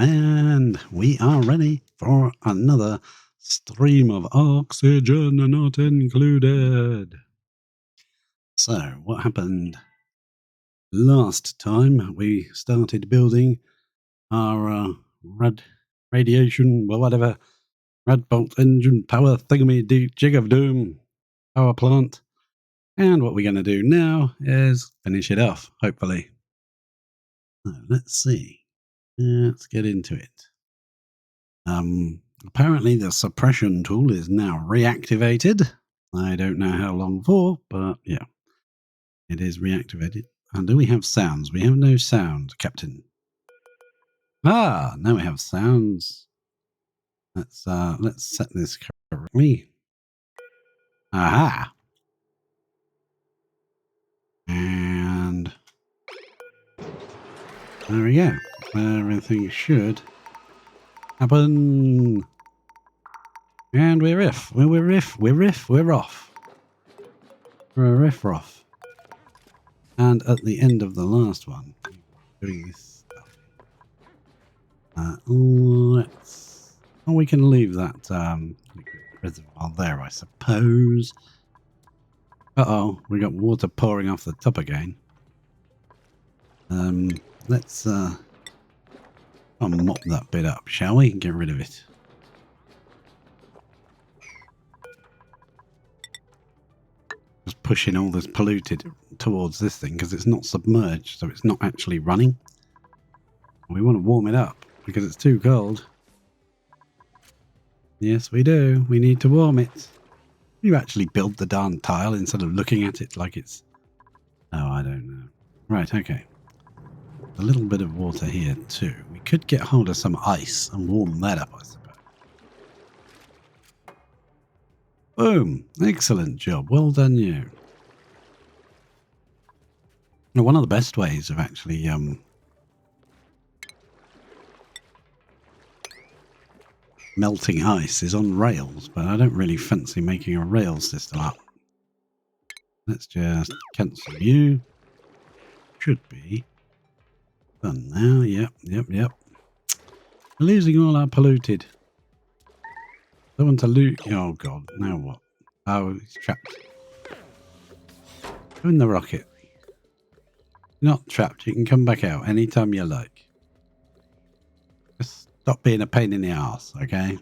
And we are ready for another stream of oxygen not included. So, what happened last time? We started building our radiation, or whatever, red bolt engine power thingy jig of doom power plant. And what we're going to do now is finish it off, hopefully. So, let's see. Let's get into it. Apparently the suppression tool is now reactivated. I don't know how long for, but yeah, it is reactivated. And do we have sounds? We have no sound, Captain. Ah, now we have sounds. Let's set this correctly. Aha. And there we go. Everything should happen. And we're off. We're off. We're off. And at the end of the last one, doing this stuff. We can leave that reservoir there, I suppose. We got water pouring off the top again. Let's mop that bit up, shall we? Get rid of it. Just pushing all this polluted towards this thing because it's not submerged, so it's not actually running. We want to warm it up because it's too cold. Yes, we do. We need to warm it. You actually build the darn tile instead of looking at it like it's... Oh, I don't know. Right, okay. A little bit of water here too. We could get hold of some ice and warm that up, I suppose. Boom! Excellent job. Well done, you. Now, one of the best ways of actually melting ice is on rails, but I don't really fancy making a rail system up. Let's just cancel you. Should be done now. Yep. We're losing all our polluted. Don't want to loot. Oh god, now what? Oh, he's trapped. Go in the rocket. You're not trapped. You can come back out anytime you like. Just stop being a pain in the arse, okay?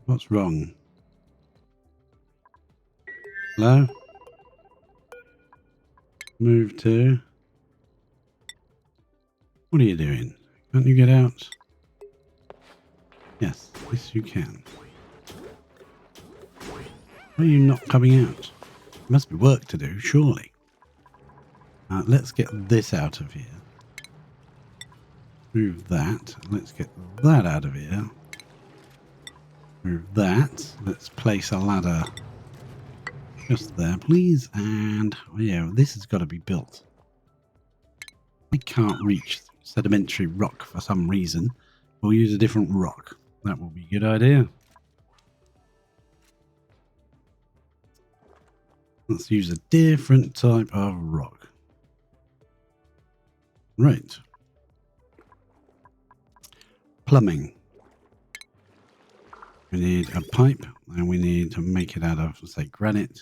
What's wrong? Hello? Move to. What are you doing? Can't you get out? Yes, you can. Why are you not coming out? There must be work to do, surely. Let's get this out of here. Move that. Let's get that out of here. Move that. Let's place a ladder just there, please. And, yeah, this has got to be built. I can't reach sedimentary rock for some reason. We'll use a different rock. That will be a good idea. Let's use a different type of rock. Right. Plumbing. We need a pipe, and we need to make it out of, say, granite.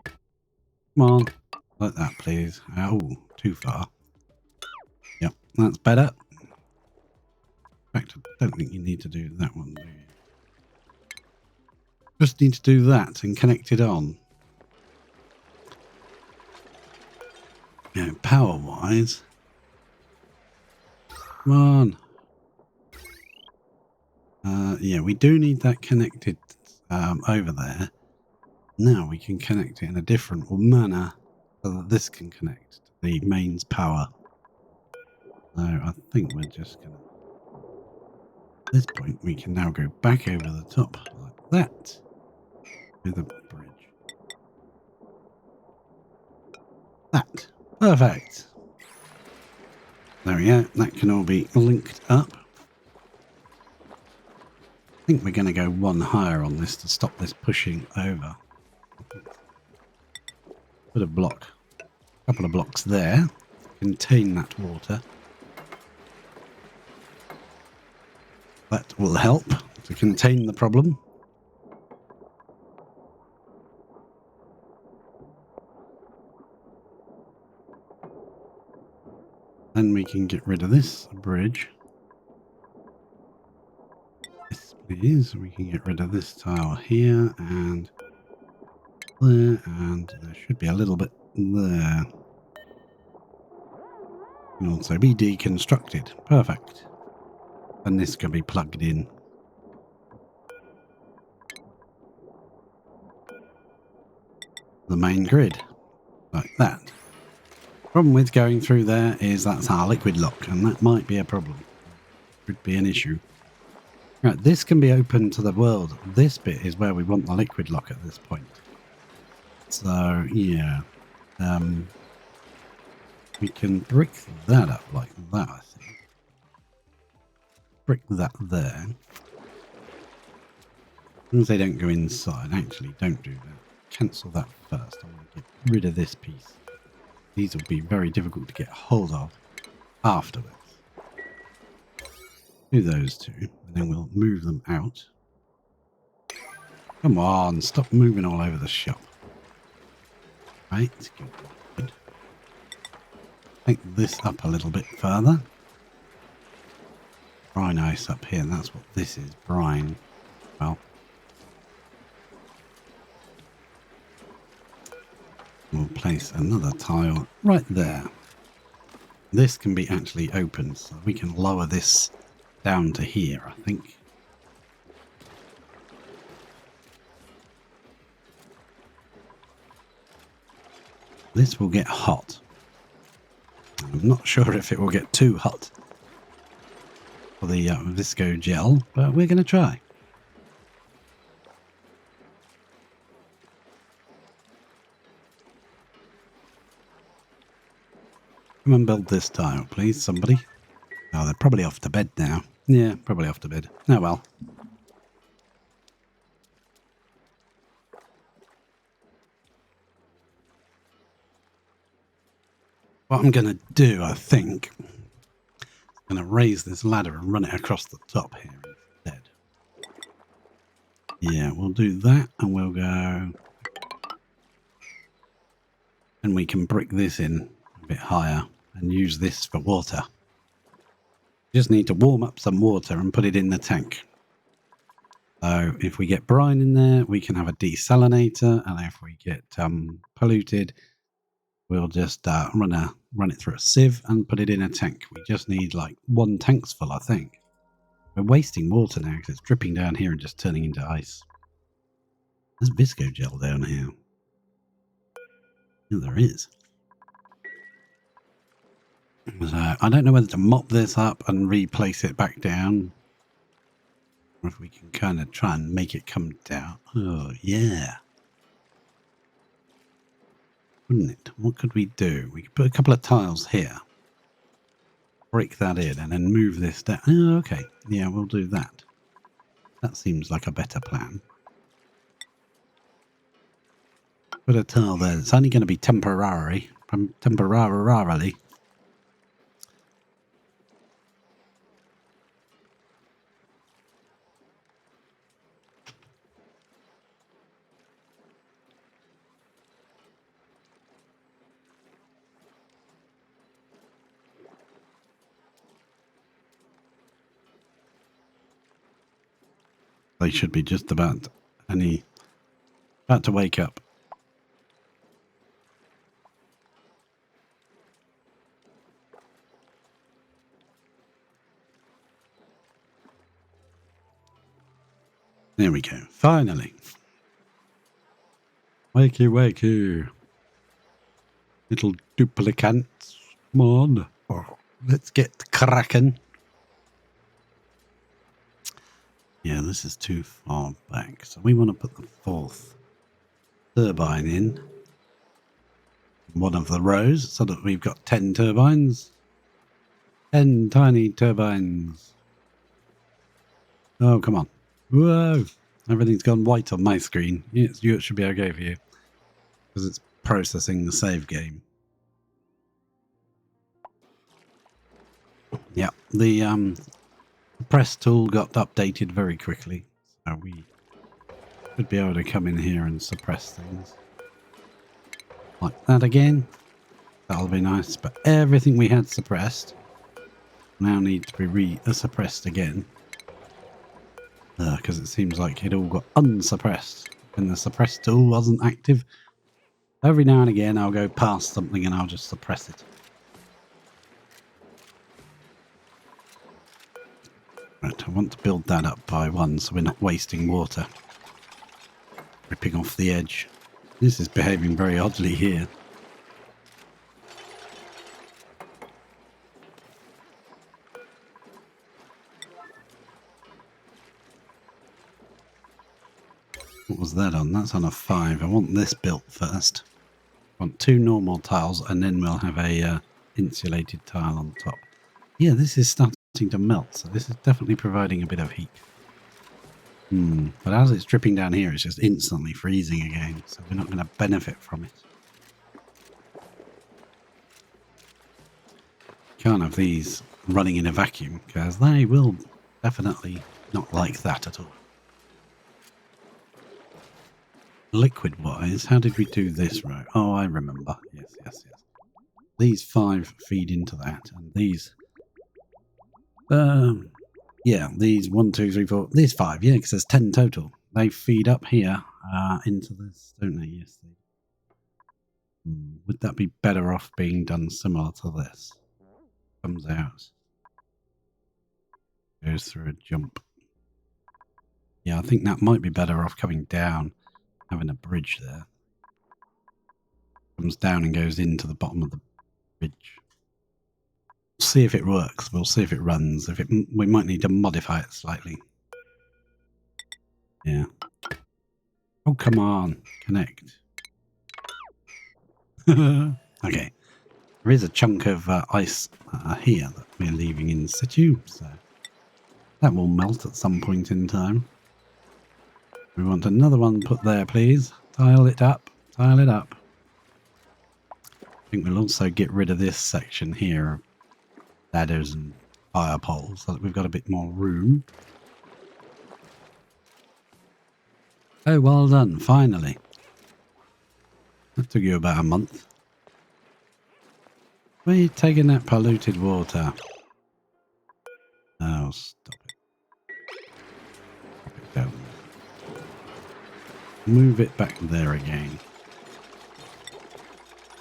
Come on, like that, please. Oh, too far. Yep, that's better. In fact, I don't think you need to do that one, do you? Just need to do that and connect it on. Yeah, power-wise. Come on. Yeah, we do need that connected over there. Now we can connect it in a different manner so that this can connect to the mains power. So I think we're just going to... At this point, we can now go back over the top like that with a bridge. That. Perfect. There we go. That can all be linked up. I think we're going to go one higher on this to stop this pushing over. Put a block, a couple of blocks there, contain that water. That will help to contain the problem. Then we can get rid of this bridge. Yes, please. We can get rid of this tile here and there, and there should be a little bit there. Can also be deconstructed. Perfect. And this can be plugged in. The main grid, like that. Problem with going through there is that's our liquid lock, and that might be a problem. Could be an issue. Right, this can be open to the world. This bit is where we want the liquid lock at this point. So yeah, we can brick that up like that, I think. Brick that there. As long as they don't go inside, actually don't do that. Cancel that first. I want to get rid of this piece. These will be very difficult to get hold of afterwards. Do those two, and then we'll move them out. Come on, stop moving all over the shop. Right, good. Take this up a little bit further. Brine ice up here, that's what this is, brine. Well, we'll place another tile right there. This can be actually opened, so we can lower this down to here, I think. This will get hot. I'm not sure if it will get too hot for the visco gel, but we're going to try. Come and build this tile, please, somebody. Oh, they're probably off to bed now. Yeah, probably off to bed. Oh well. What I'm going to do, I think, I'm going to raise this ladder and run it across the top here instead. Yeah, we'll do that, and we'll go... And we can brick this in a bit higher and use this for water. Just need to warm up some water and put it in the tank. So if we get brine in there, we can have a desalinator, and if we get polluted, we'll just run it through a sieve and put it in a tank. We just need like 1 tank's full, I think. We're wasting water now because it's dripping down here and just turning into ice. There's visco gel down here. Yeah, there is. So I don't know whether to mop this up and replace it back down, or if we can kind of try and make it come down. Oh, yeah. Wouldn't it? What could we do? We could put a couple of tiles here. Break that in and then move this down. Oh, okay. Yeah, we'll do that. That seems like a better plan. Put a tile there. It's only going to be temporarily. Temporarily. They should be just about to wake up. There we go. Finally. Wakey, wakey. Little duplicants. Come on. Oh, let's get cracking. Yeah, this is too far back. So we want to put the 4th turbine in one of the rows so that we've got 10 turbines. 10 tiny turbines. Oh, come on. Whoa. Everything's gone white on my screen. It should be okay for you because it's processing the save game. Yeah, the suppress tool got updated very quickly, so we should be able to come in here and suppress things. Like that again. That'll be nice, but everything we had suppressed now need to be suppressed again. Because it seems like it all got unsuppressed when the suppress tool wasn't active. Every now and again I'll go past something and I'll just suppress it. Right, I want to build that up by one so we're not wasting water. Ripping off the edge. This is behaving very oddly here. What was that on? That's on a 5. I want this built first. I want 2 normal tiles and then we'll have a insulated tile on top. Yeah, this is starting to melt, so this is definitely providing a bit of heat. But as it's dripping down here, it's just instantly freezing again, so we're not going to benefit from it. Can't have these running in a vacuum, because they will definitely not like that at all. Liquid-wise, how did we do this right? Oh, I remember. Yes. These 5 feed into that, and these... yeah, these 1, 2, 3, 4... These 5, yeah, because there's 10 total. They feed up here into this, don't they? Yes, they do. Would that be better off being done similar to this? Comes out. Goes through a jump. Yeah, I think that might be better off coming down, having a bridge there. Comes down and goes into the bottom of the bridge. We'll see if it works. We'll see if it runs. We might need to modify it slightly. Yeah. Oh, come on. Connect. Okay. There is a chunk of ice here that we're leaving in situ, so that will melt at some point in time. We want another one put there, please. Tile it up. Tile it up. I think we'll also get rid of this section here of ladders and fire poles so that we've got a bit more room. Oh, well done. Finally. That took you about a month. Where are you taking that polluted water? Oh, stop it. Drop it down. Move it back there again.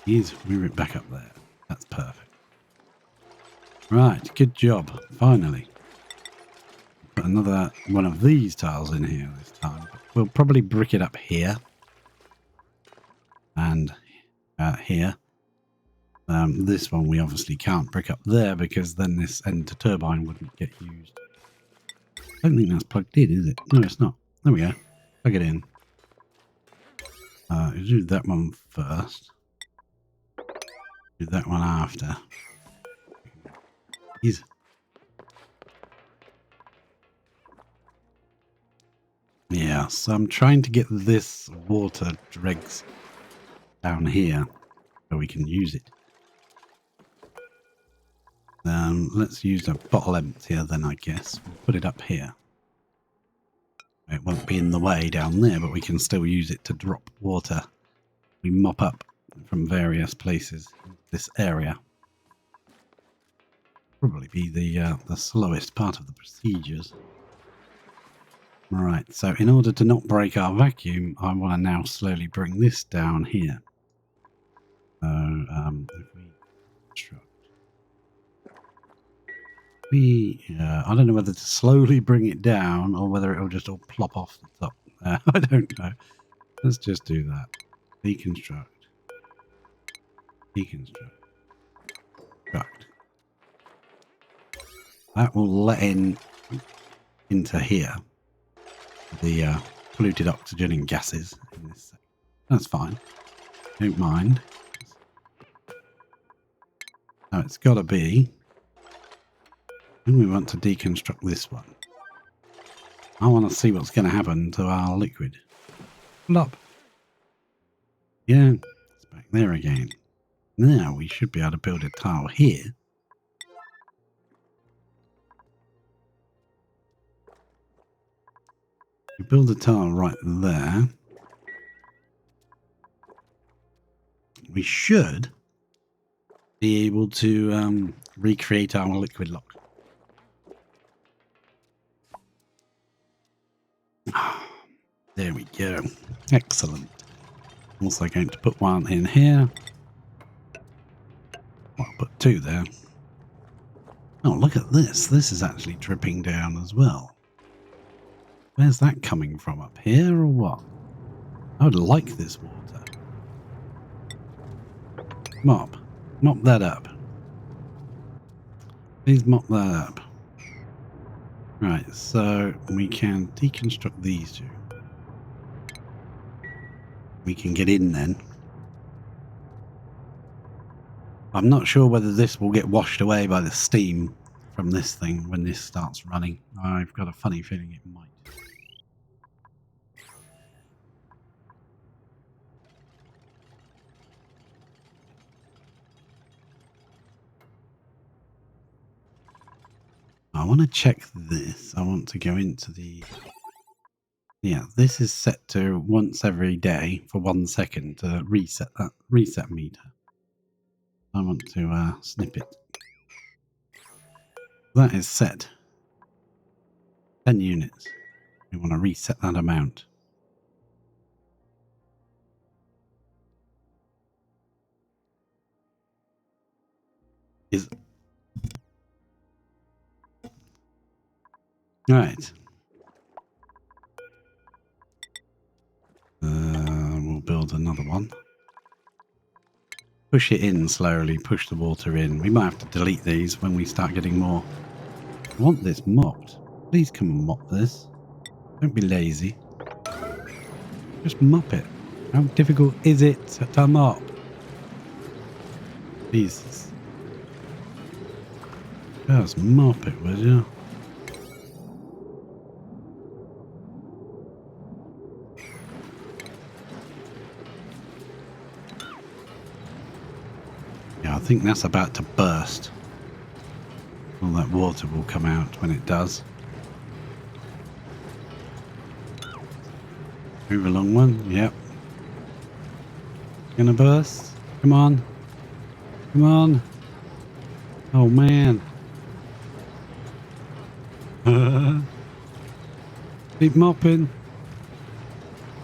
Please move it back up there. That's perfect. Right, good job. Finally. Put another one of these tiles in here this time. We'll probably brick it up here. And here. This one we obviously can't brick up there because then this end turbine wouldn't get used. I don't think that's plugged in, is it? No, it's not. There we go. Plug it in. Do that one first. Do that one after. Easy. Yeah, so I'm trying to get this water dregs down here so we can use it. Let's use a bottle emptier then, I guess. We'll put it up here. It won't be in the way down there, but we can still use it to drop water. We mop up from various places in this area. Probably be the slowest part of the procedures. Right, so in order to not break our vacuum, I want to now slowly bring this down here. So, if we construct... I don't know whether to slowly bring it down or whether it'll just all plop off the top. I don't know. Let's just do that. Deconstruct. Deconstruct. Construct. That will let into here the polluted oxygen and gases in this section. That's fine. Don't mind. Now it's got to be. And we want to deconstruct this one. I want to see what's going to happen to our liquid. Plop. Yeah, it's back there again. Now we should be able to build a tile here. We build a tile right there. We should be able to recreate our liquid lock. There we go. Excellent. Also going to put one in here. Well, I'll put two there. Oh, look at this. This is actually dripping down as well. Where's that coming from? Up here or what? I would like this water. Mop. Mop that up. Please mop that up. Right, so we can deconstruct these two. We can get in then. I'm not sure whether this will get washed away by the steam from this thing when this starts running. I've got a funny feeling it might. I want to check this. I want to go into the... Yeah, this is set to once every day for 1 second to reset that reset meter. I want to snip it. That is set. 10 units. We want to reset that amount. Is right. We'll build another one. Push it in slowly. Push the water in. We might have to delete these when we start getting more. I want this mopped. Please come and mop this. Don't be lazy. Just mop it. How difficult is it to mop? Jesus. Just mop it, would you? Yeah, I think that's about to burst. All that water will come out when it does. Move along one, yep. Gonna burst? Come on. Come on. Oh man. Keep mopping.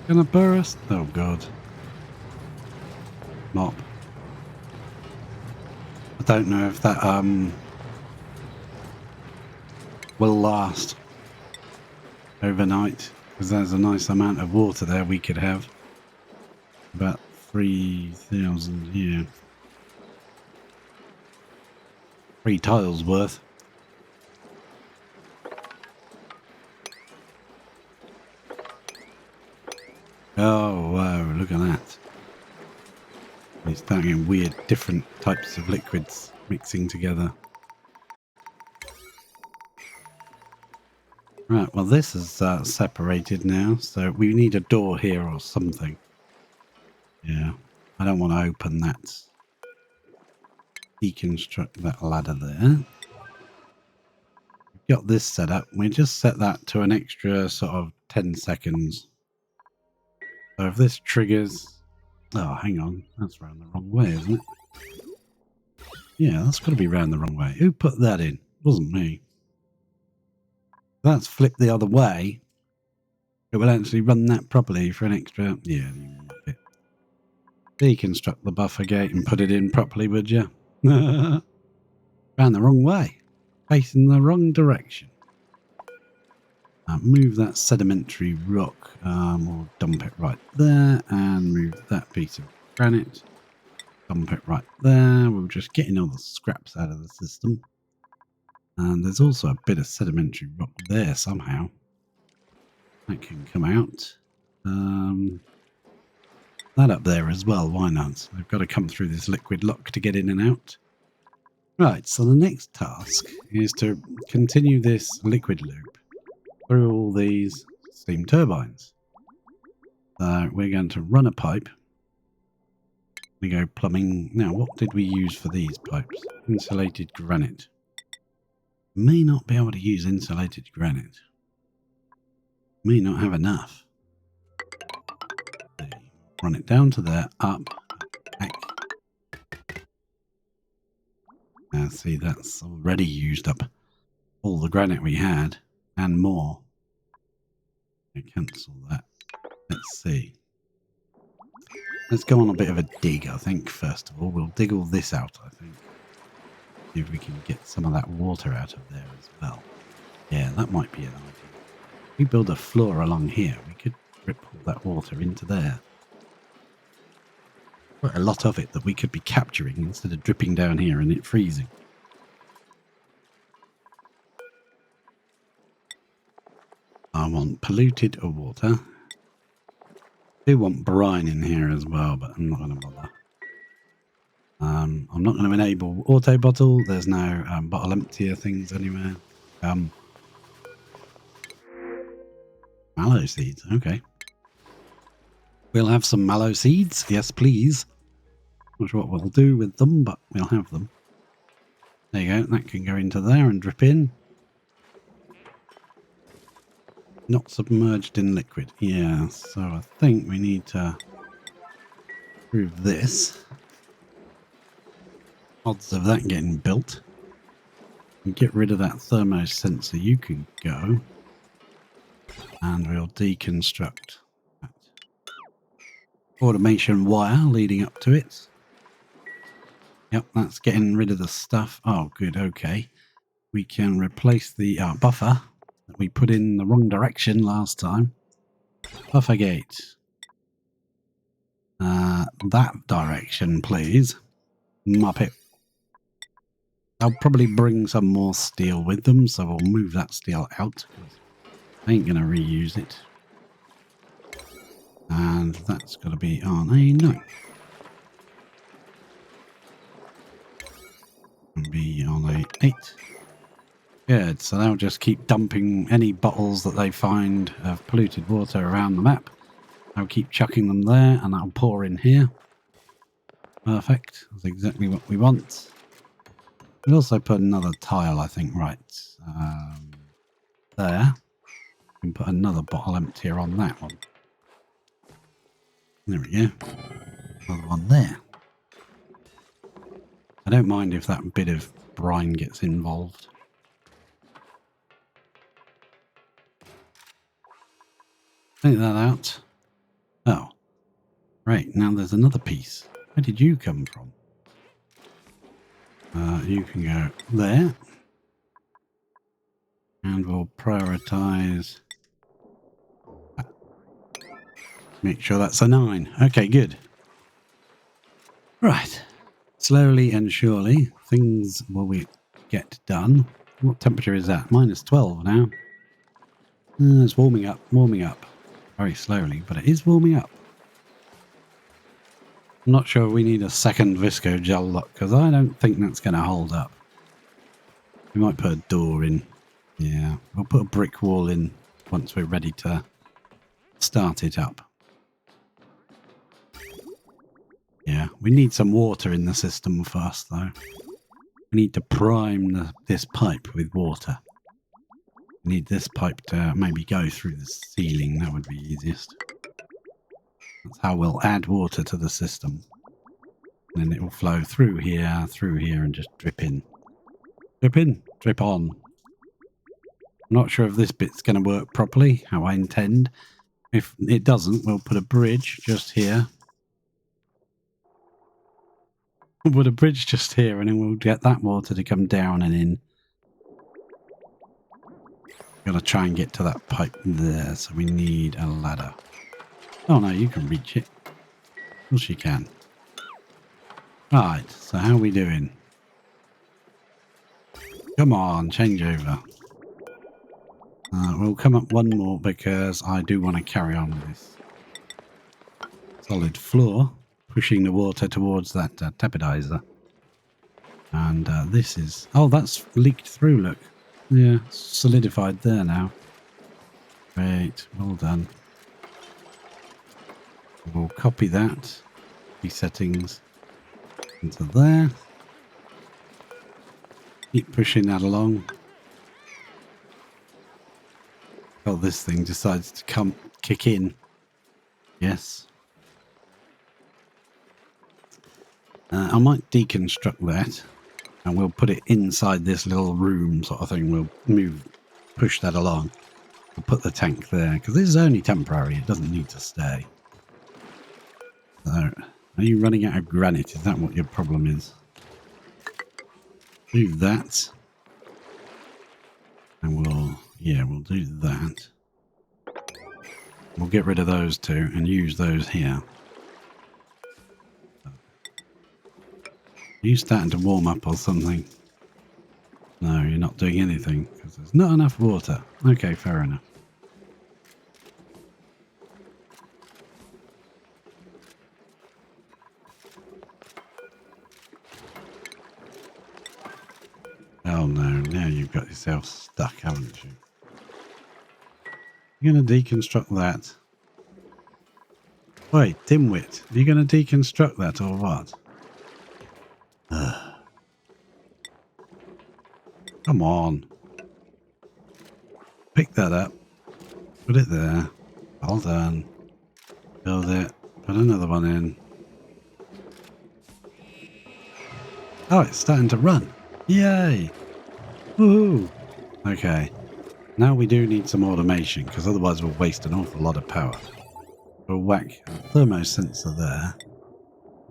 Gonna burst? Oh god. Mop. I don't know if that will last overnight, because there's a nice amount of water there we could have. About 3,000 here. 3 tiles worth. Oh wow, look at that. It's starting weird different types of liquids mixing together. Right, well this is separated now, so we need a door here or something. Yeah, I don't want to open that. Deconstruct that ladder there. We've got this set up. We just set that to an extra sort of 10 seconds. So if this triggers... Oh, hang on. That's round the wrong way, isn't it? Yeah, that's got to be round the wrong way. Who put that in? It wasn't me. That's flipped the other way. It will actually run that properly for an extra... Yeah, deconstruct the buffer gate and put it in properly, would you? Round the wrong way. Facing the wrong direction. Move that sedimentary rock. We'll dump it right there. And move that piece of granite. Dump it right there. We're just getting all the scraps out of the system. And there's also a bit of sedimentary rock there somehow. That can come out. That up there as well. Why not? We've got to come through this liquid lock to get in and out. Right, so the next task is to continue this liquid loop through all these steam turbines. So we're going to run a pipe. We go plumbing. Now, what did we use for these pipes? Insulated granite. May not be able to use insulated granite. May not have enough. Run it down to there, up, back. See, that's already used up all the granite we had and more. Cancel that. Let's see. Let's go on a bit of a dig, I think, first of all. We'll dig all this out, I think. See if we can get some of that water out of there as well. Yeah, that might be an idea. If we build a floor along here, we could drip all that water into there. Quite a lot of it that we could be capturing instead of dripping down here and it freezing. I want polluted water. I do want brine in here as well, but I'm not going to bother. I'm not going to enable auto bottle. There's no bottle emptier things anywhere. Mallow seeds, okay. We'll have some mallow seeds, yes please. Not sure what we'll do with them, but we'll have them. There you go, that can go into there and drip in. Not submerged in liquid. Yeah, so I think we need to prove this. Odds of that getting built. And get rid of that thermo sensor. You can go. And we'll deconstruct that automation wire leading up to it. Yep, that's getting rid of the stuff. Oh, good, okay. We can replace the buffer that we put in the wrong direction last time. Buffer gate. That direction, please. Mop it. I'll probably bring some more steel with them, so we'll move that steel out. I ain't going to reuse it. And that's got to be on a 9. And be on a 8. Good, so they'll just keep dumping any bottles that they find of polluted water around the map. I'll keep chucking them there, and that'll pour in here. Perfect. That's exactly what we want. We'll also put another tile, I think, right there. We can put another bottle emptier on that one. There we go. Another one there. I don't mind if that bit of brine gets involved. Take that out. Oh. Right, now there's another piece. Where did you come from? You can go there. And we'll prioritize. Make sure that's a 9. Okay, good. Right. Slowly and surely, things will get done. What temperature is that? -12 now. It's warming up, very slowly, but it is warming up. I'm not sure we need a second visco gel lock because I don't think that's going to hold up. We might put a door in. Yeah, we'll put a brick wall in once we're ready to start it up. Yeah, we need some water in the system first, though. We need to prime this pipe with water. We need this pipe to maybe go through the ceiling. That would be easiest. That's how we'll add water to the system. And then it will flow through here, and just drip in. Drip in, drip on. I'm not sure if this bit's going to work properly, how I intend. If it doesn't, we'll put a bridge just here. We'll put a bridge just here, and then we'll get that water to come down and in. Got to try and get to that pipe there, so we need a ladder. Oh no, you can reach it. Of course you can. Right, so how are we doing? Come on, change over. We'll come up one more because I do want to carry on with this solid floor, pushing the water towards that tapidizer. And this is... Oh, that's leaked through, look. Yeah, solidified there now. Great, well done. We'll copy that. Key settings into there. Keep pushing that along. Oh, this thing decides to kick in. Yes. I might deconstruct that, and we'll put it inside this little room sort of thing. We'll push that along. We'll put the tank there, because this is only temporary. It doesn't need to stay. So, are you running out of granite? Is that what your problem is? Do that. And we'll do that. We'll get rid of those two and use those here. Are you starting to warm up or something? No, you're not doing anything because there's not enough water. Okay, fair enough. Oh no, now you've got yourself stuck, haven't you? You're going to deconstruct that. Wait, dimwit, are you going to deconstruct that or what? Come on. Pick that up. Put it there. All done. Build it. Put another one in. Oh, it's starting to run. Yay! Woohoo! Okay. Now we do need some automation, because otherwise we'll waste an awful lot of power. We'll whack a thermo sensor there.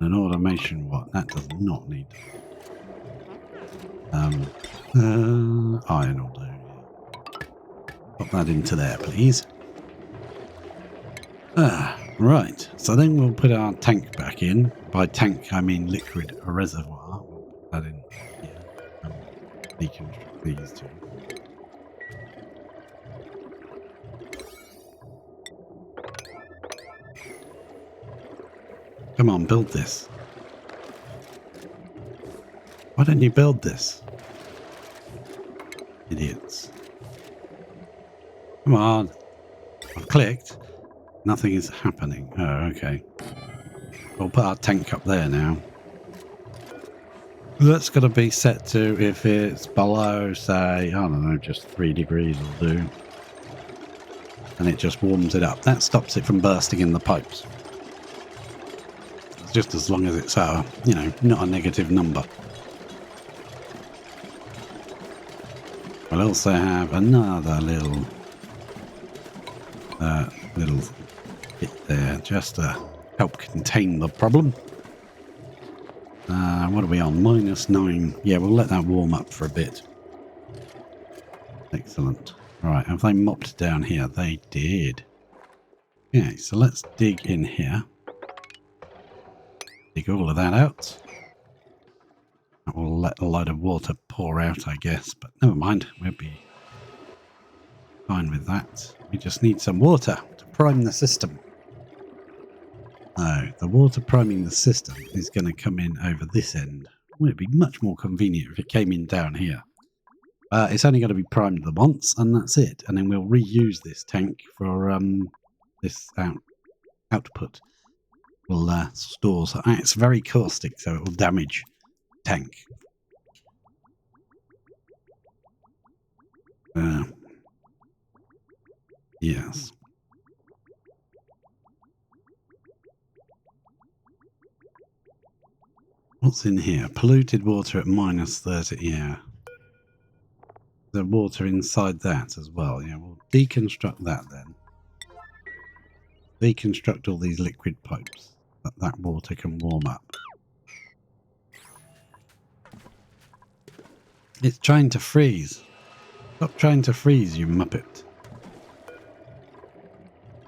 An automation what? That does not need. Iron will do. Pop that into there, please. Right. So then we'll put our tank back in. By tank, I mean liquid reservoir. We'll put that in here. And deconstruct these two. Come on, build this. Why don't you build this? Idiots. Come on. I've clicked. Nothing is happening. Oh, okay. We'll put our tank up there now. That's got to be set to if it's below, say, I don't know, just 3 degrees will do. And it just warms it up. That stops it from bursting in the pipes. Just as long as it's, not a negative number. We'll also have another little bit there, just to help contain the problem. What are we on? -9. Yeah, we'll let that warm up for a bit. Excellent. Right, have they mopped down here? They did. Okay, so let's dig in here. Dig all of that out. That will let a load of water pour out, I guess, but never mind. We'll be fine with that. We just need some water to prime the system. No, the water priming the system is going to come in over this end. Well, it'd be much more convenient if it came in down here. It's only going to be primed the once, and that's it. And then we'll reuse this tank for this output. We'll store. So it's very caustic, so it will damage tank. Yes. What's in here? Polluted water at -30. Yeah. The water inside that as well. Yeah, we'll deconstruct that then. Deconstruct all these liquid pipes that water can warm up. It's trying to freeze. Stop trying to freeze, you muppet.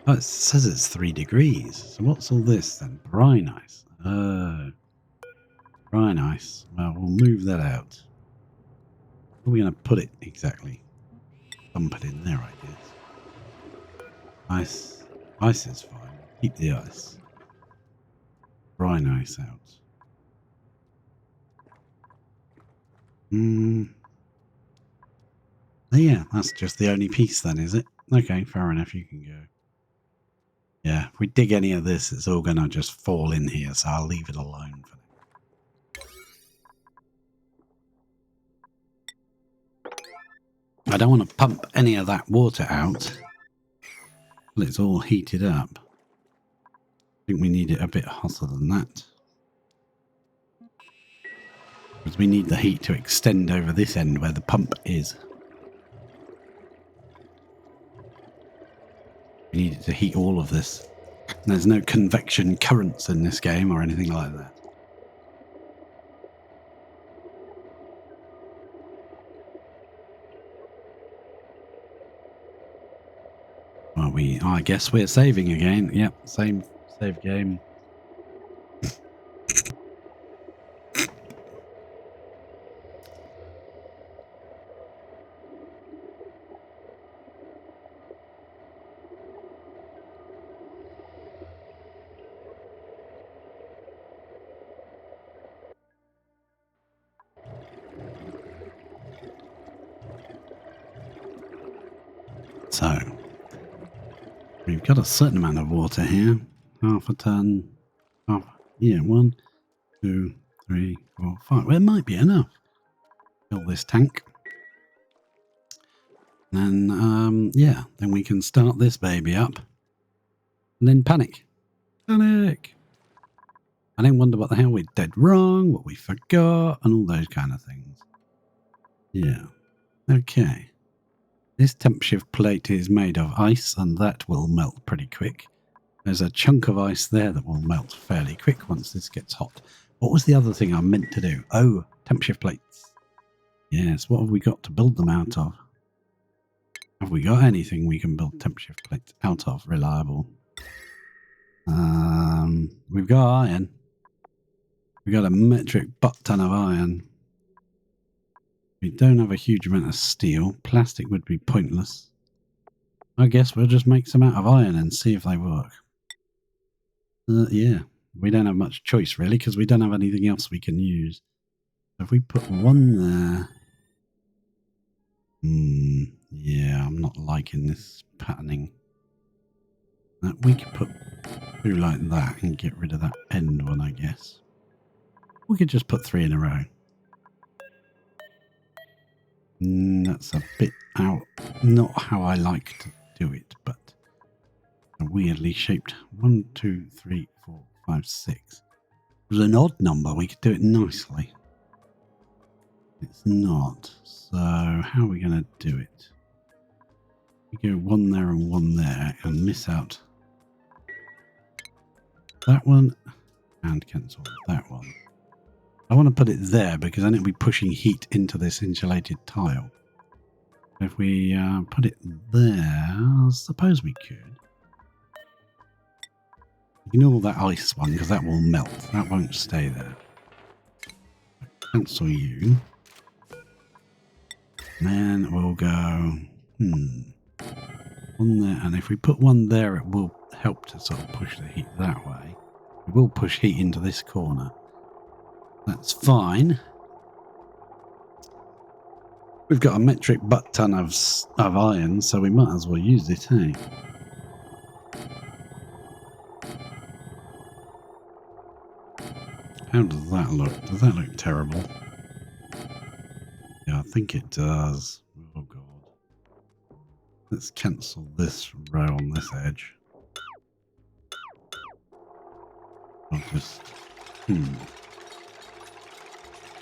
Oh, it says it's 3 degrees. So what's all this then? Brine ice. Oh. Brine ice. Well, we'll move that out. Where are we going to put it exactly? Dump it in there, I guess. Ice. Ice is fine. Keep the ice. Brine ice out. Yeah, that's just the only piece then, is it? Okay, fair enough, you can go. Yeah, if we dig any of this, it's all going to just fall in here, so I'll leave it alone for now. I don't want to pump any of that water out Well, it's all heated up. I think we need it a bit hotter than that. Because we need the heat to extend over this end where the pump is. We need it to heat all of this. There's no convection currents in this game or anything like that. Well, I guess we're saving again. Yep, same save game. So, we've got a certain amount of water here. Half a ton. Yeah, 1, 2, 3, 4, 5. Well, it might be enough. Fill this tank. And then, yeah, then we can start this baby up. And then panic. Panic! And then wonder what the hell we did wrong, what we forgot, and all those kind of things. Yeah. Okay. This temp shift plate is made of ice, and that will melt pretty quick. There's a chunk of ice there that will melt fairly quick once this gets hot. What was the other thing I meant to do? Oh, temp shift plates. Yes, what have we got to build them out of? Have we got anything we can build temp shift plates out of? Reliable. We've got iron. We've got a metric butt ton of iron. We don't have a huge amount of steel. Plastic would be pointless. I guess we'll just make some out of iron and see if they work. Yeah, we don't have much choice really because we don't have anything else we can use. So if we put one there... yeah, I'm not liking this patterning. We could put two like that and get rid of that end one, I guess. We could just put 3 in a row. That's a bit out, not how I like to do it, but a weirdly shaped 1, 2, 3, 4, 5, 6. If it was an odd number, we could do it nicely. It's not. So how are we going to do it? We go 1 there and 1 there and miss out that one and cancel that one. I want to put it there because then it'll be pushing heat into this insulated tile. If we put it there, I suppose we could. Ignore that ice one because that will melt. That won't stay there. Cancel you. And then we'll go, 1 there. And if we put 1 there, it will help to sort of push the heat that way. It will push heat into this corner. That's fine. We've got a metric butt ton of iron, so we might as well use it, hey? How does that look? Does that look terrible? Yeah, I think it does. Oh, God. Let's cancel this row on this edge. I'll just...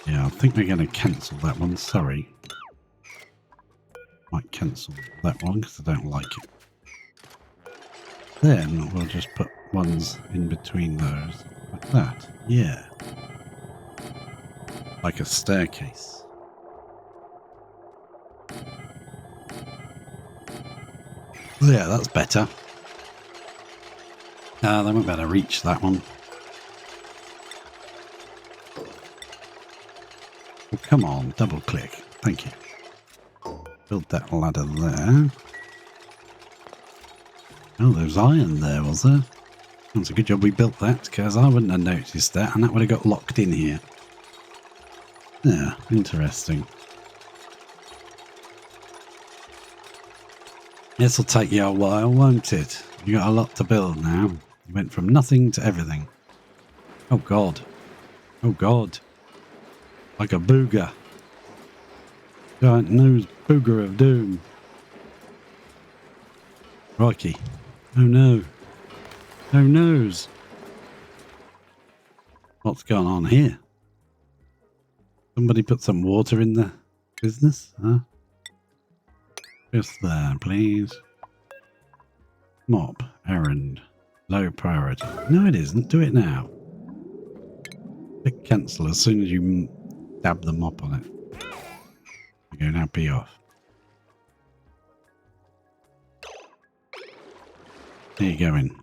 Yeah, I think we're going to cancel that one. Sorry. Might cancel that one because I don't like it. Then we'll just put ones in between those. Like that. Yeah. Like a staircase. Yeah, that's better. They won't be able to reach that one. Oh, come on, double click. Thank you. Build that ladder there. Oh, there's iron there, was there? That's a good job we built that, because I wouldn't have noticed that, and that would have got locked in here. Yeah, interesting. This'll take you a while, won't it? You got a lot to build now. You went from nothing to everything. Oh, God. Oh, God. Like a booger. Giant nose booger of doom. Crikey. Oh no. Who knows? What's going on here? Somebody put some water in the business? Huh? Just there, please. Mop. Errand. Low priority. No, it isn't. Do it now. Click cancel as soon as you dab the mop on it. There you go, now be off. There you go in.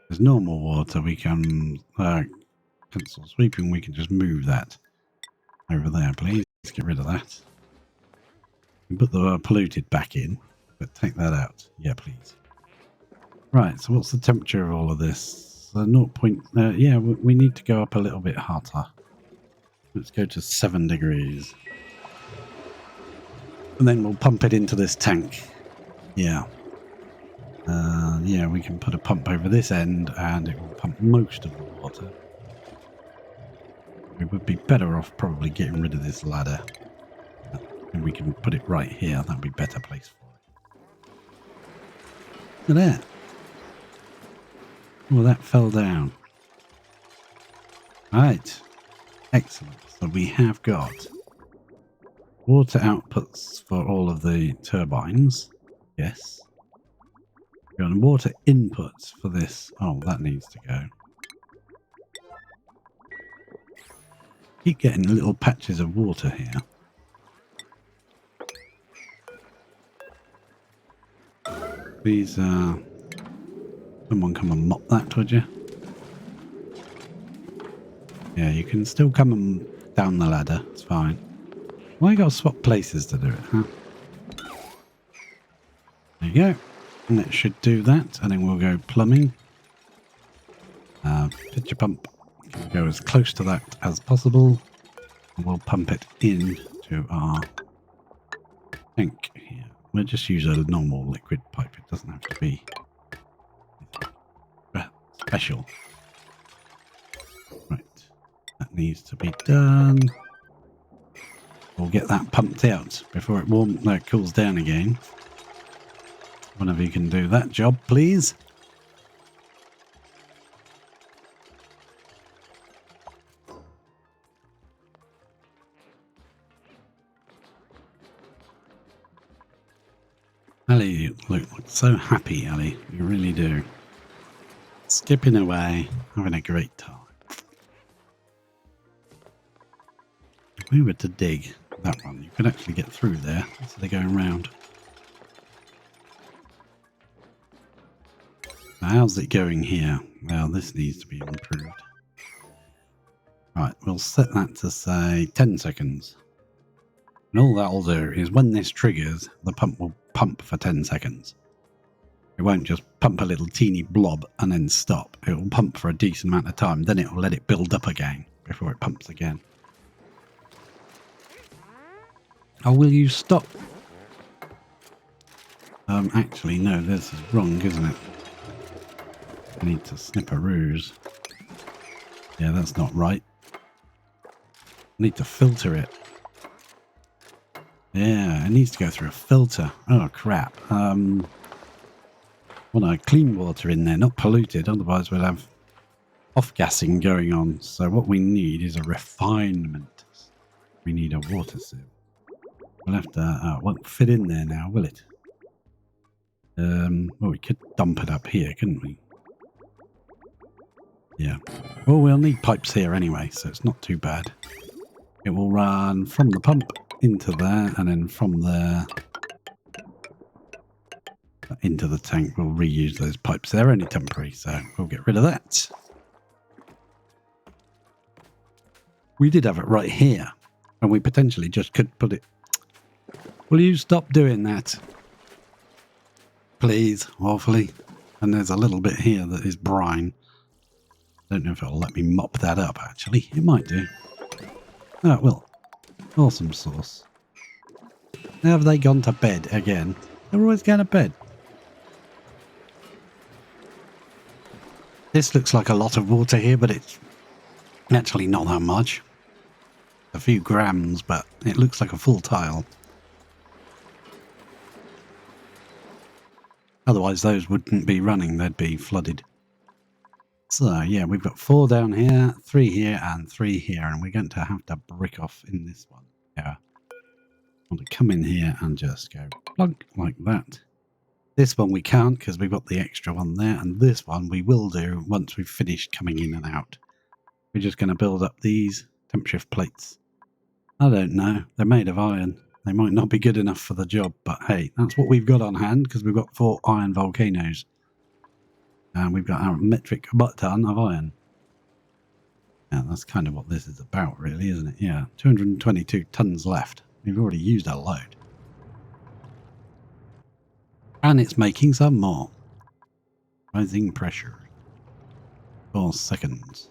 There's normal water. We can cancel sweeping. We can just move that over there, please. Let's get rid of that. And put the polluted back in, but take that out. Yeah, please. Right, so what's the temperature of all of this? 0. Yeah, we need to go up a little bit hotter. Let's go to 7 degrees. And then we'll pump it into this tank. Yeah. Yeah, we can put a pump over this end and it will pump most of the water. We would be better off probably getting rid of this ladder. And we can put it right here. That would be a better place for it. Look at that. Oh, that fell down. Right. Excellent. So we have got water outputs for all of the turbines. Yes. We've got water inputs for this. Oh, that needs to go. Keep getting little patches of water here. Please, someone come and mop that, would you? Yeah, you can still come and down the ladder. It's fine. Why you got to swap places to do it, huh? There you go. And it should do that. And then we'll go plumbing. Pitcher pump. Go as close to that as possible. And we'll pump it in to our tank here. We'll just use a normal liquid pipe. It doesn't have to be special. Right. That needs to be done. We'll get that pumped out before it cools down again. One of you can do that job, please. Ali, you look so happy, Ali. You really do. Skipping away, having a great time. If we were to dig that one, you could actually get through there instead of going round. Now, how's it going here? Well, this needs to be improved. Right, we'll set that to say 10 seconds. And all that'll do is when this triggers, the pump will pump for 10 seconds. It won't just pump a little teeny blob and then stop. It will pump for a decent amount of time. Then it will let it build up again before it pumps again. Oh, will you stop? Actually, no, this is wrong, isn't it? I need to snipperoos. Yeah, that's not right. I need to filter it. Yeah, it needs to go through a filter. Oh, crap. Want to clean water in there, not polluted. Otherwise, we'll have off-gassing going on. So what we need is a refinement. We need a water sieve. We'll have to... it won't fit in there now, will it? Well, we could dump it up here, couldn't we? Yeah. Well, we'll need pipes here anyway, so it's not too bad. It will run from the pump into there, and then from there into the tank. We'll reuse those pipes. They're only temporary, so we'll get rid of that. We did have it right here, and we potentially just could put it... Will you stop doing that? Please, awfully. And there's a little bit here that is brine. I don't know if it'll let me mop that up, actually. It might do. Oh, it will. Awesome sauce. Have they gone to bed again? They're always going to bed. This looks like a lot of water here, but it's actually not that much. A few grams, but it looks like a full tile. Otherwise, those wouldn't be running. They'd be flooded. So, yeah, we've got 4 down here, 3 here, and 3 here. And we're going to have to brick off in this one. Yeah. I want to come in here and just go plug like that. This one we can't because we've got the extra one there. And this one we will do once we've finished coming in and out. We're just going to build up these temp shift plates. I don't know. They're made of iron. They might not be good enough for the job, but hey, that's what we've got on hand because we've got 4 iron volcanoes. And we've got our metric ton of iron. Yeah, that's kind of what this is about, really, isn't it? Yeah, 222 tons left. We've already used our load. And it's making some more. Rising pressure. 4 seconds.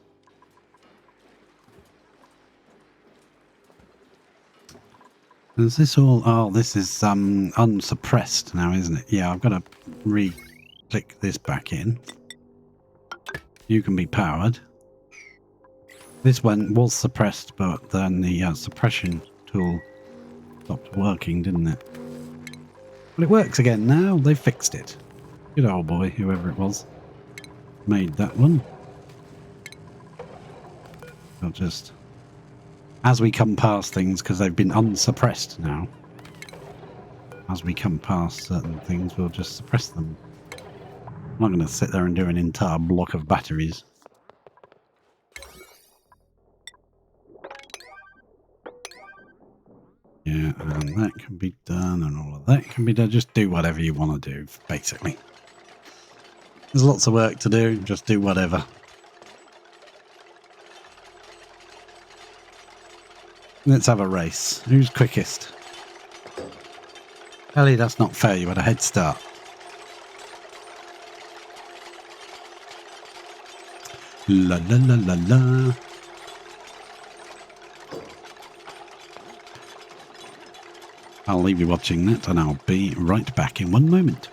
Is this all? Oh, this is unsuppressed now, isn't it? Yeah, I've got to re-click this back in. You can be powered. This one was suppressed, but then the suppression tool stopped working, didn't it? But it works again now. They fixed it. Good old boy, whoever it was, made that one. I'll just, as we come past things, because they've been unsuppressed now, as we come past certain things, we'll just suppress them. I'm not going to sit there and do an entire block of batteries. Yeah, and that can be done, and all of that can be done. Just do whatever you want to do, basically. There's lots of work to do, just do whatever. Let's have a race. Who's quickest? Ellie, that's not fair. You had a head start. La la la la la. I'll leave you watching that and I'll be right back in one moment.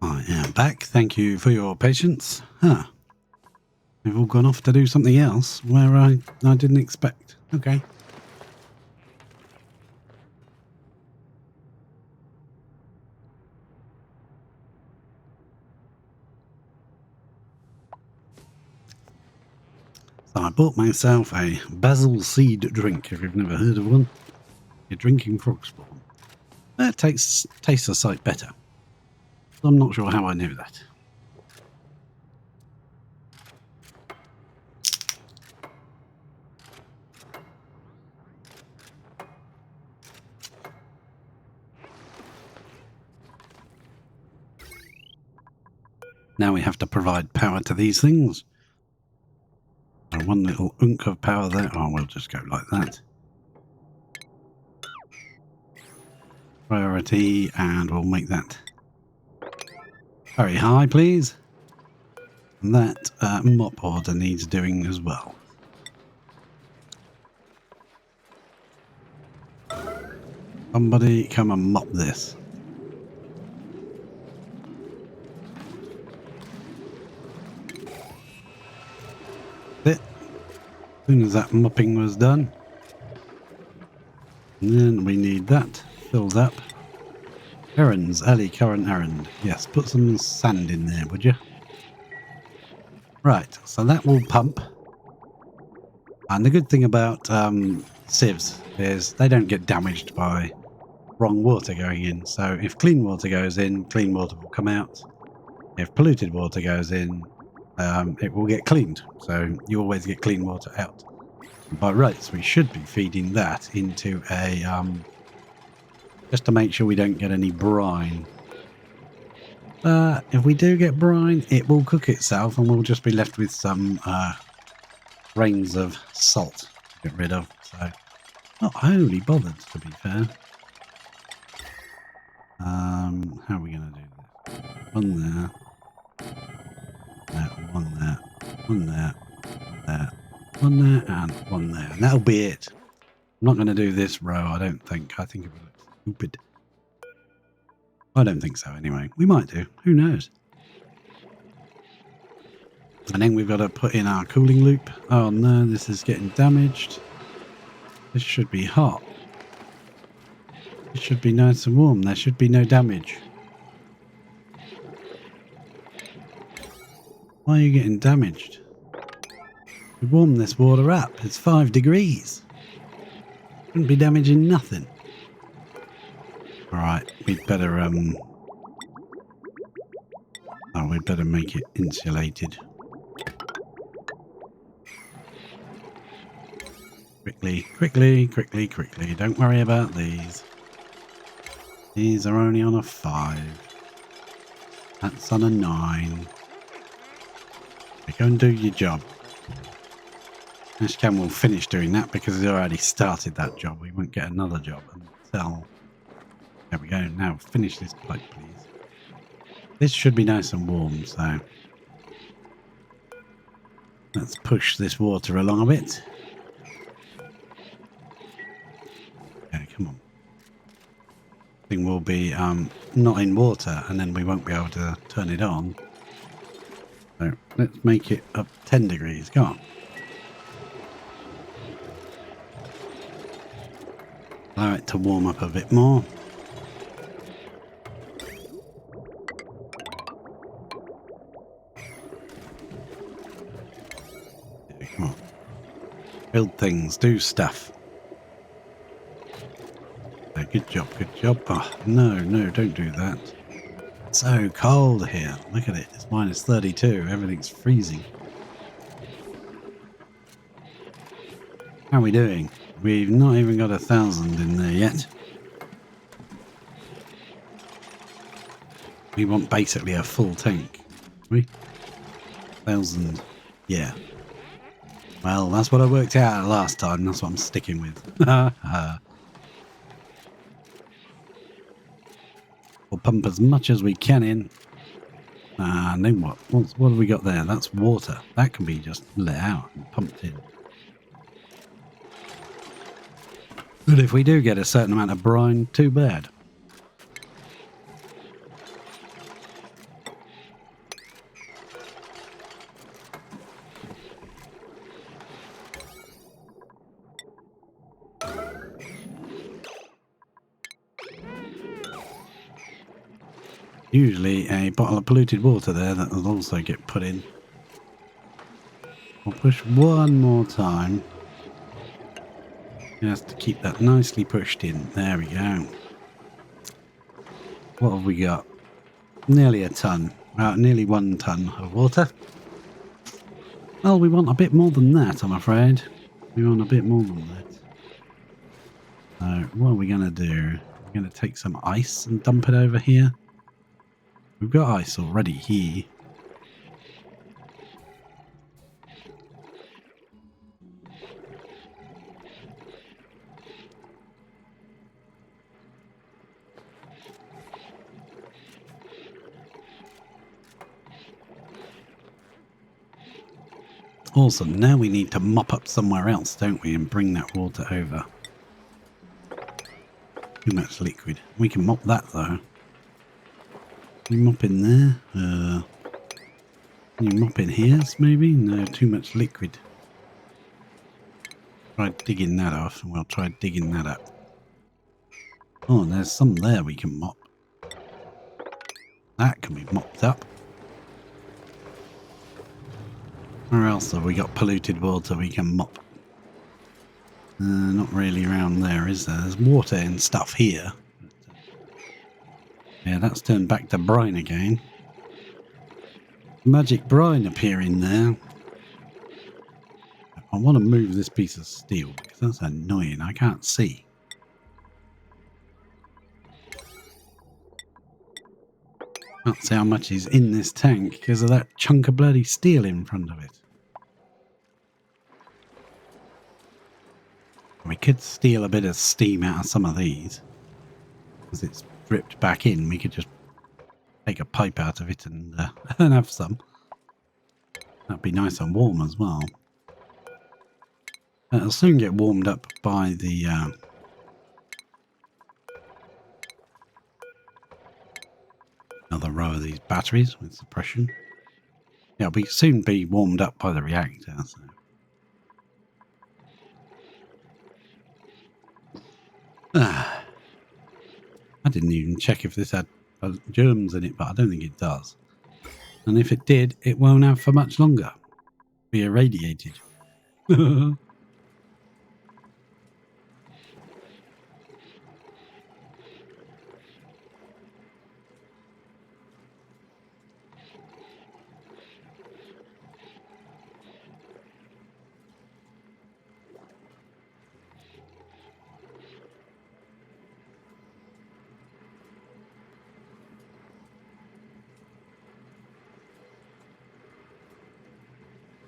I am back. Thank you for your patience. They've all gone off to do something else where I didn't expect. Okay. So I bought myself a basil seed drink, if you've never heard of one. You're drinking frog spawn. That tastes a sight better. I'm not sure how I knew that. Now we have to provide power to these things. And one little unk of power there. Oh, we'll just go like that. Priority, and we'll make that very high, please. And that mop order needs doing as well. Somebody come and mop this. As soon as that mopping was done. And then we need that filled up. Errands, Ellie, current errand. Yes, put some sand in there, would you? Right, so that will pump. And the good thing about sieves is they don't get damaged by wrong water going in. So if clean water goes in, clean water will come out. If polluted water goes in, it will get cleaned. So you always get clean water out. By rights, we should be feeding that into a, just to make sure we don't get any brine. If we do get brine, it will cook itself and we'll just be left with some grains of salt to get rid of. So, not wholly bothered, to be fair. How are we going to do this? One there. One there. One there. One there. One there and one there. And that'll be it. I'm not going to do this row, I don't think. I think it would look stupid. I don't think so anyway. We might do. Who knows? And then we've got to put in our cooling loop. Oh no, this is getting damaged. This should be hot. It should be nice and warm. There should be no damage. Why are you getting damaged? We warm this water up. It's 5 degrees. Wouldn't be damaging nothing. Alright, we'd better we'd better make it insulated. Quickly, quickly, quickly, quickly. Don't worry about these. These are only on a 5. That's on a 9. Go and do your job. Ashcan will finish doing that because he's already started that job. We won't get another job until... There we go. Now finish this pipe, please. This should be nice and warm, so... Let's push this water along a bit. Okay, come on. Thing will be not in water and then we won't be able to turn it on. So let's make it up 10 degrees. Go on. Allow it to warm up a bit more. Yeah, come on. Build things, do stuff. Yeah, good job, good job. Oh, no, no, don't do that. It's so cold here. Look at it. It's minus 32. Everything's freezing. How are we doing? We've not even got 1,000 in there yet. We want basically a full tank. We 1,000. Yeah. Well, that's what I worked out last time. That's what I'm sticking with. We'll pump as much as we can in. And then what? What have we got there? That's water. That can be just let out and pumped in. But if we do get a certain amount of brine, too bad. Usually a bottle of polluted water there that will also get put in. We'll push one more time. Just to keep that nicely pushed in. There we go. What have we got? Nearly a ton. Nearly 1 ton of water. Well, we want a bit more than that, I'm afraid. We want a bit more than that. So, what are we going to do? We're going to take some ice and dump it over here. We've got ice already here. Awesome. Now we need to mop up somewhere else, don't we, and bring that water over. Too much liquid. We can mop that though. Can you mop in there? Can you mop in here maybe? No, too much liquid. Try digging that off and we'll try digging that up. Oh, there's some there we can mop. That can be mopped up. Where else have we got polluted water we can mop? Not really around there, is there? There's water and stuff here. Yeah, that's turned back to brine again. Magic brine appearing there. I want to move this piece of steel because that's annoying. I can't see. Can't see how much is in this tank because of that chunk of bloody steel in front of it. We could steal a bit of steam out of some of these. As it's dripped back in, we could just take a pipe out of it and and have some. That'd be nice and warm as well. It'll soon get warmed up by the another row of these batteries with suppression. Yeah, it'll soon be warmed up by the reactor. So. I didn't even check if this had germs in it, but I don't think it does. And if it did, it won't have for much longer. Be irradiated.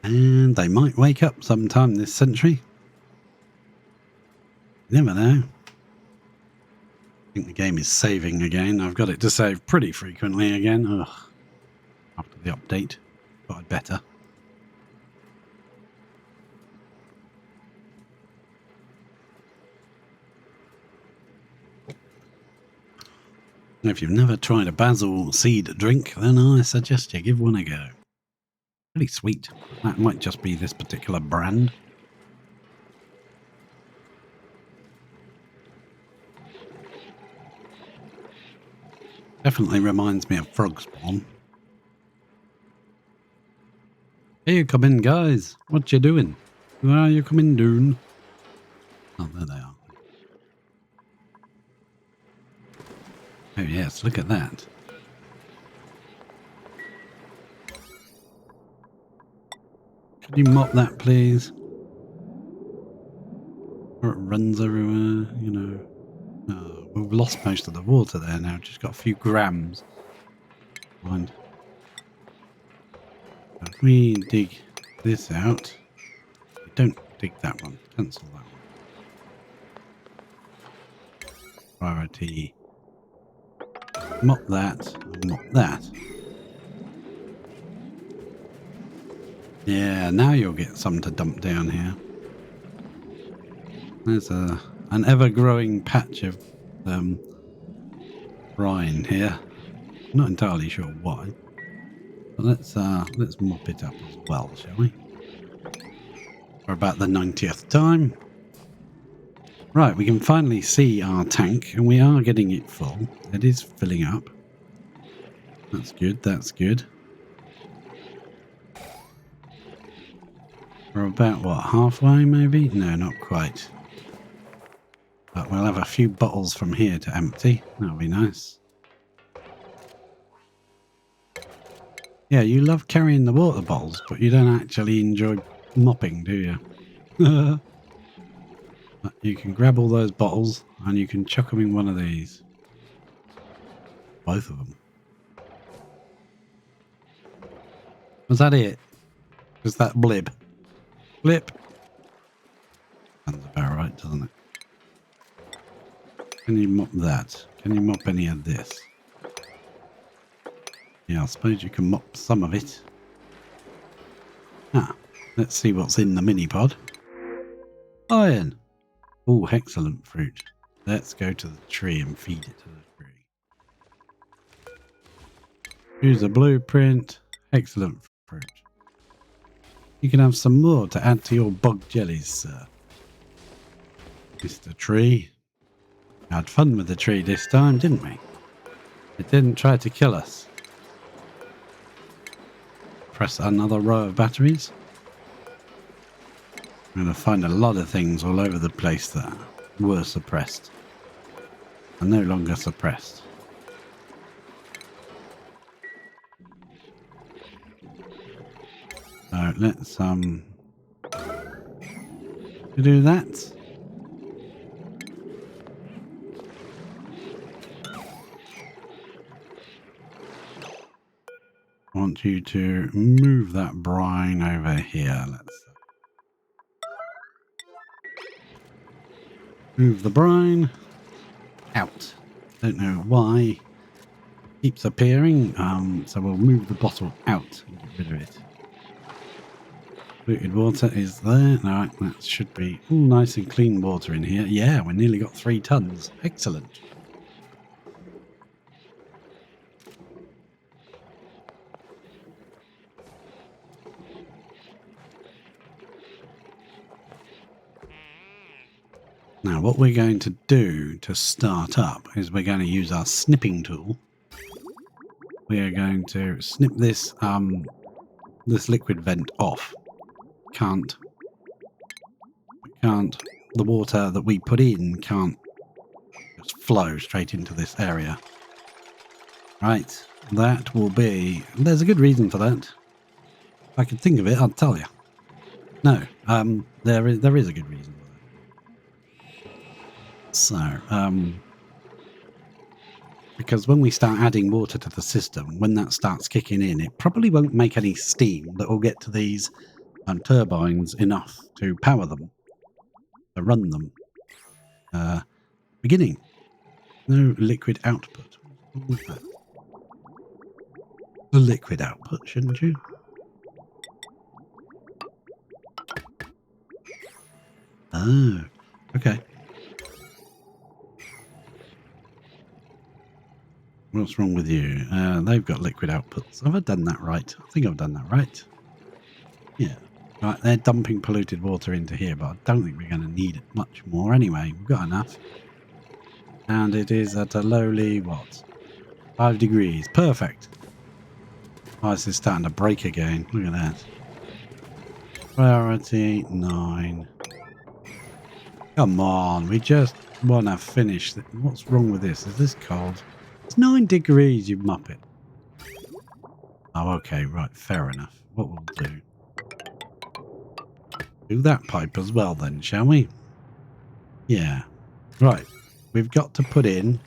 And they might wake up sometime this century. You never know. I think the game is saving again. I've got it to save pretty frequently again. Ugh. After the update. But I'd better. If you've never tried a basil seed drink, then I suggest you give one a go. Pretty sweet. That might just be this particular brand. Definitely reminds me of frog spawn. Here you come in, guys. What you doing? Where are you coming, Dune? Oh, there they are. Oh yes, look at that. Could you mop that, please? Or it runs everywhere, you know. Oh, we've lost most of the water there now. Just got a few grams. Mind. If we dig this out. Don't dig that one. Cancel that one. Priority. Mop that. And mop that. Yeah, now you'll get some to dump down here. There's an ever-growing patch of brine here. Not entirely sure why. But let's mop it up as well, shall we? For about the 90th time. Right, we can finally see our tank, and we are getting it full. It is filling up. That's good, that's good. We're about, what, halfway maybe? No, not quite. But we'll have a few bottles from here to empty. That'll be nice. Yeah, you love carrying the water bottles, but you don't actually enjoy mopping, do you? But you can grab all those bottles and you can chuck them in one of these. Both of them. Was that it? Was that blib? Blip. Sounds about right, doesn't it? Can you mop that? Can you mop any of this? Yeah, I suppose you can mop some of it. Ah, let's see what's in the mini pod. Iron. Oh, excellent fruit. Let's go to the tree and feed it to the tree. Here's a blueprint. Excellent fruit. You can have some more to add to your bug jellies, sir. Mr. Tree. Had fun with the tree this time, didn't we? It didn't try to kill us. Press another row of batteries. I'm going to find a lot of things all over the place that were suppressed. Are no longer suppressed. So let's to do that. I want you to move that brine over here. Let's move the brine out. Don't know why it keeps appearing. So we'll move the bottle out and get rid of it. Polluted water is there. Alright, that should be all nice and clean water in here. Yeah, we nearly got 3 tons. Excellent. Now, what we're going to do to start up is we're going to use our snipping tool. We are going to snip this this liquid vent off. Can't. The water that we put in can't just flow straight into this area. Right, that will be. There's a good reason for that. If I could think of it, I'll tell you. No, there is a good reason. So, because when we start adding water to the system, when that starts kicking in, it probably won't make any steam that will get to these turbines enough to power them, to run them. Beginning. No liquid output. The liquid output, shouldn't you? Oh, okay. What's wrong with you? They've got liquid outputs. Have I done that right? I think I've done that right. Yeah. Right, they're dumping polluted water into here, but I don't think we're going to need it much more anyway. We've got enough. And it is at a lowly, what? 5 degrees. Perfect. Oh, this is starting to break again. Look at that. Priority 9. Come on, we just want to finish. What's wrong with this? Is this cold? It's 9 degrees, you muppet. Oh, okay, right, fair enough. What we'll do that pipe as well then, shall we? Yeah. Right, we've got to put in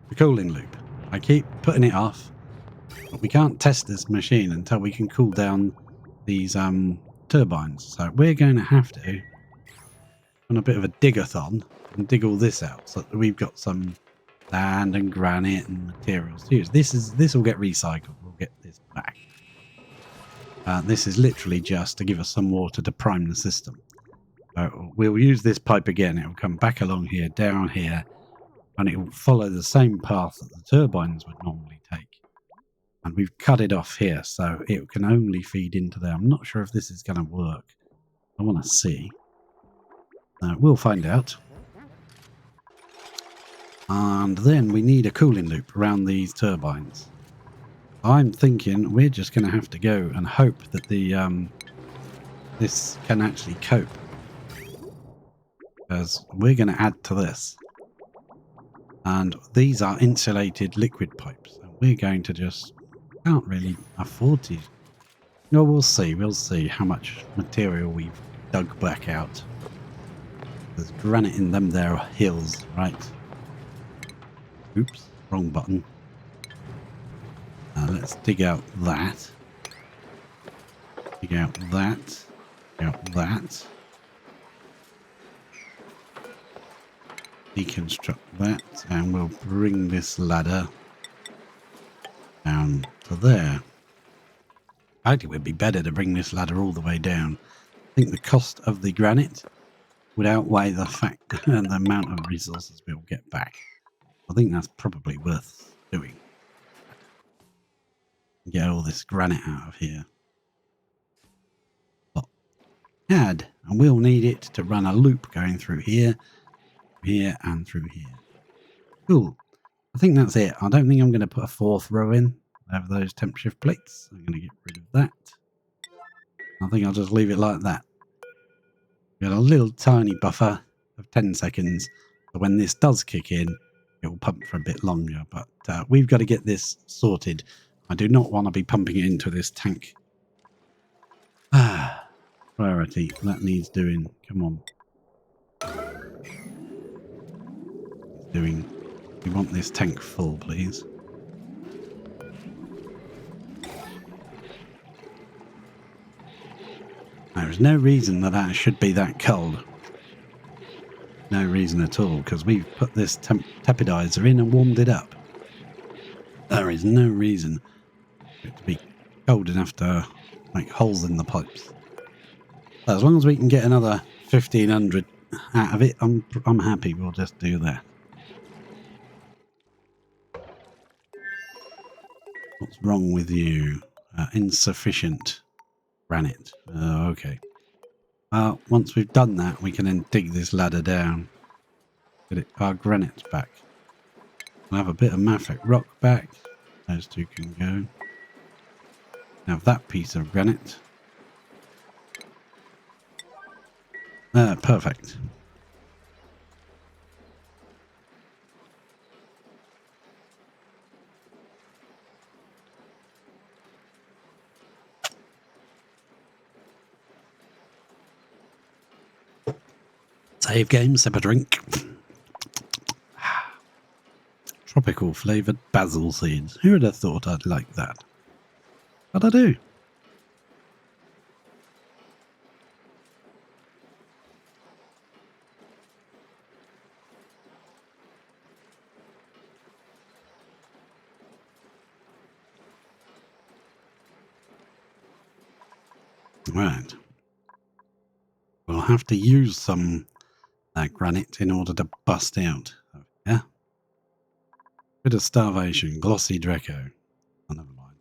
the cooling loop. I keep putting it off, but we can't test this machine until we can cool down these turbines. So we're going to have to on a bit of a dig-a-thon and dig all this out so that we've got some sand and granite and materials to use. This will get recycled. We'll get this back. This is literally just to give us some water to prime the system. We'll use this pipe again. It will come back along here, down here, and it will follow the same path that the turbines would normally take. And we've cut it off here, so it can only feed into there. I'm not sure if this is going to work. I want to see. We'll find out. And then we need a cooling loop around these turbines. I'm thinking we're just going to have to go and hope that the this can actually cope. Because we're going to add to this. And these are insulated liquid pipes. And we're going to just... can't really afford to. No, we'll see. We'll see how much material we've dug back out. There's granite in them there hills, right? Oops, wrong button. Let's dig out that. Dig out that. Dig out that. Deconstruct that, and we'll bring this ladder down to there. I think it would be better to bring this ladder all the way down. I think the cost of the granite would outweigh the fact and the amount of resources we'll get back. I think that's probably worth doing. Get all this granite out of here. But add, and we'll need it to run a loop going through here, here, and through here. Cool. I think that's it. I don't think I'm going to put a 4th row in over those temp shift plates. I'm going to get rid of that. I think I'll just leave it like that. Got a little tiny buffer of 10 seconds. So when this does kick in, it will pump for a bit longer. But we've got to get this sorted. I do not want to be pumping it into this tank. Priority. That needs doing. Come on. doing? We want this tank full, please. There's no reason that should be that cold. No reason at all, because we've put this tepidizer in and warmed it up. There is no reason for it to be cold enough to make holes in the pipes. So as long as we can get another 1,500 out of it, I'm happy. We'll just do that. What's wrong with you? Insufficient granite. Okay. Once we've done that, we can then dig this ladder down. Get our granite back. We'll have a bit of mafic rock back. Those two can go. Now that piece of granite. Perfect. Save game, sip a drink. Tropical flavoured basil seeds. Who would have thought I'd like that? But I do. Right. We'll have to use some granite in order to bust out. Yeah. Bit of starvation. Glossy Draco. Oh, never mind.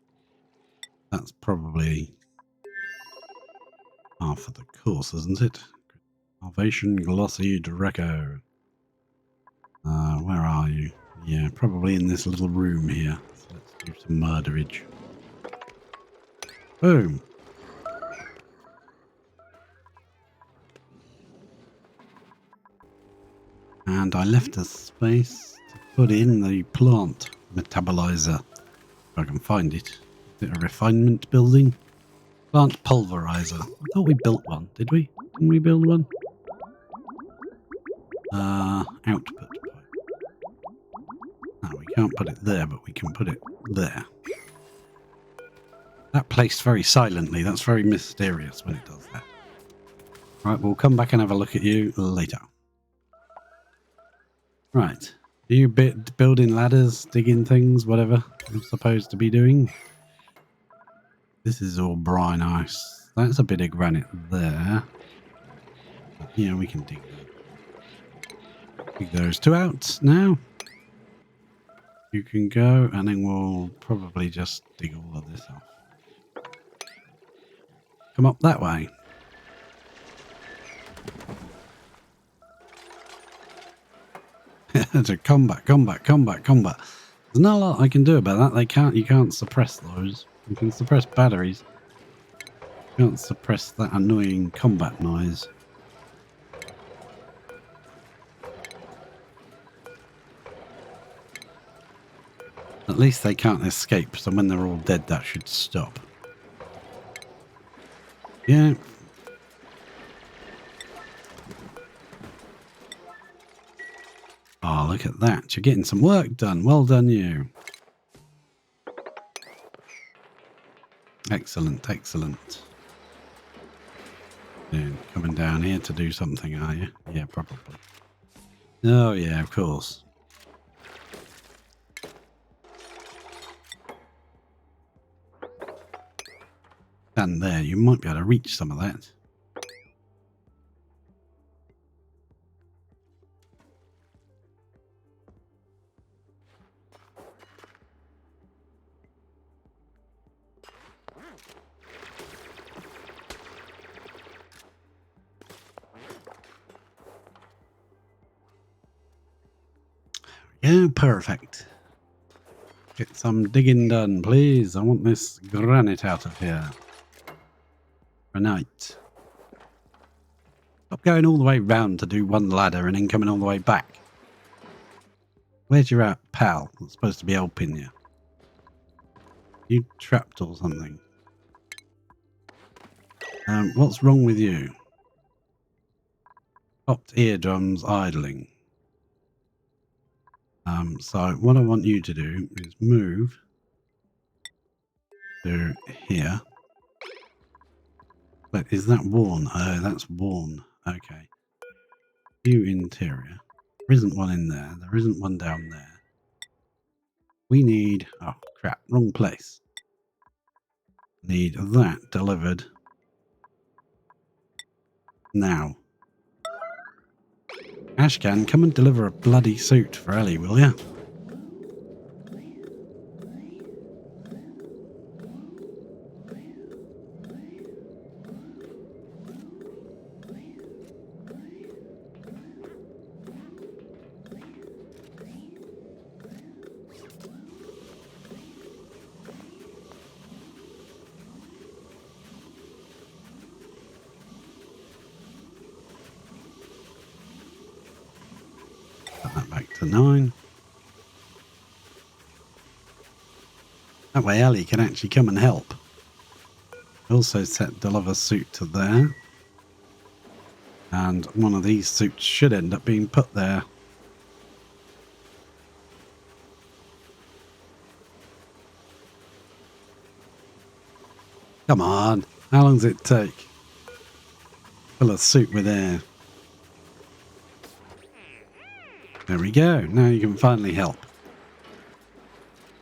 That's probably half of the course, isn't it? Starvation, Glossy Draco. Where are you? Yeah, probably in this little room here. So let's do some murderage. Boom. And I left a space to put in the plant metabolizer. If I can find it. Is it a refinement building? Plant pulverizer. I thought we built one. Did we? Didn't we build one? Output pipe. No, we can't put it there, but we can put it there. That placed very silently. That's very mysterious when it does that. Right, we'll come back and have a look at you later. Right. Are you building ladders, digging things, whatever I'm supposed to be doing? This is all brine ice. That's a bit of granite there. But, yeah, we can dig that. Dig those two out now. You can go, and then we'll probably just dig all of this off. Come up that way. To combat. There's not a lot I can do about that. You can't suppress those. You can suppress batteries. You can't suppress that annoying combat noise. At least they can't escape, so when they're all dead that should stop. Yeah. Oh, look at that. You're getting some work done. Well done, you. Excellent, excellent. Yeah, coming down here to do something, are you? Yeah, probably. Oh, yeah, of course. Stand there. You might be able to reach some of that. Yeah, perfect. Get some digging done, please. I want this granite out of here. Granite. Stop going all the way round to do one ladder and then coming all the way back. Where's your pal that's supposed to be helping you? You trapped or something? What's wrong with you? Popped eardrums idling. So what I want you to do is move to here. But is that worn? Oh, that's worn. Okay. View interior. There isn't one in there. There isn't one down there. We need... Oh, crap. Wrong place. Need that delivered now. Ashcan, come and deliver a bloody suit for Ellie, will ya? Put that back to 9. That way Ellie can actually come and help. Also set deliver suit to there. And one of these suits should end up being put there. Come on. How long does it take? Fill a suit with air. There we go. Now you can finally help.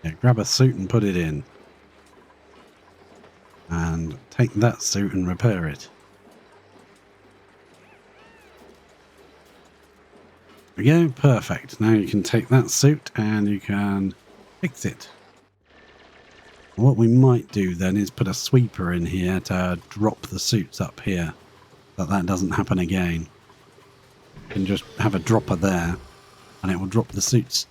Yeah, grab a suit and put it in. And take that suit and repair it. There we go. Perfect. Now you can take that suit and you can fix it. What we might do then is put a sweeper in here to drop the suits up here. So that doesn't happen again. You can just have a dropper there and it will drop the suits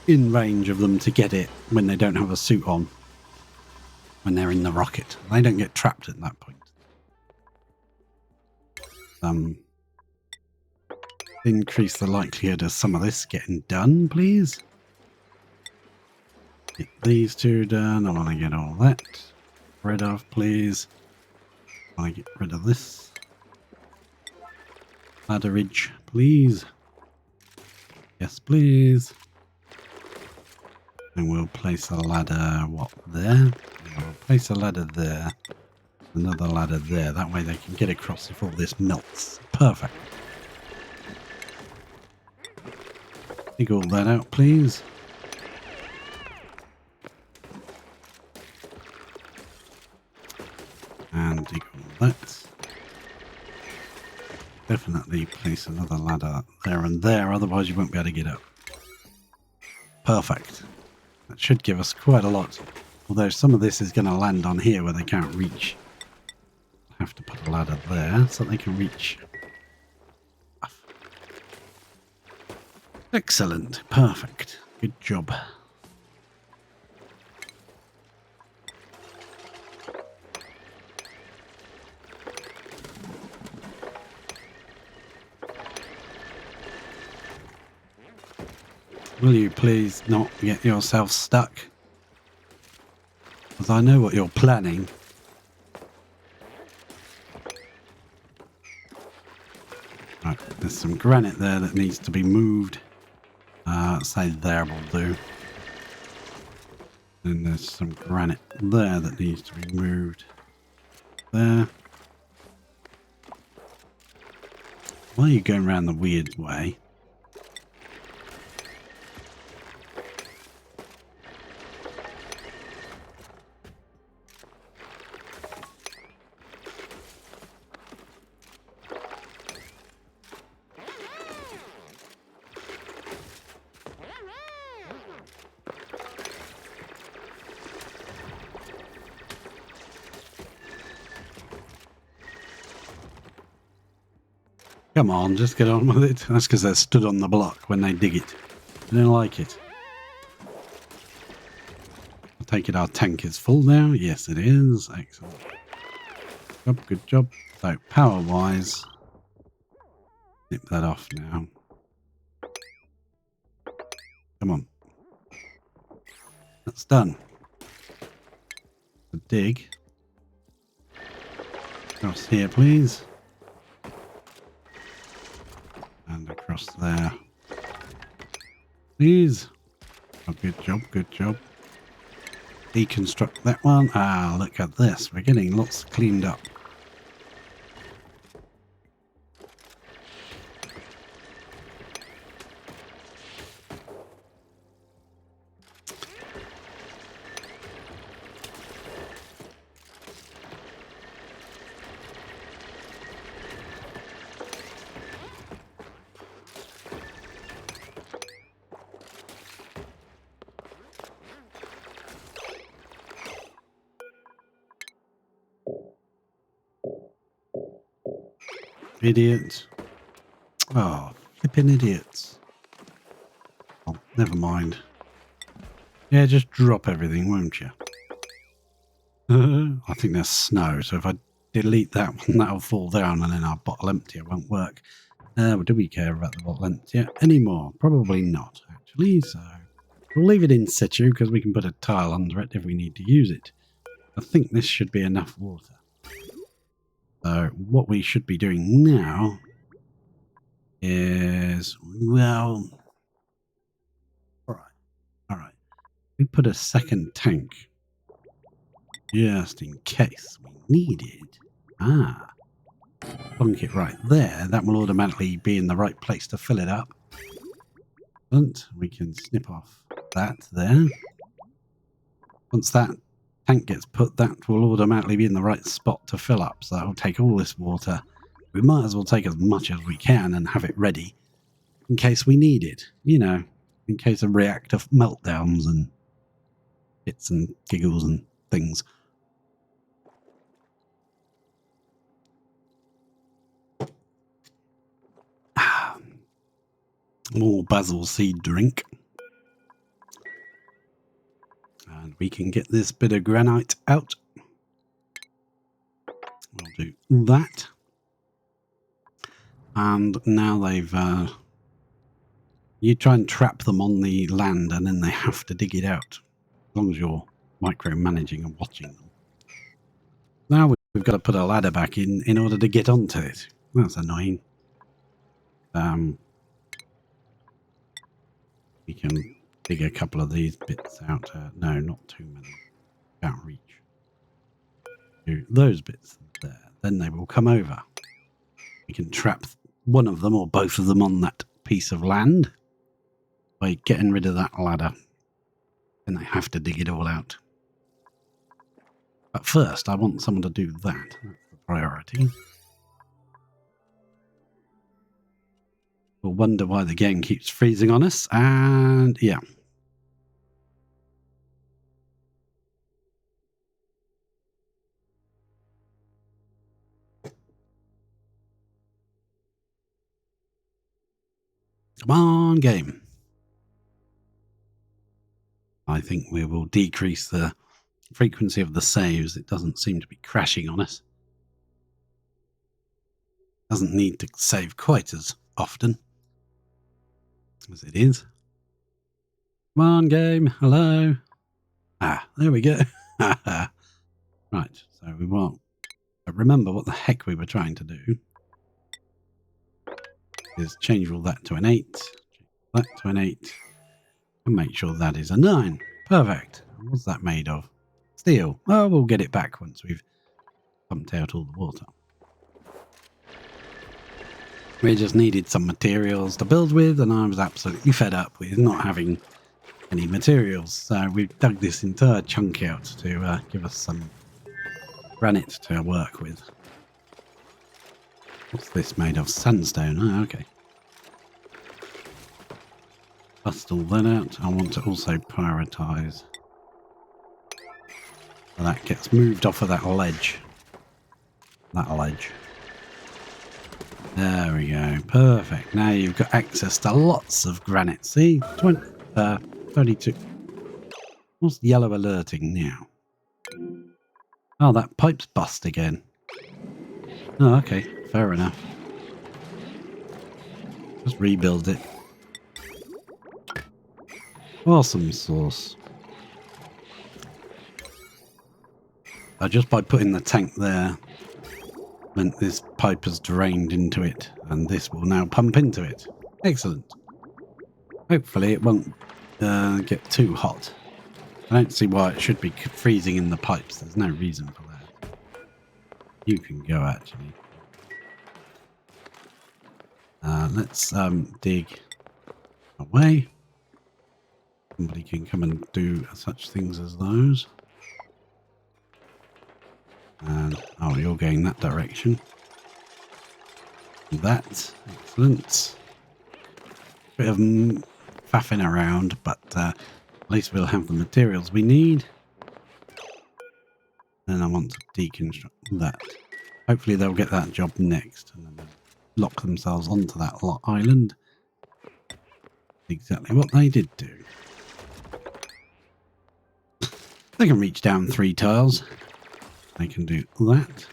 in range of them to get it when they don't have a suit on. When they're in the rocket. They don't get trapped at that point. Increase the likelihood of some of this getting done, please. Get these two done. I want to get all that rid of, please. I want to get rid of this ladderage, please. Yes, please. And we'll place a ladder, what, there? We'll place a ladder there. Another ladder there. That way they can get across if all this melts. Perfect. Dig all that out, please. And dig all that. Definitely place another ladder there and there, otherwise you won't be able to get up. Perfect. That should give us quite a lot. Although some of this is going to land on here where they can't reach. I'll have to put a ladder there so they can reach. Excellent. Perfect. Good job. Will you please not get yourself stuck? Because I know what you're planning. Right, there's some granite there that needs to be moved. Say there will do. And there's some granite there that needs to be moved. There. Why are you going around the weird way? Come on, just get on with it. That's because they're stood on the block when they dig it. I don't like it. I take it our tank is full now. Yes, it is. Excellent. Good job. So, power-wise, nip that off now. Come on. That's done. The dig. Across here, please. And across there. Please. Oh, good job, good job. Deconstruct that one. Ah, look at this. We're getting lots cleaned up. Idiots. Oh, flipping idiots. Oh, never mind. Yeah, just drop everything, won't you? I think there's snow, so if I delete that one, that'll fall down and then our bottle emptier won't work. Do we care about the bottle emptier anymore? Probably not, actually, so we'll leave it in situ because we can put a tile under it if we need to use it. I think this should be enough water. So what we should be doing now is, well, all right. We put a second tank just in case we need it. Ah, plonk it right there. That will automatically be in the right place to fill it up. And we can snip off that there. Once that tank gets put, that will automatically be in the right spot to fill up. So that will take all this water. We might as well take as much as we can and have it ready in case we need it. You know, in case of reactor meltdowns and bits and giggles and things. More basil seed drink. And we can get this bit of granite out. We'll do that. And now they've... you try and trap them on the land and then they have to dig it out. As long as you're micromanaging and watching them. Now we've got to put a ladder back in order to get onto it. That's annoying. We can dig a couple of these bits out. No, not too many. Can't reach. Do those bits there. Then they will come over. We can trap one of them or both of them on that piece of land by getting rid of that ladder. Then they have to dig it all out. But first, I want someone to do that. That's the priority. We'll wonder why the game keeps freezing on us, and yeah. Come on, game. I think we will decrease the frequency of the saves. It doesn't seem to be crashing on us. Doesn't need to save quite as often as it is. Come on, game. Hello. Ah, there we go. Right, so we won't remember what the heck we were trying to do. Is change all that to an 8, that to an 8, and make sure that is a 9. Perfect. What's that made of? Steel. Oh, we'll get it back once we've pumped out all the water. We just needed some materials to build with, and I was absolutely fed up with not having any materials. So we've dug this entire chunk out to give us some granite to work with. What's this made of? Sandstone. Oh, okay. Bust all that out. I want to also prioritize. So that gets moved off of that ledge. That ledge. There we go. Perfect. Now you've got access to lots of granite. See? 32. What's yellow alerting now? Oh, that pipe's bust again. Oh, okay. Fair enough. Just rebuild it. Awesome sauce. Just by putting the tank there, meant this pipe has drained into it, and this will now pump into it. Excellent. Hopefully it won't get too hot. I don't see why it should be freezing in the pipes. There's no reason for that. You can go, actually. Let's dig away. Somebody can come and do such things as those. And, oh, you're going that direction. That, excellent. Bit of faffing around, but at least we'll have the materials we need. Then I want to deconstruct that. Hopefully they'll get that job next, and then they'll lock themselves onto that island. Exactly what they did do. They can reach down 3 tiles. They can do that.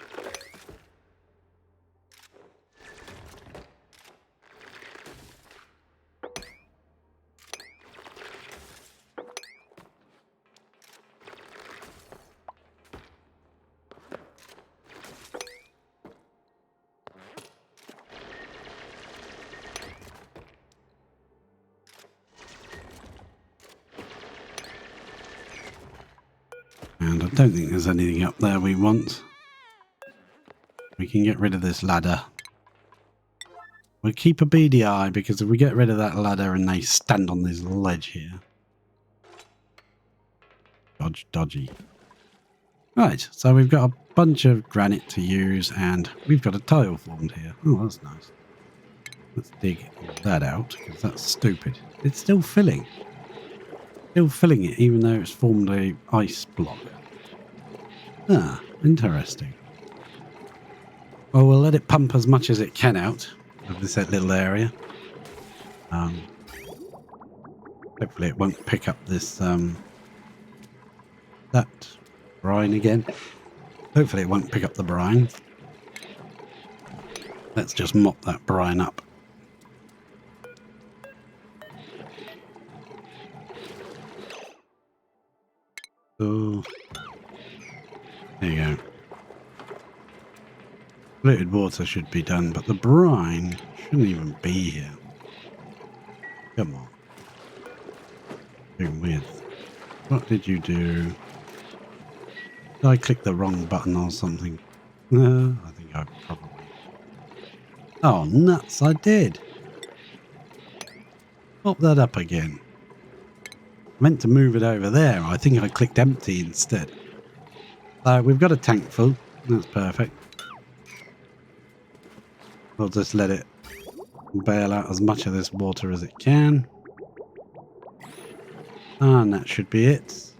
And I don't think there's anything up there we want. We can get rid of this ladder. We'll keep a beady eye, because if we get rid of that ladder and they stand on this ledge here. Dodgy. Right, so we've got a bunch of granite to use, and we've got a tile formed here. Oh, that's nice. Let's dig that out, because that's stupid. It's still filling. Still filling it, even though it's formed a ice block. Ah, interesting. Well, we'll let it pump as much as it can out of this little area. Hopefully it won't pick up this that brine again. Hopefully it won't pick up the brine. Let's just mop that brine up. Oh, there you go. Polluted water should be done, but the brine shouldn't even be here. Come on. Doing weird. What did you do? Did I click the wrong button or something? I think I probably... Oh, nuts, I did. Pop that up again. I meant to move it over there. I think I clicked empty instead. So we've got a tank full. That's perfect. We'll just let it bail out as much of this water as it can. And that should be it.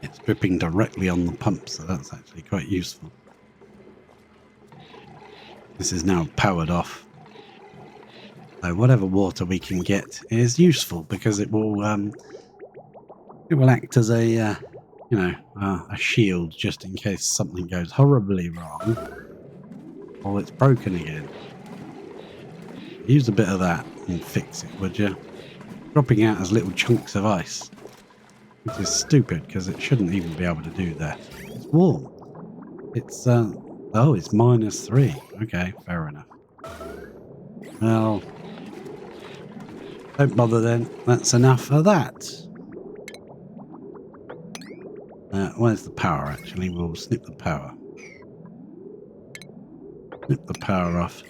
It's dripping directly on the pump, so that's actually quite useful. This is now powered off. So whatever water we can get is useful, because it will act as a you know, a shield, just in case something goes horribly wrong or it's broken again. Use a bit of that and fix it, would you? Dropping out as little chunks of ice, which is stupid, because it shouldn't even be able to do that. It's warm. It's oh, it's -3. Okay, fair enough. Well, don't bother then. That's enough of that. Where's the power, actually? We'll snip the power. Snip the power off.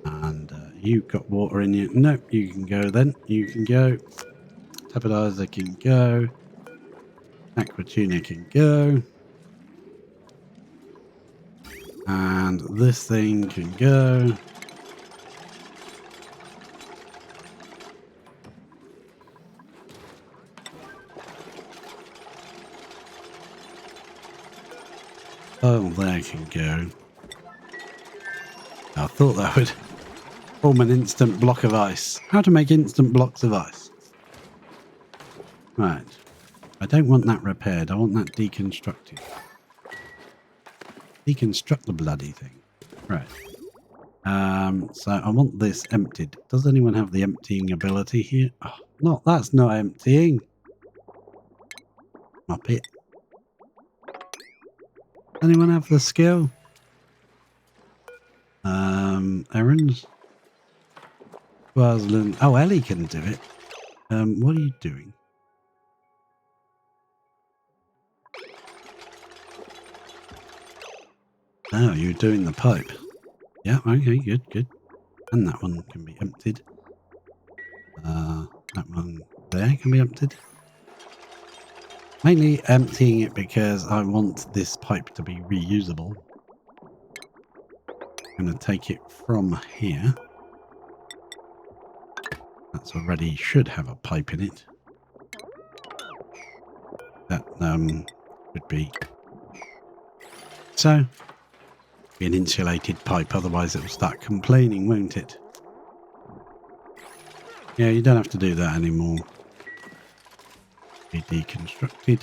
And you've got water in you. Nope, you can go then. You can go. Tapidizer can go. Aqua Tuna can go. And this thing can go. Oh, there can go. I thought that would form an instant block of ice. How to make instant blocks of ice. Right. I don't want that repaired. I want that deconstructed. Deconstruct the bloody thing. Right. So I want this emptied. Does anyone have the emptying ability here? Oh, no, that's not emptying. Up it. Anyone have the skill? errands. Swaziland. Oh, Ellie can do it. What are you doing? Oh, you're doing the pipe. Yeah, okay, good. And that one can be emptied. That one there can be emptied. Mainly emptying it because I want this pipe to be reusable. I'm going to take it from here. That's already should have a pipe in it. That would be so. Be an insulated pipe, otherwise it will start complaining, won't it? Yeah, you don't have to do that anymore. Be deconstructed.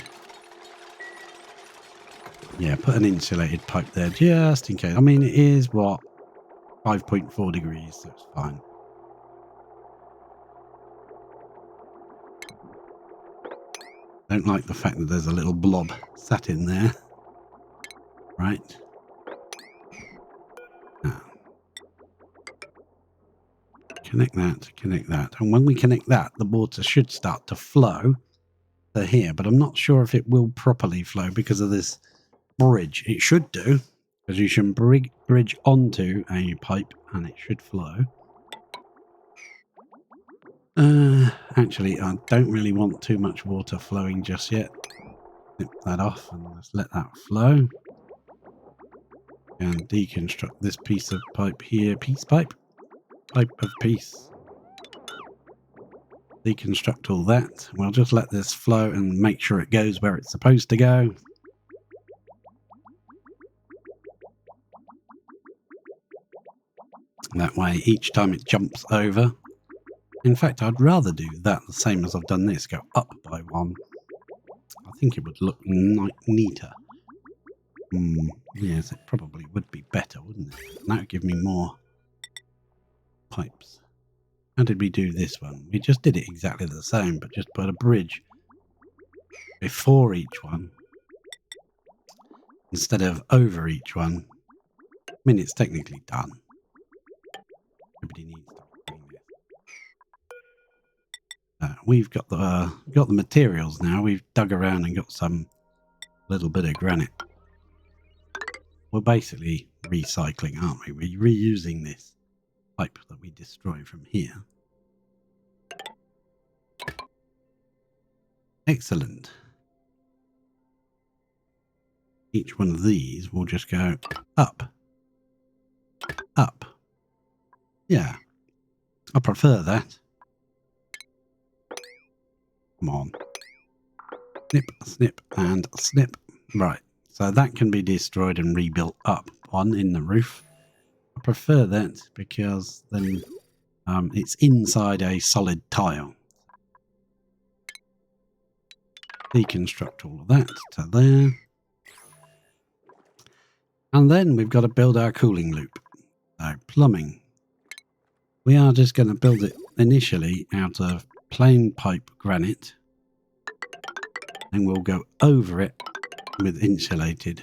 Yeah, put an insulated pipe there just in case. I mean, it is what 5.4 degrees, so it's fine. Don't like the fact that there's a little blob sat in there. Right. Now, connect that. And when we connect that, the water should start to flow to here. But I'm not sure if it will properly flow because of this bridge. It should do, because you should bridge onto a pipe and it should flow. Actually, I don't really want too much water flowing just yet. Snip that off and let's let that flow. And deconstruct this piece of pipe here. Pipe of peace. Deconstruct all that. We'll just let this flow and make sure it goes where it's supposed to go. That way, each time it jumps over. In fact, I'd rather do that the same as I've done this. Go up by one. I think it would look neater. Yes, it probably would be better, wouldn't it? And that would give me more pipes. How did we do this one? We just did it exactly the same, but just put a bridge before each one instead of over each one. I mean, it's technically done. Nobody needs to be doing this. We've got the materials now. We've dug around and got some little bit of granite. We're basically recycling, aren't we? We're reusing this pipe that we destroy from here. Excellent. Each one of these will just go up. Up. Yeah. I prefer that. Come on. Snip, snip, and snip. Right. So that can be destroyed and rebuilt up one in the roof. I prefer that because then it's inside a solid tile. Deconstruct all of that to there. And then we've got to build our cooling loop. So plumbing. We are just going to build it initially out of plain pipe granite. And we'll go over it with insulated.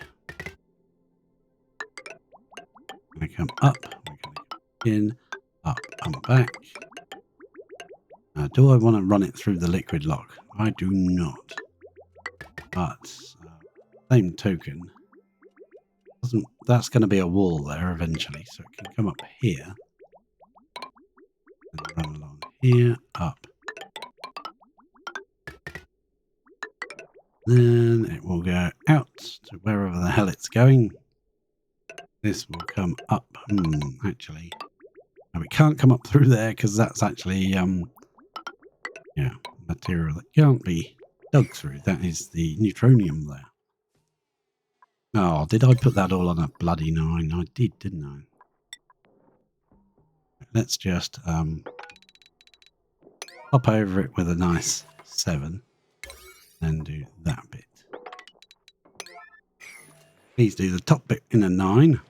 We're going to come up. We're going to go in, up and back. Now, do I want to run it through the liquid lock? I do not. But same token. That's going to be a wall there eventually, so it can come up here and run along here, up. Then it will go out to wherever the hell it's going. This will come up. Actually, no, it can't come up through there because that's actually yeah, material that can't be dug through. That is the neutronium there. Oh, did I put that all on a bloody 9? I did, didn't I? Let's just hop over it with a nice 7 and do that bit. Please do the top bit in a 9.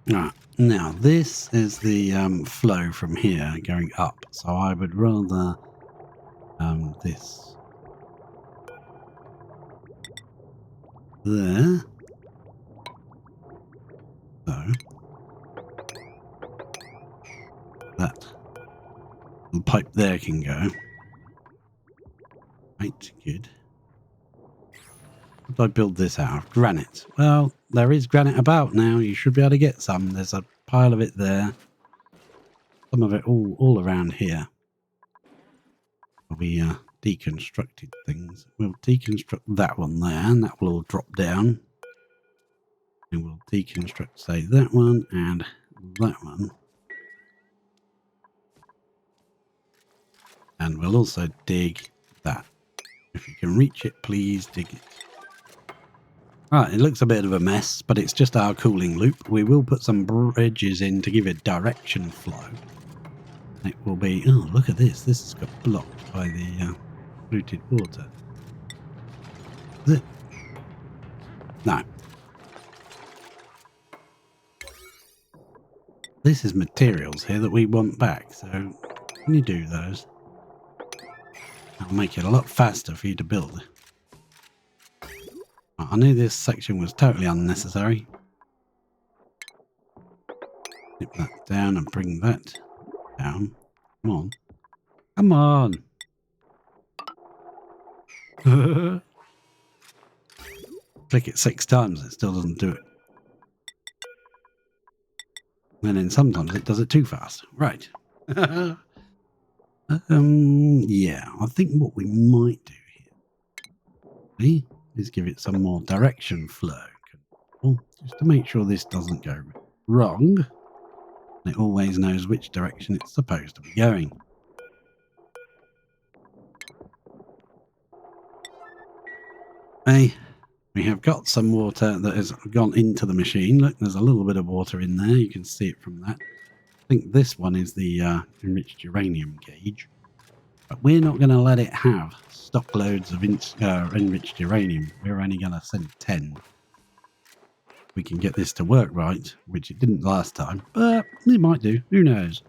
Right, now this is the flow from here going up, so I would rather this there. So The pipe there can go. Right, good. How do I build this out of? Granite. Well, there is granite about now. You should be able to get some. There's a pile of it there. Some of it all around here. We deconstructed things. We'll deconstruct that one there, and that will all drop down. And we'll deconstruct, say, that one and that one. And we'll also dig that. If you can reach it, please dig it. Right, it looks a bit of a mess, but it's just our cooling loop. We will put some bridges in to give it direction flow. It will be... Oh, look at this. This has got blocked by the polluted water. Is it? No. This is materials here that we want back, so can you do those? That'll make it a lot faster for you to build. I knew this section was totally unnecessary. Nip that down and bring that down. Come on. Come on. Click it 6 times, it still doesn't do it. And then sometimes it does it too fast. Right. Yeah, I think what we might do here is give it some more direction flow control, just to make sure this doesn't go wrong. It always knows which direction it's supposed to be going. Hey, we have got some water that has gone into the machine. Look, there's a little bit of water in there. You can see it from that. I think this one is the enriched uranium gauge. But we're not going to let it have stock loads of enriched uranium. We're only going to send 10. We can get this to work right, which it didn't last time, but it might do. Who knows?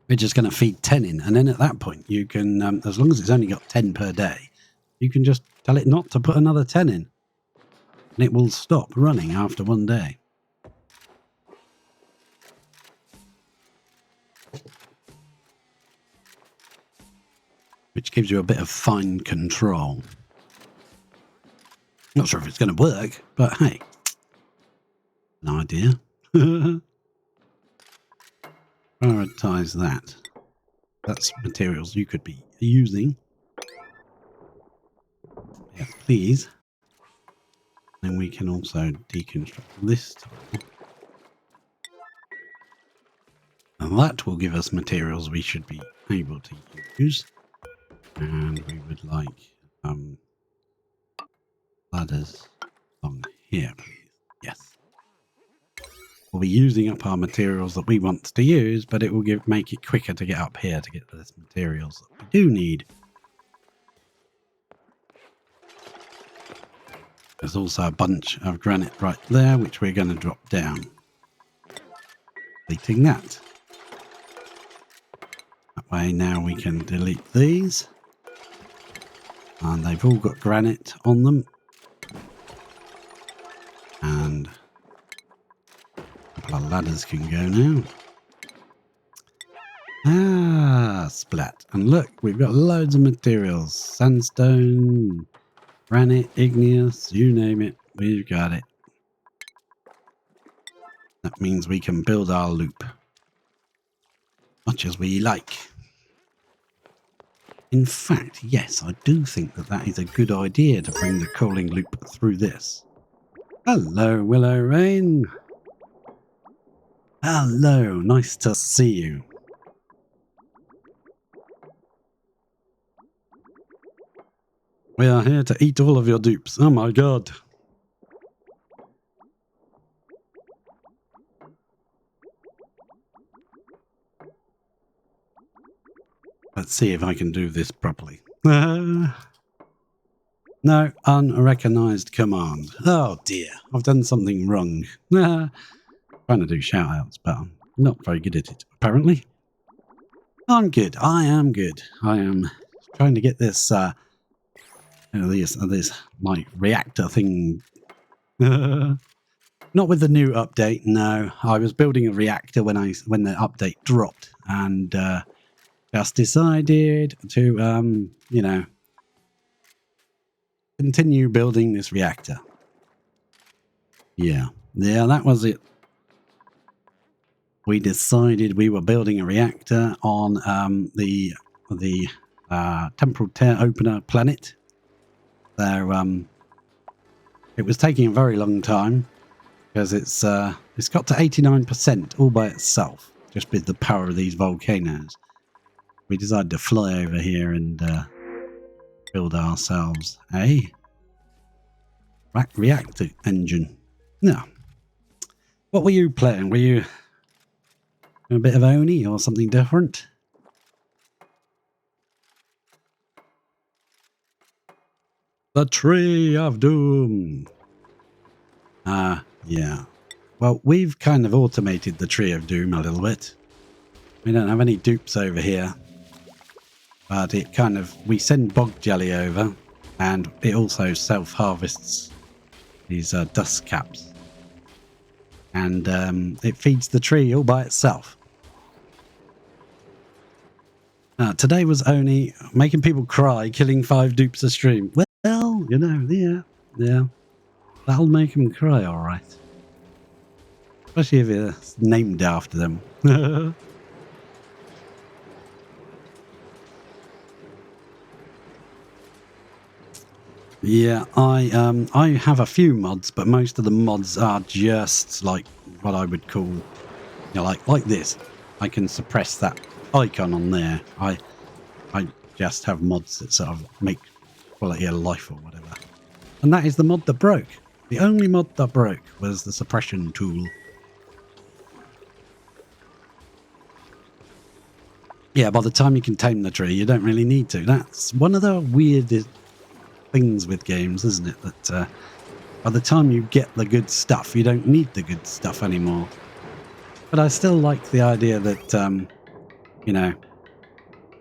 We're just going to feed 10 in, and then at that point, you can, as long as it's only got 10 per day, you can just tell it not to put another 10 in, and it will stop running after 1 day. Which gives you a bit of fine control. Not sure if it's going to work, but hey, an idea. Prioritize that. That's materials you could be using. Yes, please. Then we can also deconstruct this tile. And that will give us materials we should be able to use. And we would like ladders along here, please. Yes. We'll be using up our materials that we want to use, but it will make it quicker to get up here to get the materials that we do need. There's also a bunch of granite right there, which we're going to drop down. Deleting that. That way now we can delete these. And they've all got granite on them. And a couple of ladders can go now. Ah, splat. And look, we've got loads of materials. Sandstone, granite, igneous, you name it. We've got it. That means we can build our loop. Much as we like. In fact, yes, I do think that that is a good idea to bring the cooling loop through this. Hello, Willow Rain. Hello, nice to see you. We are here to eat all of your dupes. Oh my god. Let's see if I can do this properly. No, unrecognized command. Oh dear, I've done something wrong. Trying to do shout outs, but I'm not very good at it, apparently. I'm good. I am good. I am trying to get this, this like reactor thing. Not with the new update. No, I was building a reactor when the update dropped, and just decided to, you know, continue building this reactor. Yeah, that was it. We decided we were building a reactor on the temporal tear opener planet. So it was taking a very long time because it's got to 89% all by itself, just with the power of these volcanoes. We decided to fly over here and build ourselves a reactor engine. Now, what were you playing? Were you a bit of Oni or something different? The Tree of Doom. Yeah. Well, we've kind of automated the Tree of Doom a little bit. We don't have any dupes over here. But it kind of, we send bog jelly over, and it also self-harvests these dust caps. And it feeds the tree all by itself. Today was only making people cry, killing 5 dupes a stream. Well, you know, yeah. That'll make them cry, all right. Especially if it's named after them. Yeah, I have a few mods, but most of the mods are just like what I would call, you know, like this. I can suppress that icon on there. I just have mods that sort of make quality of life or whatever. And that is the mod that broke. The only mod that broke was the suppression tool. Yeah, by the time you can tame the tree, you don't really need to. That's one of the weirdest things with games, isn't it? That by the time you get the good stuff, you don't need the good stuff anymore. But I still like the idea that, you know,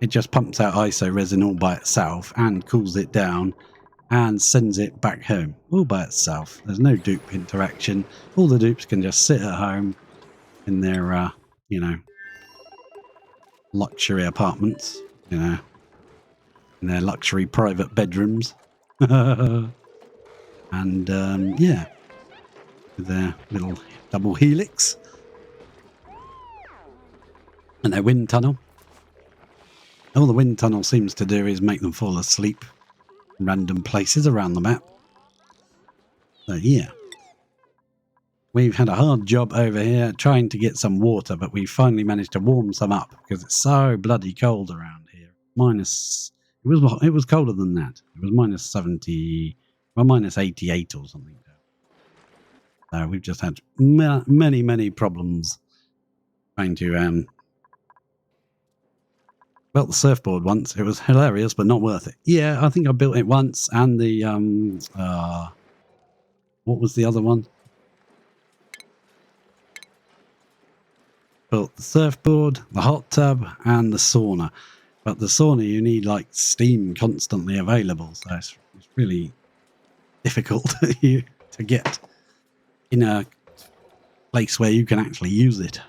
it just pumps out ISO resin all by itself and cools it down and sends it back home all by itself. There's no dupe interaction. All the dupes can just sit at home in their, you know, luxury apartments, you know, in their luxury private bedrooms. And, yeah, with their little double helix and their wind tunnel. All the wind tunnel seems to do is make them fall asleep in random places around the map. So, yeah. We've had a hard job over here trying to get some water, but we finally managed to warm some up because it's so bloody cold around here. It was colder than that. It was minus 70, well, minus 88 or something. So we've just had many problems trying to built the surfboard once. It was hilarious, but not worth it. Yeah, I think I built it once, and the what was the other one? Built the surfboard, the hot tub, and the sauna. But the sauna, you need like steam constantly available, so it's really difficult to get in a place where you can actually use it.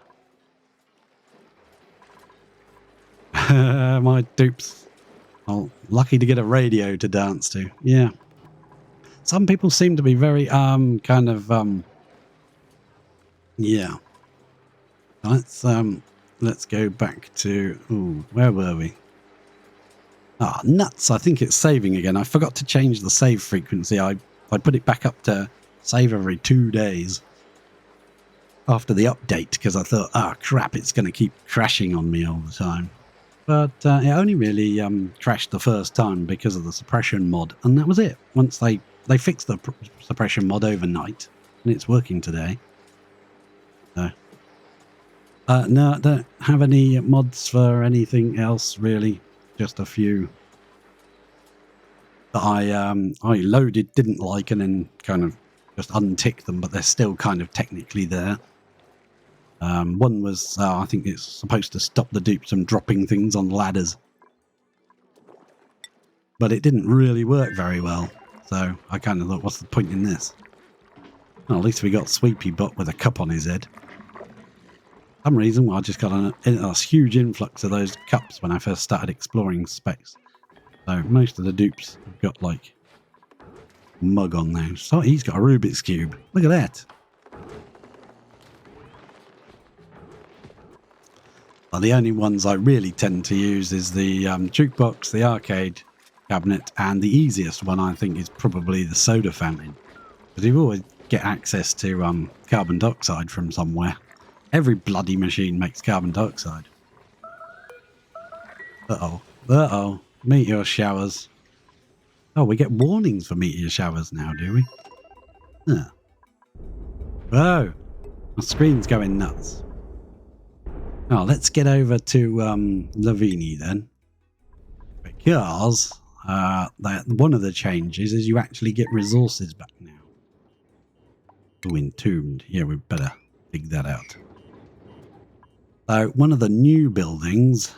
My dupes. Well, lucky to get a radio to dance to. Yeah. Some people seem to be very, yeah. Let's go back to, where were we? Nuts. I think it's saving again. I forgot to change the save frequency. I put it back up to save every 2 days after the update because I thought, crap, it's going to keep crashing on me all the time. But it only really crashed the first time because of the suppression mod, and that was it. Once they fixed the suppression mod overnight, and it's working today. So, no, I don't have any mods for anything else really. Just a few that I loaded, didn't like, and then kind of just unticked them, but they're still kind of technically there. One was, I think it's supposed to stop the dupes from dropping things on ladders. But it didn't really work very well. So I kind of thought, what's the point in this? Well, at least we got Sweepy Bot with a cup on his head. some reason, I just got a huge influx of those cups when I first started exploring space. So most of the dupes have got like mug on there. So he's got a Rubik's Cube. Look at that. Well, the only ones I really tend to use is the jukebox, the arcade cabinet, and the easiest one I think is probably the soda fountain. Because you always get access to carbon dioxide from somewhere. Every bloody machine makes carbon dioxide. Uh-oh. Uh-oh. Meteor showers. Oh, we get warnings for meteor showers now, do we? Huh. Oh, my screen's going nuts. Oh, let's get over to Lavini then. Because one of the changes is you actually get resources back now. Oh, entombed. Yeah, we better dig that out. So, one of the new buildings,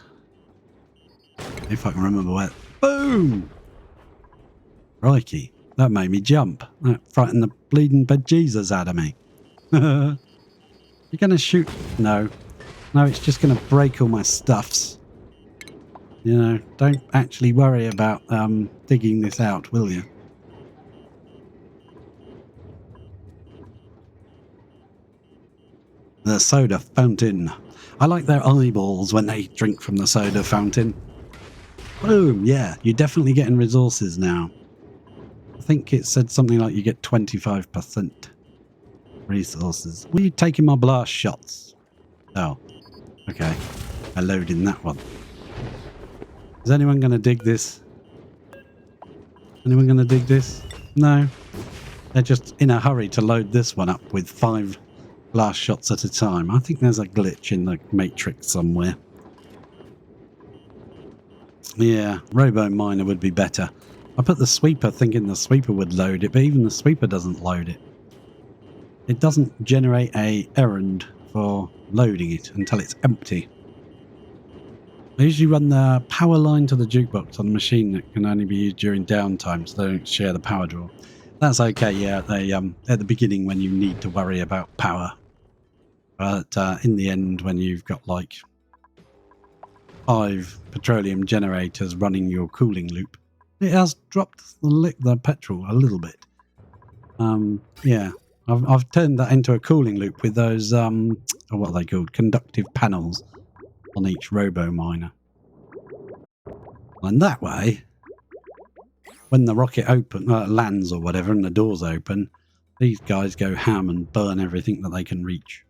if I can remember where... Boom! Crikey, that made me jump. That frightened the bleeding bejesus out of me. You're going to shoot... No. No, it's just going to break all my stuffs. You know, don't actually worry about digging this out, will you? The soda fountain. I like their eyeballs when they drink from the soda fountain. Boom, yeah, you're definitely getting resources now. I think it said something like you get 25% resources. Were you taking my blast shots? Oh, okay. I load in that one. Is anyone going to dig this? Anyone going to dig this? No. They're just in a hurry to load this one up with 5 blast shots at a time. I think there's a glitch in the matrix somewhere. Yeah, Robo Miner would be better. I put the sweeper thinking the sweeper would load it, but even the sweeper doesn't load it. It doesn't generate a errand for loading it until it's empty. I usually run the power line to the jukebox on a machine that can only be used during downtime, so they don't share the power draw. That's okay, yeah, they at the beginning when you need to worry about power. But in the end, when you've got like 5 petroleum generators running your cooling loop, it has dropped the petrol a little bit. Yeah, I've turned that into a cooling loop with those what are they called? Conductive panels on each robo miner. And that way, when the rocket lands or whatever and the doors open, these guys go ham and burn everything that they can reach.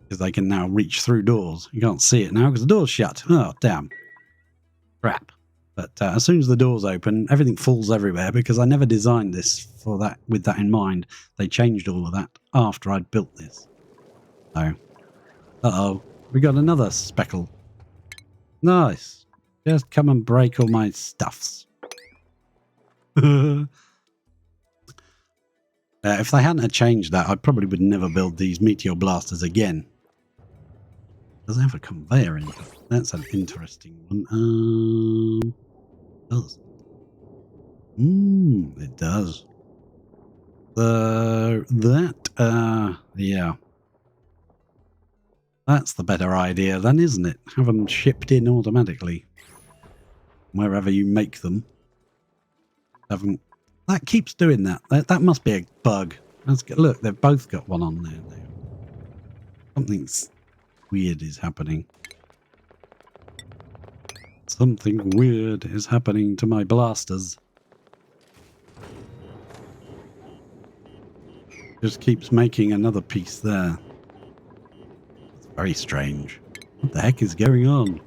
Because they can now reach through doors. You can't see it now because the door's shut. Oh, damn. Crap. But as soon as the doors open, everything falls everywhere because I never designed this for that with that in mind. They changed all of that after I'd built this. So, uh-oh. We got another speckle. Nice. Just come and break all my stuffs. If they hadn't changed that, I probably would never build these meteor blasters again. Does it have a conveyor in it? That's an interesting one. It does. It does. Yeah. That's the better idea then, isn't it? Have them shipped in automatically. Wherever you make them. Have them... That keeps doing that. That must be a bug. Look, they've both got one on there now. Something's weird is happening. Something weird is happening to my blasters. Just keeps making another piece there. It's very strange. What the heck is going on?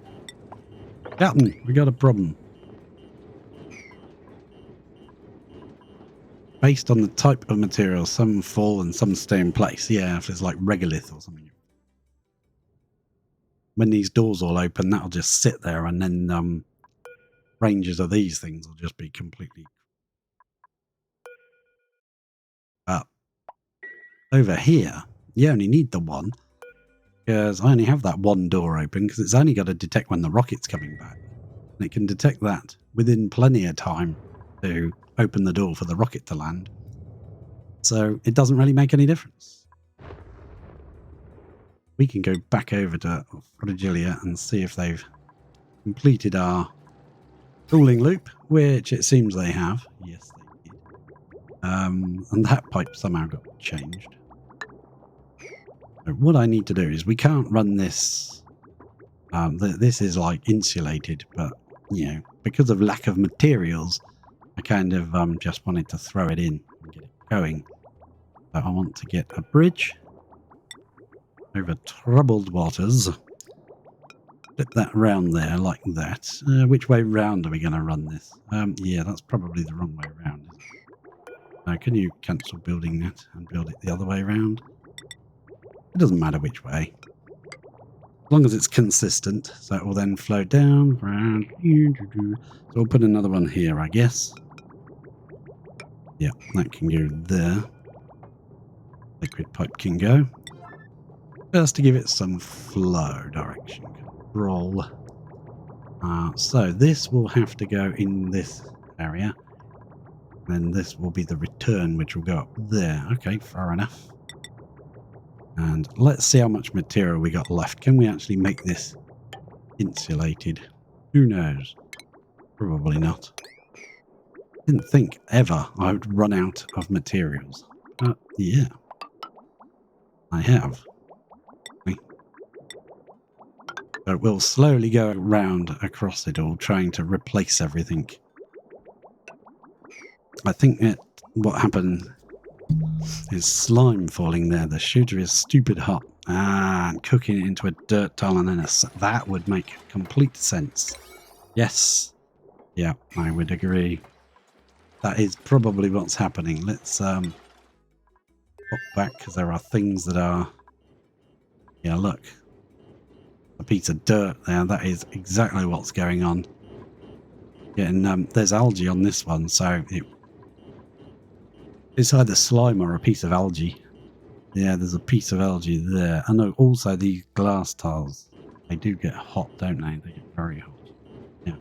Captain, we got a problem. Based on the type of material, some fall and some stay in place. Yeah, if it's like regolith or something. When these doors all open, that'll just sit there and then ranges of these things will just be completely up. Over here, you only need the one because I only have that one door open because it's only got to detect when the rocket's coming back. And it can detect that within plenty of time to open the door for the rocket to land. So it doesn't really make any difference. we can go back over to Fragilia and see if they've completed our cooling loop, which it seems they have. Yes, they did. And that pipe somehow got changed. So what I need to do is we can't run this. This is like insulated, but you know, because of lack of materials, I kind of just wanted to throw it in and get it going. So I want to get a bridge over troubled waters. Flip that round there like that. Which way round are we going to run this? Yeah, that's probably the wrong way round, isn't it? Can you cancel building that and build it the other way round? It doesn't matter which way. As long as it's consistent, so it will then flow down. So we'll put another one here, I guess. Yeah, that can go there. Liquid pipe can go. Just to give it some flow direction control. So this will have to go in this area. Then this will be the return, which will go up there. Okay, fair enough. And let's see how much material we got left. Can we actually make this insulated? Who knows? Probably not. Didn't think ever I would run out of materials. Yeah. I have. So we'll slowly go around across it all, trying to replace everything. I think what happened is slime falling there. The shooter is stupid hot. And cooking it into a dirt tile and then that would make complete sense. Yes. Yeah, I would agree. That is probably what's happening. Let's pop back because there are things that are... Yeah, look. A piece of dirt there. That is exactly what's going on. Yeah, and there's algae on this one, so it's either slime or a piece of algae. Yeah, there's a piece of algae there. I know also these glass tiles, they do get hot, don't they? They get very hot. Yeah.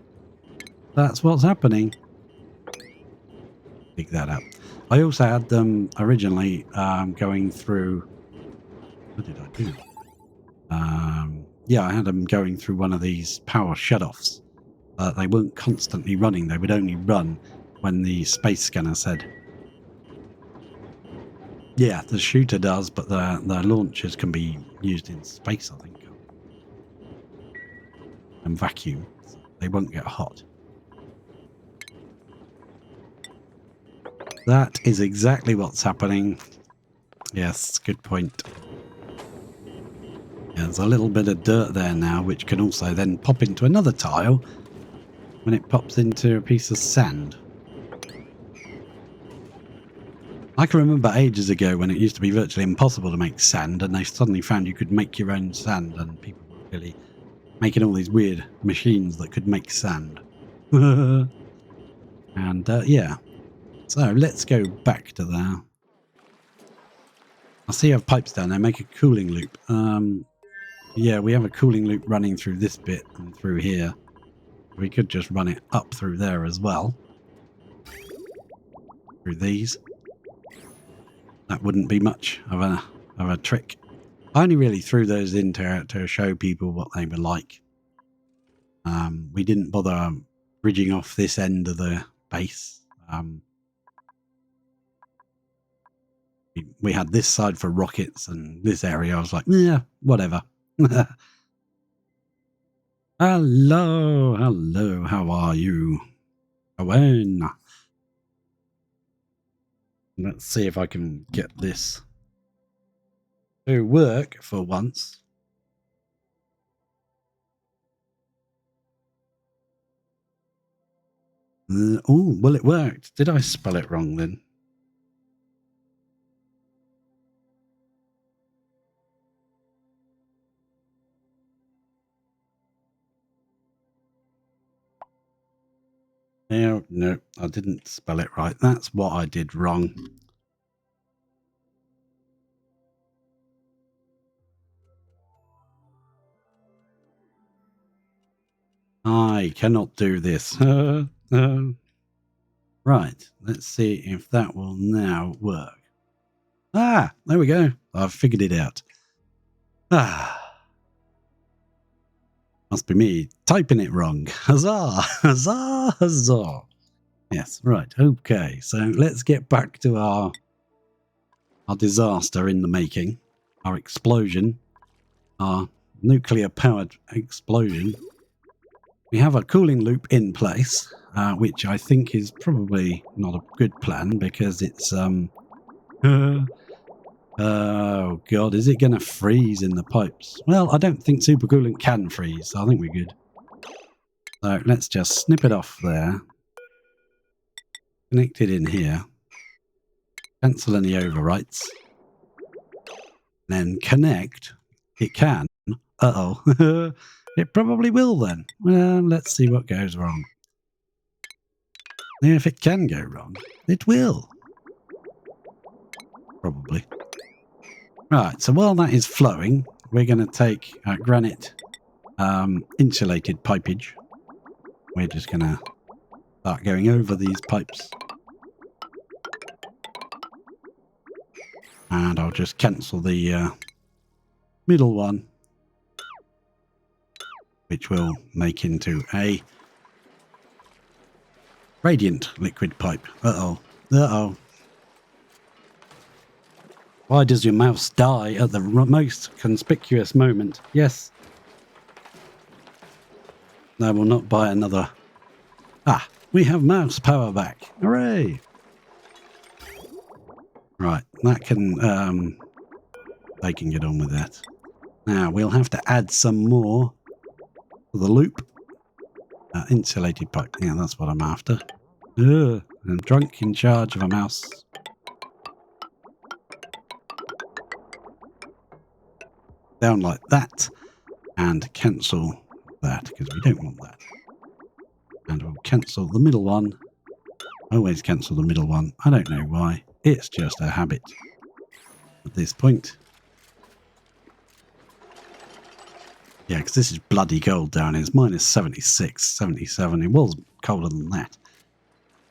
That's what's happening. Dig that up. I also had them originally going through... What did I do? Yeah, I had them going through one of these power shutoffs. They weren't constantly running. They would only run when the space scanner said. Yeah, the shooter does, but the launchers can be used in space, I think. And vacuum. So they won't get hot. That is exactly what's happening. Yes, good point. Yeah, there's a little bit of dirt there now, which can also then pop into another tile when it pops into a piece of sand. I can remember ages ago when it used to be virtually impossible to make sand, and they suddenly found you could make your own sand, and people were really making all these weird machines that could make sand. And yeah, so let's go back to there. I see you have pipes down there. Make a cooling loop. Yeah, we have a cooling loop running through this bit and through here. We could just run it up through there as well. Through these. That wouldn't be much of a trick. I only really threw those in to show people what they were like. We didn't bother bridging off this end of the base. We had this side for rockets and this area I was like, yeah, whatever. Hello, how are you? Owen. Let's see if I can get this to work for once. Oh, well, it worked. Did I spell it wrong then? No, I didn't spell it right. That's what I did wrong. I cannot do this. Right, let's see if that will now work. Ah, there we go. I've figured it out. Ah, must be me typing it wrong. Huzzah! Huzzah! Huzzah! Yes, right. Okay, so let's get back to our disaster in the making, our explosion, our nuclear-powered explosion. We have a cooling loop in place, which I think is probably not a good plan because it's oh god, is it going to freeze in the pipes? Well, I don't think supercoolant can freeze, so I think we're good. So let's just snip it off there. Connect it in here. Cancel any overwrites. Then connect. It can. Uh-oh. It probably will then. Well, let's see what goes wrong. If it can go wrong, it will. Probably. Right, so while that is flowing, we're going to take granite insulated pipage. We're just going to start going over these pipes. And I'll just cancel the middle one, which will make into a radiant liquid pipe. Uh-oh. Uh-oh. Why does your mouse die at the most conspicuous moment? Yes. I will not buy another. Ah, we have mouse power back. Hooray! Right, that can, they can get on with that. Now, we'll have to add some more to the loop. Insulated pipe. Yeah, that's what I'm after. Ugh, I'm drunk in charge of a mouse. Down like that. And cancel that, because we don't want that. And we'll cancel the middle one. Always cancel the middle one. I don't know why. It's just a habit at this point. Yeah, because this is bloody cold down here. It's minus 76, 77. It was colder than that.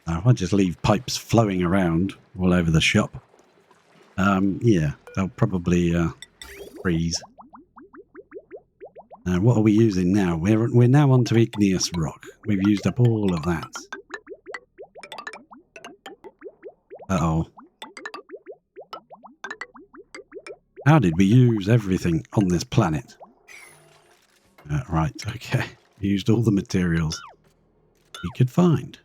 If I just leave pipes flowing around all over the shop, yeah, they'll probably freeze. What are we using now? We're now onto igneous rock. We've used up all of that. Uh-oh. How did we use everything on this planet? Right, okay. We used all the materials we could find.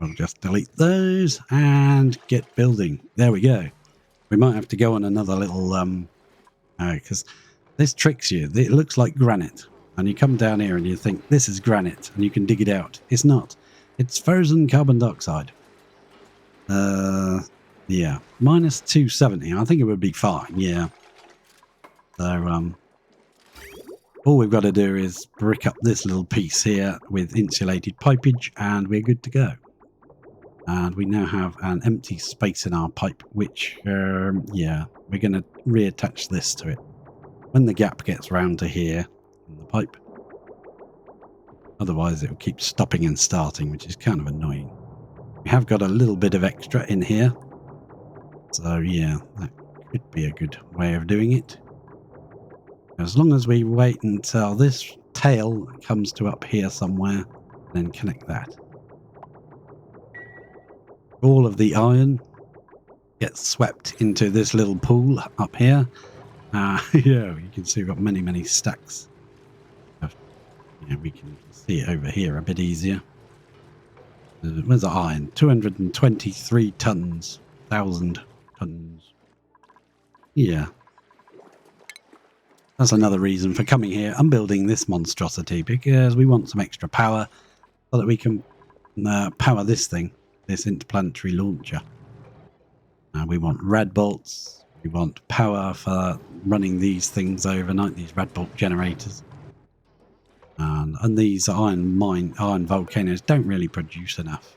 We'll just delete those and get building. There we go. We might have to go on another little, because this tricks you. It looks like granite. And you come down here and you think, this is granite, and you can dig it out. It's not. It's frozen carbon dioxide. Yeah. Minus 270. I think it would be fine, yeah. So, all we've got to do is brick up this little piece here with insulated pipage, and we're good to go. And we now have an empty space in our pipe, which, yeah, we're going to reattach this to it. When the gap gets round to here in the pipe. Otherwise, it will keep stopping and starting, which is kind of annoying. We have got a little bit of extra in here. So, yeah, that could be a good way of doing it. As long as we wait until this tail comes to up here somewhere, then connect that. All of the iron gets swept into this little pool up here. Yeah, you can see we've got many, many stacks. Yeah, we can see it over here a bit easier. Where's the iron? 223 tons. 1,000 tons. Yeah. That's another reason for coming here and building this monstrosity, because we want some extra power so that we can power this thing, this interplanetary launcher. We want rad bolts. We want power for running these things overnight, these rad bolt generators. And these iron volcanoes don't really produce enough.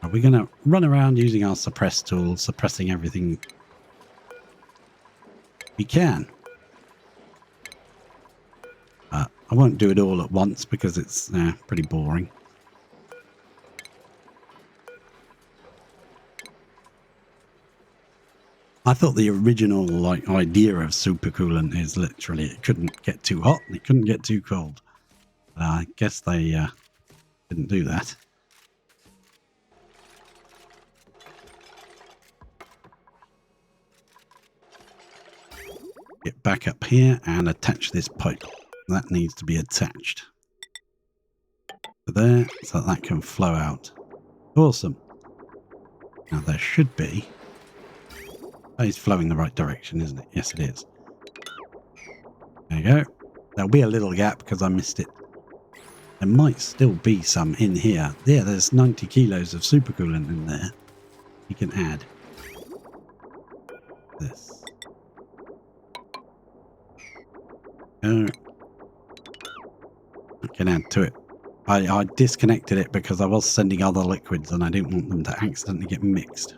We're going to run around using our suppress tools, suppressing everything we can. I won't do it all at once because it's pretty boring. I thought the original idea of supercoolant is literally it couldn't get too hot and it couldn't get too cold. I guess they didn't do that. Get back up here and attach this pipe. That needs to be attached to there so that can flow out. Awesome. Now there should be... Oh, it's flowing the right direction, isn't it? Yes, it is. There you go. There'll be a little gap because I missed it. There might still be some in here. Yeah, there's 90 kilos of supercoolant in there. You can add this. I can add to it. I disconnected it because I was sending other liquids and I didn't want them to accidentally get mixed.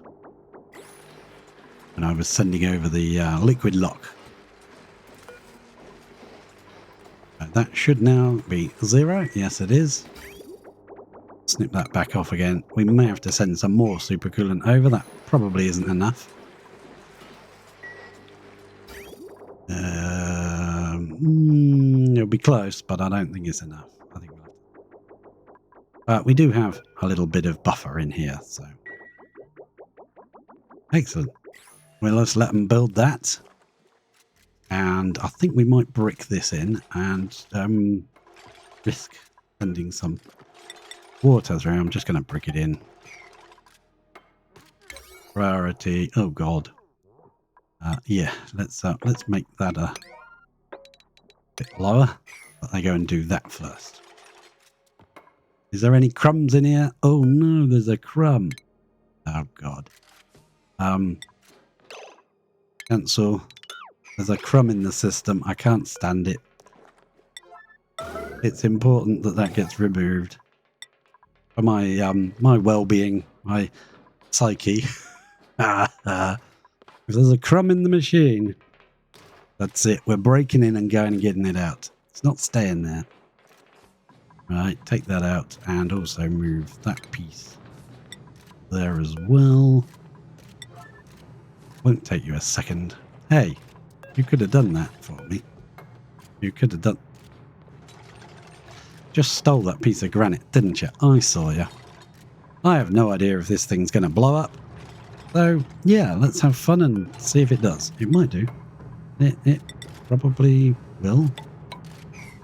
And I was sending over the liquid lock. That should now be 0. Yes, it is. Snip that back off again. We may have to send some more supercoolant over. That probably isn't enough. It'll be close, but I don't think it's enough. I think we'll have to. But we do have a little bit of buffer in here, so excellent. Well, let's let them build that. And I think we might brick this in and risk sending some water through. I'm just going to brick it in. Priority. Oh God. Yeah. Let's make that a bit lower. But I go and do that first. Is there any crumbs in here? Oh no, there's a crumb. Oh God. Cancel. There's a crumb in the system. I can't stand it. It's important that that gets removed. For my my well-being, my psyche. If there's a crumb in the machine, that's it. We're breaking in and going and getting it out. It's not staying there. Right, take that out and also move that piece there as well. Won't take you a second. Hey, you could have done that for me. You could have done... Just stole that piece of granite, didn't you? I saw you. I have no idea if this thing's going to blow up. So, yeah, let's have fun and see if it does. It might do. It probably will.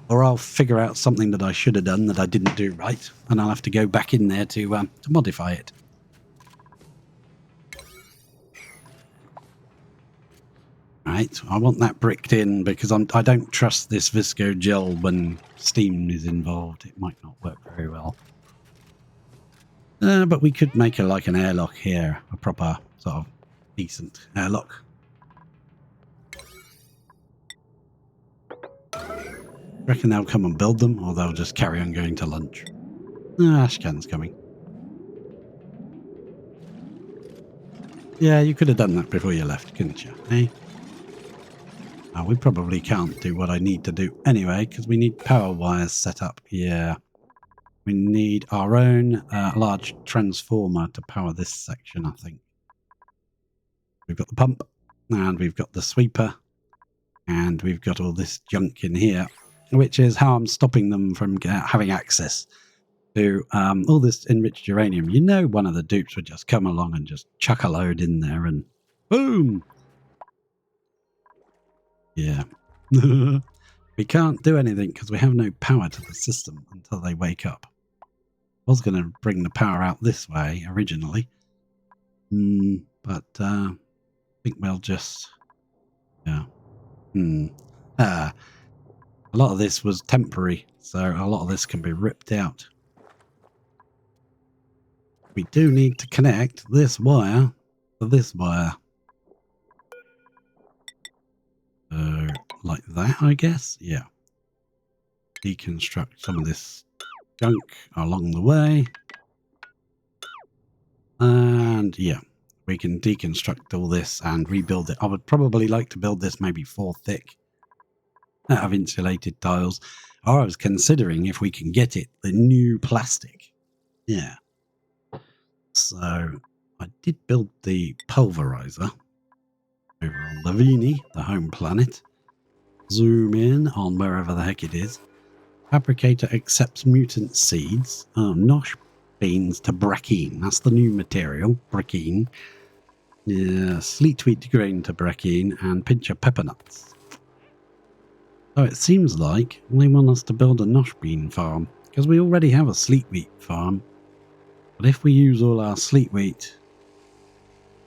Or I'll figure out something that I should have done that I didn't do right, and I'll have to go back in there to modify it. Right, I want that bricked in because I don't trust this visco gel when steam is involved. It might not work very well. But we could make like an airlock here, a proper sort of decent airlock. Reckon they'll come and build them, or they'll just carry on going to lunch. Ashcan's coming. Yeah, you could have done that before you left, couldn't you? Eh? We probably can't do what I need to do anyway, because we need power wires set up. Yeah. We need our own large transformer to power this section, I think. We've got the pump, and we've got the sweeper, and we've got all this junk in here, which is how I'm stopping them from having access to all this enriched uranium. You know, one of the dupes would just come along and just chuck a load in there and boom! Yeah. We can't do anything because we have no power to the system until they wake up. I was going to bring the power out this way originally. But I think we'll just... Yeah. A lot of this was temporary, so a lot of this can be ripped out. We do need to connect this wire to this wire. Like that, I guess? Yeah. Deconstruct some of this junk along the way. And yeah, we can deconstruct all this and rebuild it. I would probably like to build this maybe 4 thick out of insulated tiles. Or I was considering if we can get it, the new plastic. Yeah. So I did build the pulverizer. over on Lavini, the home planet. Zoom in on wherever the heck it is. Fabricator accepts mutant seeds. Oh, nosh beans to brackine. That's the new material, brackine. Yeah, sleet wheat grain to brackine and pinch of pepper nuts. So it seems like they want us to build a nosh bean farm because we already have a sleet wheat farm. But if we use all our sleet wheat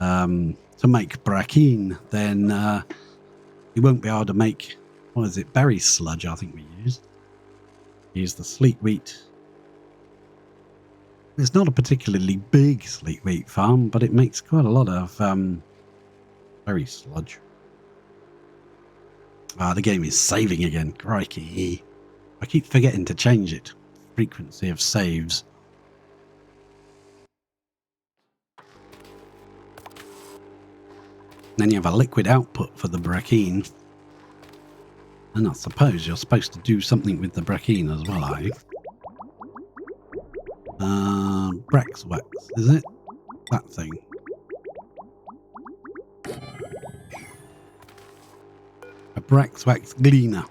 to make brackine, then we won't be able to make, what is it, berry sludge I think we used. Use the sleet wheat. It's not a particularly big sleet wheat farm, but it makes quite a lot of berry sludge. Ah, the game is saving again. Crikey. I keep forgetting to change it. Frequency of saves. Then you have a liquid output for the brackine. And I suppose you're supposed to do something with the brackine as well, are you? Braxwax, is it? That thing. A Braxwax gleaner.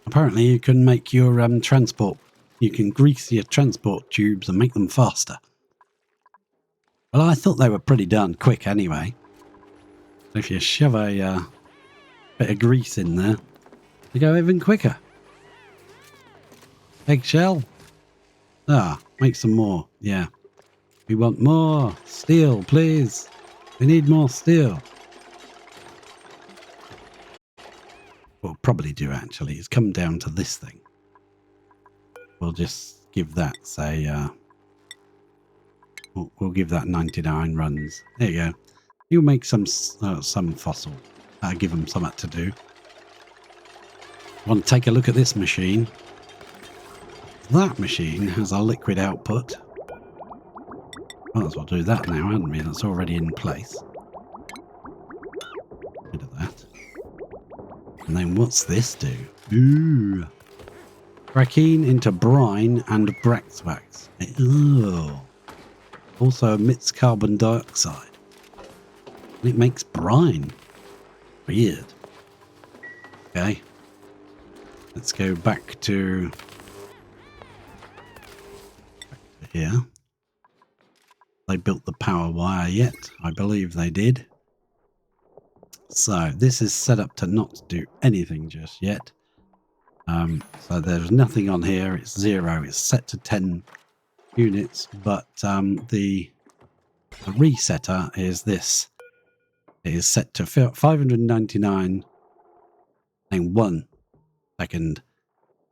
Apparently you can make your transport. You can grease your transport tubes and make them faster. Well, I thought they were pretty darn quick anyway. If you shove a bit of grease in there, they go even quicker. Eggshell. Ah, make some more. Yeah. We want more steel, please. We need more steel. We'll probably do actually is come down to this thing. We'll just give that, say, we'll give that 99 runs. There you go. You'll make some fossil. Give them something to do. Want to take a look at this machine? That machine has a liquid output. Might as well do that now, hadn't we? That's already in place. Bit of that. And then what's this do? Ooh. Brackine into brine and braxwax. Oh. Also emits carbon dioxide. And it makes brine. Weird. Okay. Let's go back to here. They built the power wire yet? I believe they did. So this is set up to not do anything just yet. So there's nothing on here. It's 0. It's set to 10 units, but the resetter is this. It is set to 599 and 1 second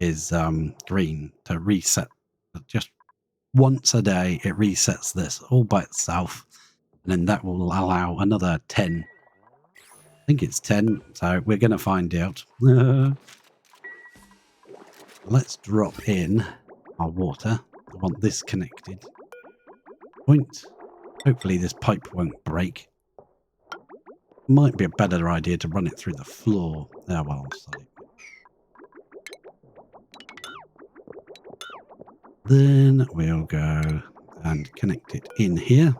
is green to reset. Just once a day it resets this all by itself, and then that will allow another 10. I think it's 10, so we're going to find out. Let's drop in our water. I want this connected. Point. Hopefully this pipe won't break. Might be a better idea to run it through the floor. Oh, well, sorry. Then we'll go and connect it in here.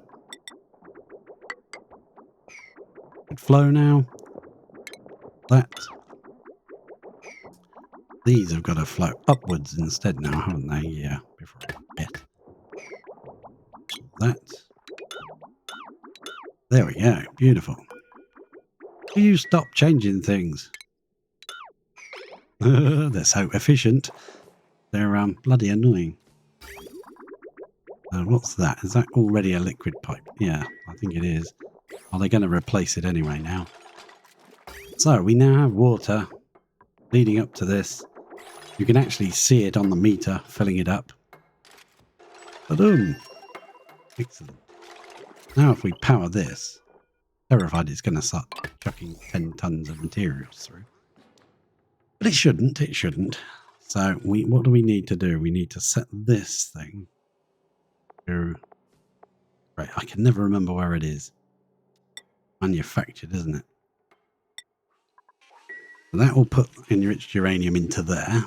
Good flow now. That. These have got to flow upwards instead now, haven't they? Yeah, before I forget. That. There we go. Beautiful. Do you stop changing things? They're so efficient. They're bloody annoying. What's that? Is that already a liquid pipe? Yeah, I think it is. Are they going to replace it anyway now? So we now have water leading up to this. You can actually see it on the meter filling it up. Ba-doom. Excellent. Now if we power this, terrified it's going to start chucking 10 tons of materials through. But it shouldn't, it shouldn't. So what do we need to do? We need to set this thing to... Right, I can never remember where it is. Manufactured, isn't it? So that will put enriched uranium into there.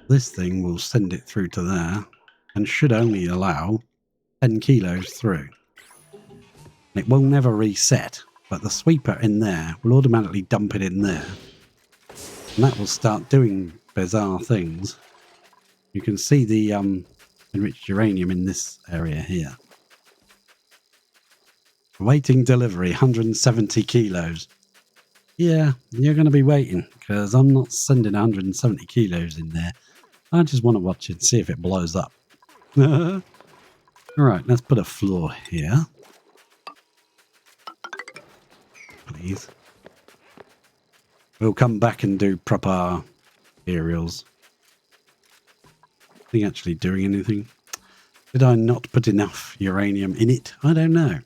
This thing will send it through to there and should only allow 10 kilos through. It will never reset. but the sweeper in there will automatically dump it in there. And that will start doing bizarre things. You can see the enriched uranium in this area here. Waiting delivery, 170 kilos. Yeah, you're going to be waiting, because I'm not sending 170 kilos in there. I just want to watch it and see if it blows up. Alright, let's put a floor here. Please. We'll come back and do proper aerials. Are you actually doing anything? Did I not put enough uranium in it? I don't know.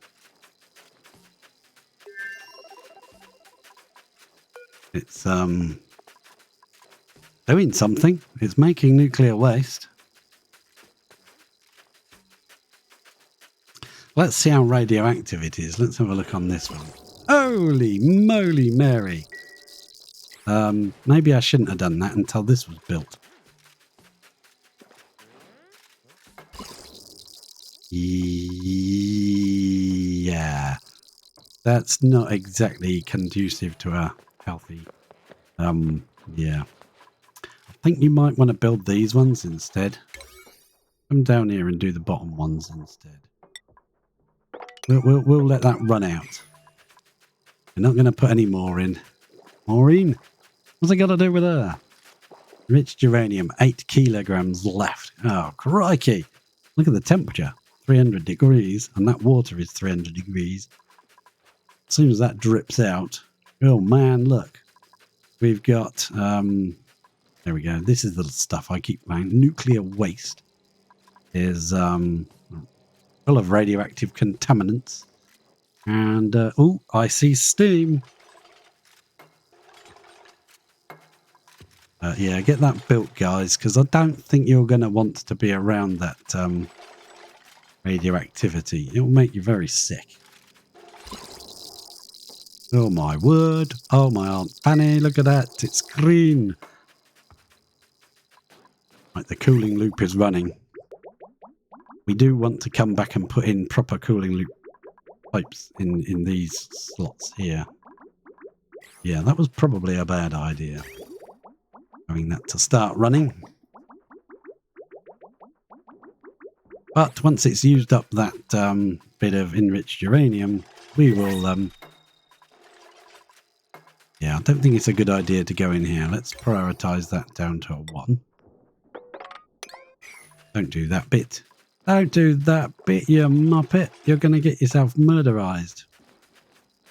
It's doing something. It's making nuclear waste. Let's see how radioactive it is. Let's have a look on this one. Holy moly Mary. Maybe I shouldn't have done that until this was built. Yeah. That's not exactly conducive to a healthy... yeah. I think you might want to build these ones instead. Come down here and do the bottom ones instead. We'll let that run out. We're not going to put any more in. Maureen? What's it got to do with her? Enriched uranium, 8 kilograms left. Oh, crikey. Look at the temperature. 300 degrees. And that water is 300 degrees. As soon as that drips out. Oh, man, look. We've got... there we go. This is the stuff I keep playing. Nuclear waste is full of radioactive contaminants. And, oh, I see steam. Yeah, get that built, guys, because I don't think you're going to want to be around that radioactivity. It will make you very sick. Oh, my word. Oh, my Aunt Fanny, look at that. It's green. Right, the cooling loop is running. We do want to come back and put in proper cooling loop pipes in these slots here. Yeah, that was probably a bad idea. Having that to start running. But once it's used up that bit of enriched uranium, we will... yeah, I don't think it's a good idea to go in here. Let's prioritise that down to a 1. Don't do that bit. Don't do that bit, you muppet. You're going to get yourself murderized.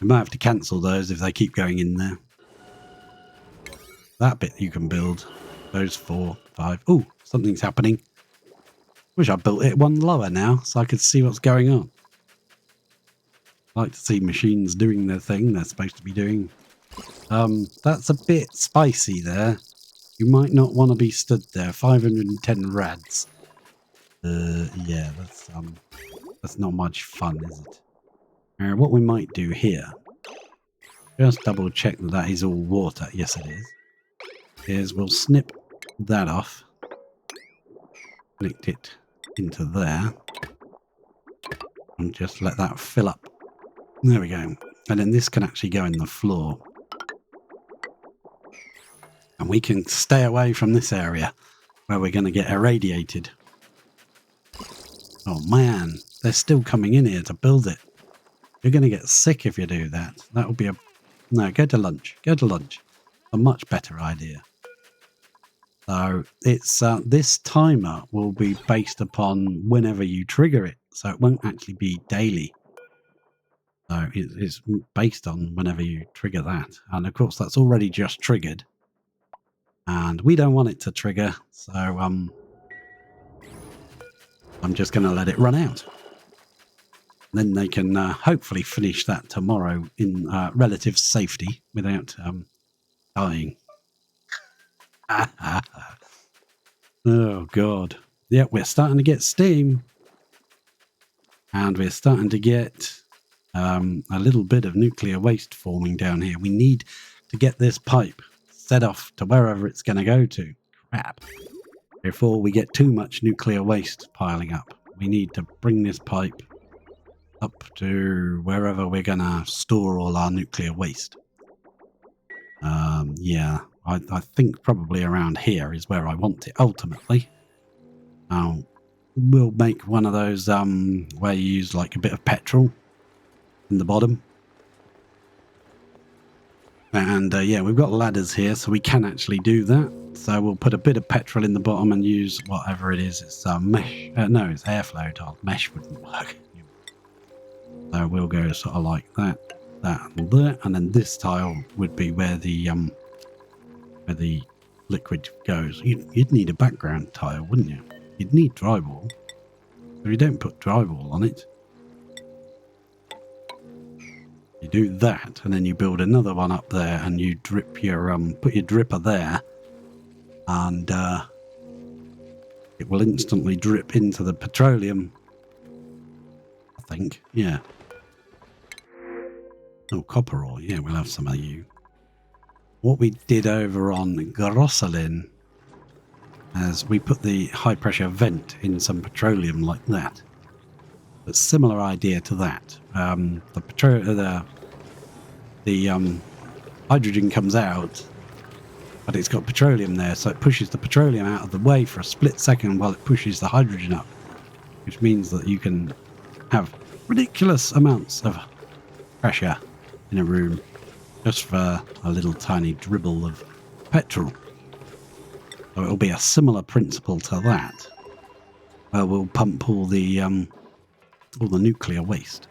We might have to cancel those if they keep going in there. That bit you can build. Those 4, 5. Oh, something's happening. Wish I built it one lower now so I could see what's going on. I like to see machines doing their thing they're supposed to be doing. That's a bit spicy there. You might not want to be stood there. 510 rads. Yeah, that's not much fun, is it? What we might do here, just double check that that is all water. Yes, it is we'll snip that off, connect it into there, and just let that fill up. There we go. And then this can actually go in the floor. And we can stay away from this area where we're going to get irradiated. Oh man, they're still coming in here to build it. You're going to get sick if you do that. That would be a... No, go to lunch. Go to lunch. A much better idea. So it's this timer will be based upon whenever you trigger it. So it won't actually be daily. So it's based on whenever you trigger that. And of course that's already just triggered. And we don't want it to trigger. So I'm just going to let it run out. Then they can hopefully finish that tomorrow in relative safety without dying. Oh, God. Yeah, we're starting to get steam. And we're starting to get a little bit of nuclear waste forming down here. We need to get this pipe set off to wherever it's going to go to. Crap. Before we get too much nuclear waste piling up, we need to bring this pipe up to wherever we're going to store all our nuclear waste. Yeah, I think probably around here is where I want it ultimately. We'll make one of those where you use like a bit of petrol in the bottom. And yeah, we've got ladders here, so we can actually do that. So we'll put a bit of petrol in the bottom and use whatever it is. It's mesh. No, it's airflow tile. Mesh wouldn't work. So we'll go sort of like that, that, and there, and then this tile would be where the liquid goes. You'd need a background tile, wouldn't you? You'd need drywall. If you don't put drywall on it, you do that, and then you build another one up there, and you drip your put your dripper there, and it will instantly drip into the petroleum. I think, yeah. Oh, copper ore. Yeah, we'll have some of you. What we did over on Grosselin is we put the high pressure vent in some petroleum like that. But similar idea to that. The hydrogen comes out, but it's got petroleum there, so it pushes the petroleum out of the way for a split second while it pushes the hydrogen up, which means that you can have ridiculous amounts of pressure in a room just for a little tiny dribble of petrol. So it'll be a similar principle to that, where we'll pump all the nuclear waste.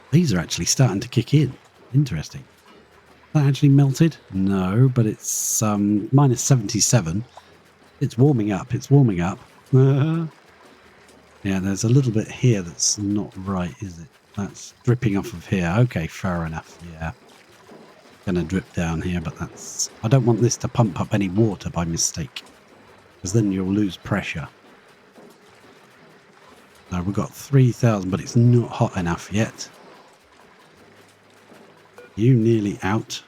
These are actually starting to kick in. Interesting. That actually melted? No, but it's minus 77. It's warming up. It's warming up. Yeah, there's a little bit here that's not right, is it? That's dripping off of here. Okay, fair enough. Yeah. Gonna drip down here, but that's... I don't want this to pump up any water by mistake, because then you'll lose pressure. Now we've got 3,000, but it's not hot enough yet. You nearly out.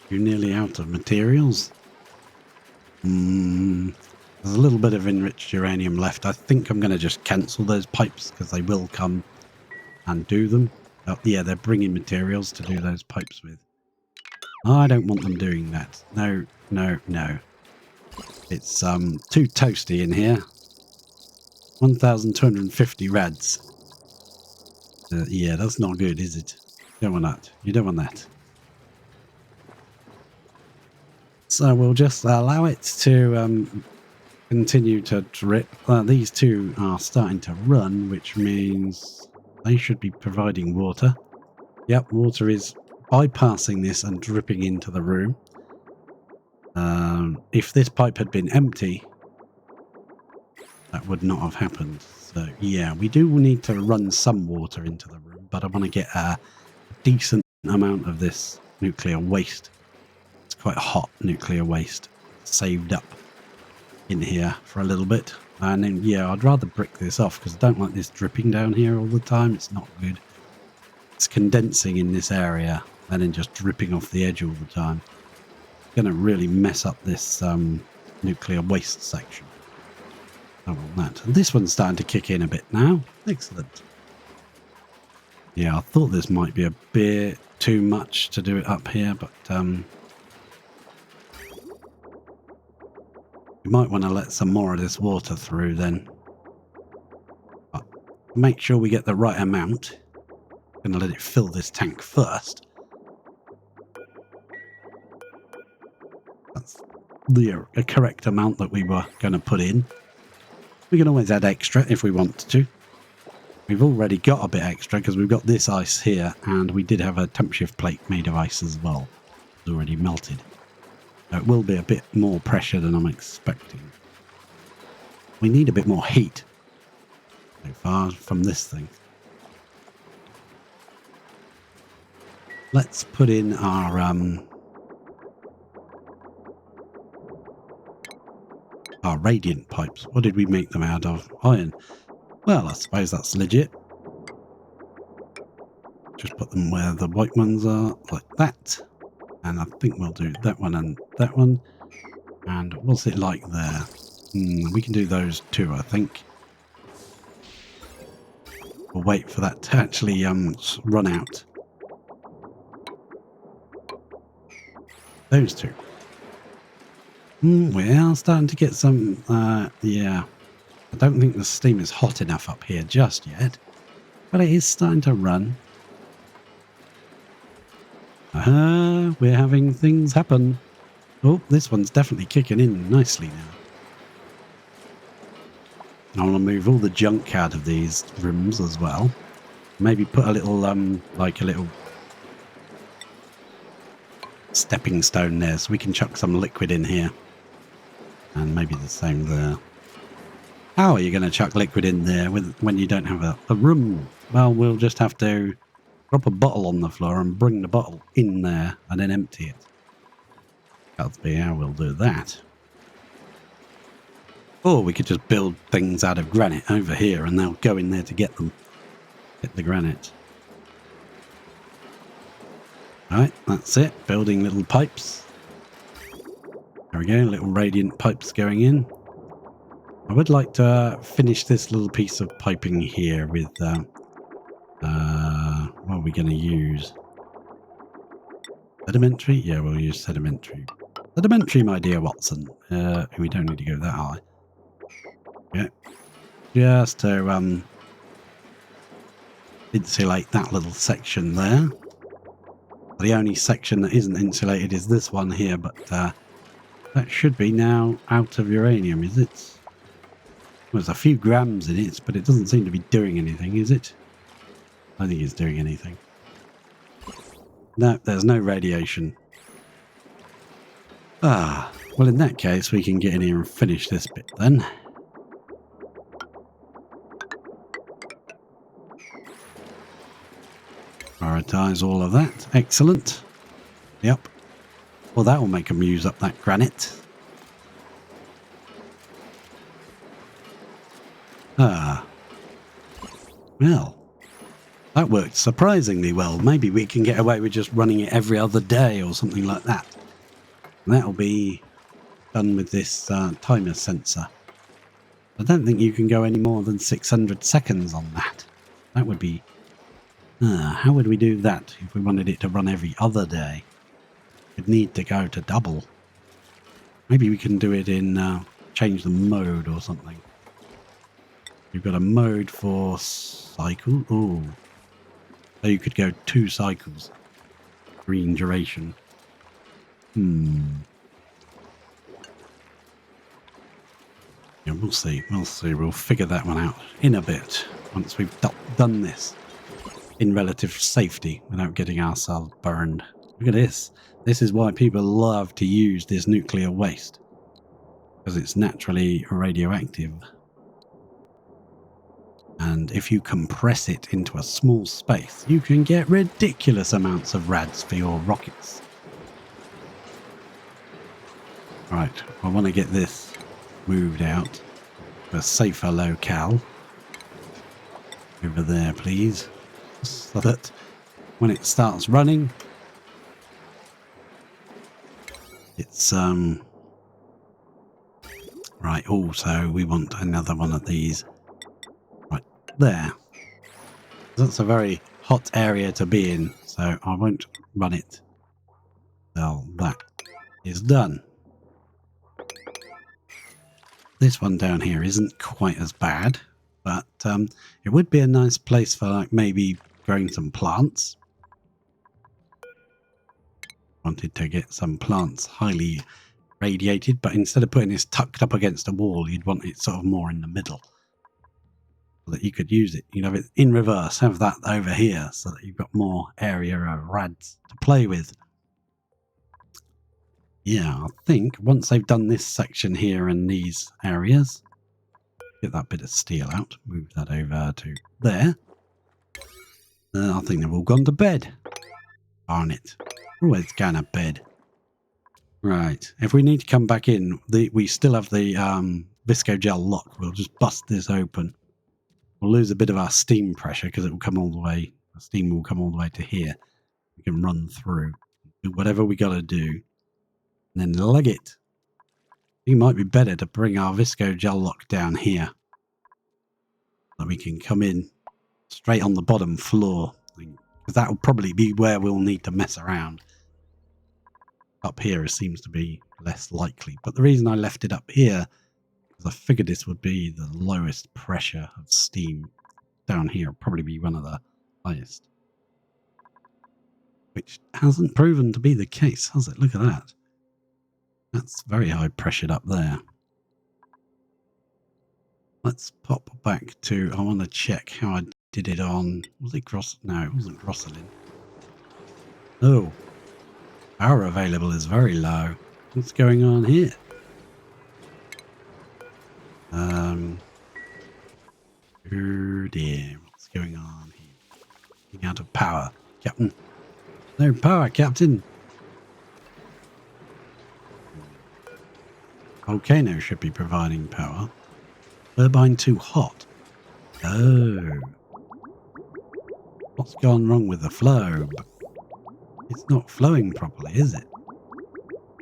You're nearly out of materials. There's a little bit of enriched uranium left. I think I'm going to just cancel those pipes because they will come and do them. Oh, yeah, they're bringing materials to do those pipes with. I don't want them doing that. No, no, no. It's too toasty in here. 1,250 rads. Yeah, that's not good, is it? You don't want that. You don't want that. So we'll just allow it to continue to drip. These two are starting to run, which means they should be providing water. Yep, water is bypassing this and dripping into the room. If this pipe had been empty, that would not have happened. So yeah, we do need to run some water into the room, but I want to get a decent amount of this nuclear waste. It's quite hot nuclear waste saved up in here for a little bit. And then yeah, I'd rather brick this off because I don't like this dripping down here all the time. It's not good. It's condensing in this area and then just dripping off the edge all the time. It's going to really mess up this nuclear waste section. I want that. And this one's starting to kick in a bit now. Excellent. Yeah, I thought this might be a bit too much to do it up here, but we might want to let some more of this water through then. But make sure we get the right amount. I'm going to let it fill this tank first. That's the correct amount that we were going to put in. We can always add extra if we want to. We've already got a bit extra because we've got this ice here, and we did have a temp shift plate made of ice as well. It's already melted. So it will be a bit more pressure than I'm expecting. We need a bit more heat so far from this thing. Let's put in our radiant pipes. What did we make them out of? Iron. Well, I suppose that's legit. Just put them where the white ones are, like that. And I think we'll do that one and that one. And what's it like there? We can do those too, I think. We'll wait for that to actually run out. Those two. We are starting to get some, yeah. I don't think the steam is hot enough up here just yet, but it is starting to run. We're having things happen. Oh, this one's definitely kicking in nicely now. I want to move all the junk out of these rooms as well. Maybe put a little, like a little stepping stone there so we can chuck some liquid in here. And maybe the same there. How are you going to chuck liquid in there when you don't have a room? Well, we'll just have to drop a bottle on the floor and bring the bottle in there and then empty it. That'll be how we'll do that. Or we could just build things out of granite over here and they'll go in there to get them. Get the granite. Alright, that's it. Building little pipes. There we go, little radiant pipes going in. I would like to finish this little piece of piping here with, what are we going to use? Sedimentary? Yeah, we'll use sedimentary. Sedimentary, my dear Watson. We don't need to go that high. Yeah. Just to, insulate that little section there. The only section that isn't insulated is this one here, but, that should be now out of uranium, is it? Well, there's a few grams in it, but it doesn't seem to be doing anything, is it? I don't think it's doing anything. No, there's no radiation. Well, in that case, we can get in here and finish this bit then. Prioritize all of that. Excellent. Yep. Well, that will make them use up that granite. Well, that worked surprisingly well. Maybe we can get away with just running it every other day or something like that. And that'll be done with this timer sensor. I don't think you can go any more than 600 seconds on that. That would be... how would we do that if we wanted it to run every other day? We'd need to go to double. Maybe we can do it in... change the mode or something. You've got a mode for cycle. Oh, so you could go 2 cycles. Green duration. Yeah, we'll see. We'll see. We'll figure that one out in a bit once we've done this in relative safety without getting ourselves burned. Look at this. This is why people love to use this nuclear waste, because it's naturally radioactive. And if you compress it into a small space, you can get ridiculous amounts of rads for your rockets. Right, I want to get this moved out to a safer locale. Over there, please. So that when it starts running, it's, right, also we want another one of these. There. That's a very hot area to be in, so I won't run it till that is done. This one down here isn't quite as bad, but it would be a nice place for like maybe growing some plants. Wanted to get some plants highly radiated, but instead of putting this tucked up against a wall, you'd want it sort of more in the middle. That you could use it, you know, in reverse, have that over here so that you've got more area of rads to play with. Yeah, I think once they've done this section here and these areas, get that bit of steel out, move that over to there. I think they've all gone to bed. Darn it. Always going to bed. Right, if we need to come back in, we still have the visco gel lock. We'll just bust this open. We'll lose a bit of our steam pressure because it will come all the way, the steam will come all the way to here. We can run through, do whatever we got to do, and then lug it. It might be better to bring our visco gel lock down here. So we can come in straight on the bottom floor. Because that will probably be where we'll need to mess around. Up here it seems to be less likely. But the reason I left it up here is I figured this would be the lowest pressure of steam. Down here will probably be one of the highest. Which hasn't proven to be the case, has it? Look at that. That's very high pressured up there. Let's pop back to, I want to check how I did it on, was it Gross? No, it wasn't Grosselin. Oh, power available is very low. What's going on here? Oh dear, what's going on here? Getting out of power, Captain. No power, Captain. Volcano should be providing power. Turbine too hot. Oh. What's gone wrong with the flow? It's not flowing properly, is it?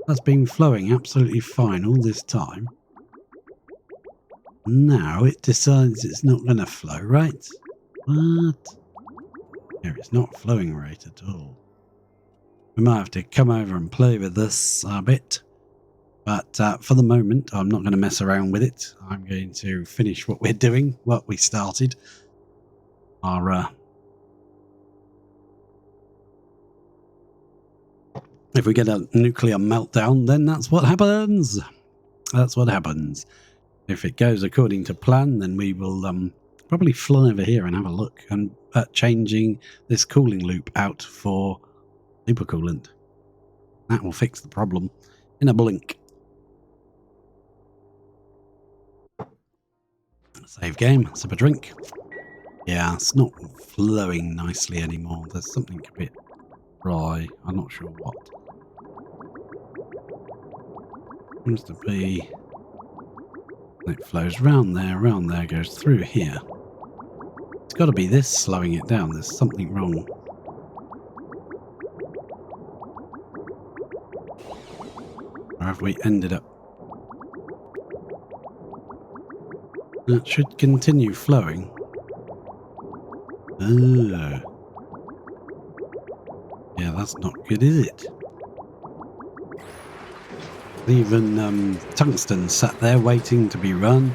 That's been flowing absolutely fine all this time. Now it decides it's not going to flow right. What? No, it's not flowing right at all. We might have to come over and play with this a bit. But for the moment, I'm not going to mess around with it. I'm going to finish what we're doing, what we started. If we get a nuclear meltdown, then that's what happens. That's what happens. If it goes according to plan, then we will probably fly over here and have a look and at changing this cooling loop out for supercoolant. That will fix the problem in a blink. Save game, sip a drink. Yeah, it's not flowing nicely anymore. There's something a bit dry. I'm not sure what. Seems to be... It flows round there, goes through here. It's got to be this slowing it down. There's something wrong. Or have we ended up? That should continue flowing. Oh. Yeah, that's not good, is it? Even tungsten sat there waiting to be run.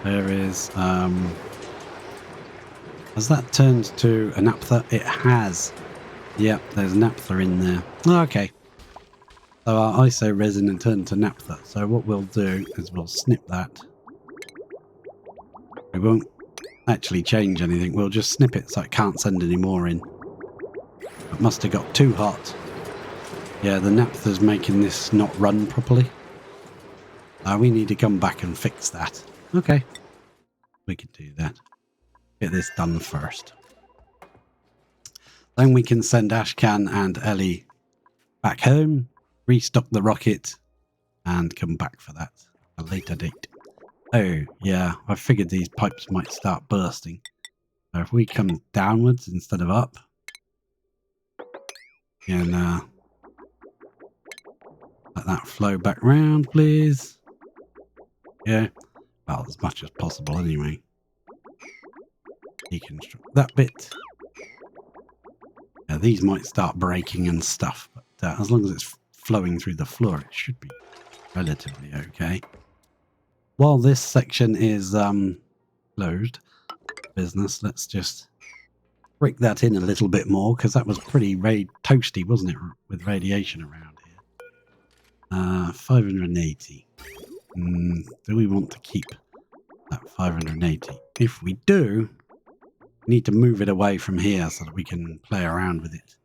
There is... has that turned to a naphtha? It has. Yep, there's naphtha in there. Oh, okay. So our iso resin turned to naphtha. So what we'll do is we'll snip that. We won't actually change anything. We'll just snip it so it can't send any more in. It must have got too hot. Yeah, the naphtha's making this not run properly. We need to come back and fix that. Okay. We can do that. Get this done first. Then we can send Ashcan and Ellie back home, restock the rocket, and come back for that at a later date. Oh, yeah, I figured these pipes might start bursting. So if we come downwards instead of up, and let that flow back round, please. Yeah, well, as much as possible anyway. Deconstruct that bit. Yeah, these might start breaking and stuff, but as long as it's flowing through the floor, it should be relatively okay. While this section is closed business, let's just break that in a little bit more, because that was pretty toasty, wasn't it, with radiation around here. 580. Do we want to keep that 580? If we do, we need to move it away from here so that we can play around with it.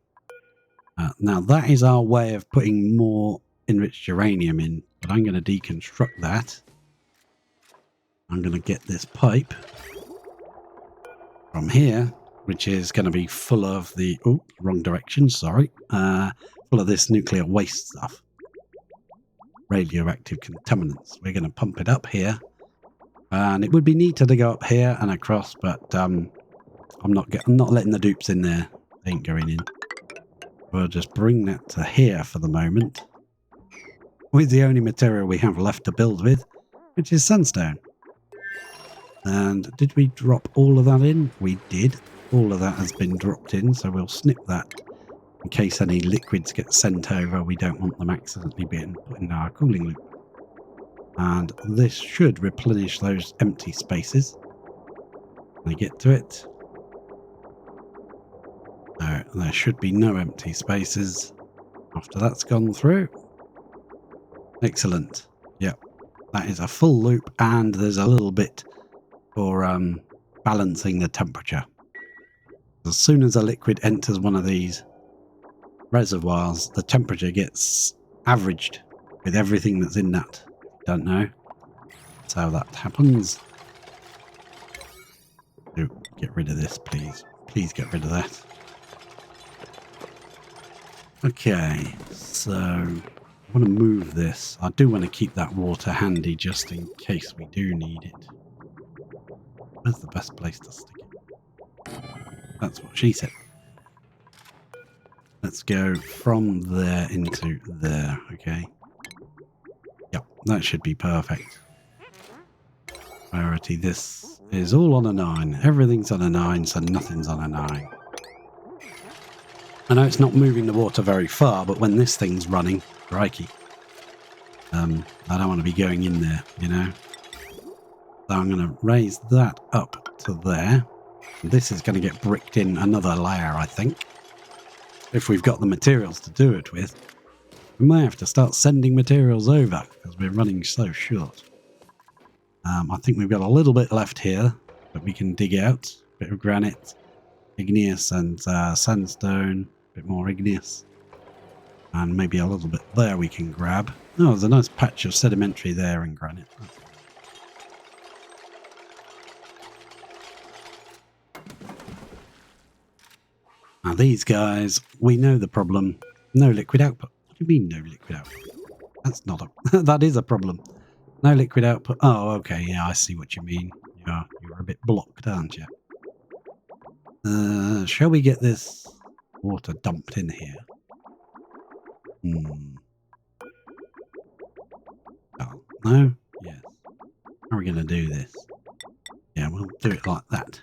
Now that is our way of putting more enriched uranium in, but I'm going to deconstruct that. I'm going to get this pipe from here, which is going to be full of the... Oh, wrong direction, sorry. Full of this nuclear waste stuff. Radioactive contaminants. We're going to pump it up here. And it would be neater to go up here and across, but I'm not letting the dupes in there. They ain't going in. We'll just bring that to here for the moment. with the only material we have left to build with, which is sandstone. And did we drop all of that in? We did. All of that has been dropped in, so we'll snip that in case any liquids get sent over. We don't want them accidentally being put in our cooling loop. And this should replenish those empty spaces. When I get to it. No, there should be no empty spaces after that's gone through. Excellent. Yep, that is a full loop, and there's a little bit for balancing the temperature. As soon as a liquid enters one of these reservoirs, the temperature gets averaged with everything that's in that. Don't know. That's how that happens. Oh, get rid of this, please. Please get rid of that. Okay, so I want to move this. I do want to keep that water handy just in case we do need it. Where's the best place to stick it? That's what she said. Let's go from there into there, okay? Yep, that should be perfect. Priority, this is all on a 9. Everything's on a 9, so nothing's on a 9. I know it's not moving the water very far, but when this thing's running, crikey. I don't want to be going in there, you know. So I'm going to raise that up to there. This is going to get bricked in another layer, I think. If we've got the materials to do it with. We may have to start sending materials over because we're running so short. I think we've got a little bit left here that we can dig out. A bit of granite, igneous and sandstone. A bit more igneous. And maybe a little bit there we can grab. Oh, there's a nice patch of sedimentary there in granite. Now these guys, we know the problem. No liquid output. What do you mean no liquid output? That's not a... that is a problem. No liquid output. Oh, okay. Yeah, I see what you mean. You're a bit blocked, aren't you? Shall we get this water dumped in here? Oh, no? Yes. How are we going to do this? Yeah, we'll do it like that.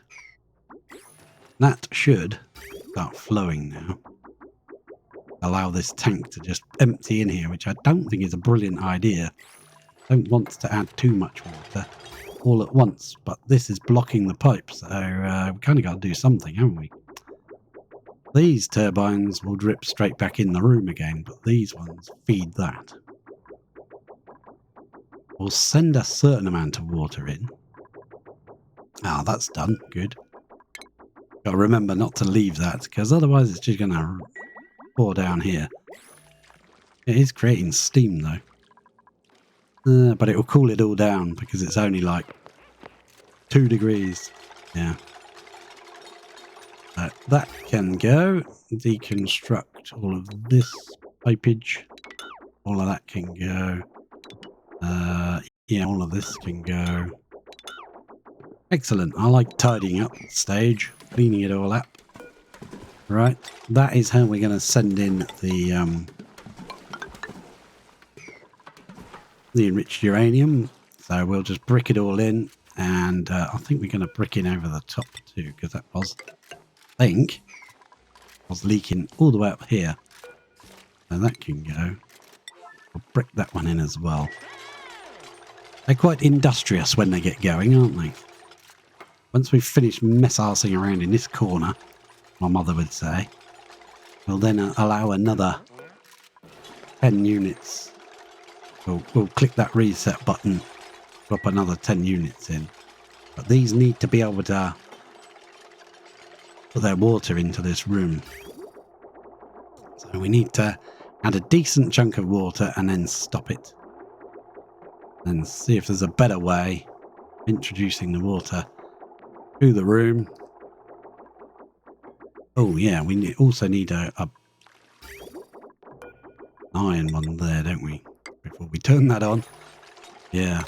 That should start flowing now. Allow this tank to just empty in here, which I don't think is a brilliant idea. Don't want to add too much water all at once, but this is blocking the pipe, so we kind of got to do something, haven't we? These turbines will drip straight back in the room again, but these ones feed that. We'll send a certain amount of water in. Ah, that's done. Good. Got to remember not to leave that, because otherwise it's just going to pour down here. It is creating steam, though. But it will cool it all down, because it's only like 2 degrees. Yeah. That can go. Deconstruct all of this pipage. All of that can go. Yeah, all of this can go. Excellent. I like tidying up the stage, cleaning it all up. Right, that is how we're going to send in the enriched uranium. So we'll just brick it all in, and I think we're going to brick in over the top too, because that was, I think, was leaking all the way up here. So that can go. We'll brick that one in as well. They're quite industrious when they get going, aren't they? Once we've finished mess-arsing around in this corner, my mother would say, we'll then allow another 10 units. We'll click that reset button, drop another 10 units in. But these need to be able to put their water into this room. So we need to add a decent chunk of water and then stop it. And see if there's a better way of introducing the water to the room. Oh yeah, we also need a iron one there, don't we? Before we turn that on. Yeah.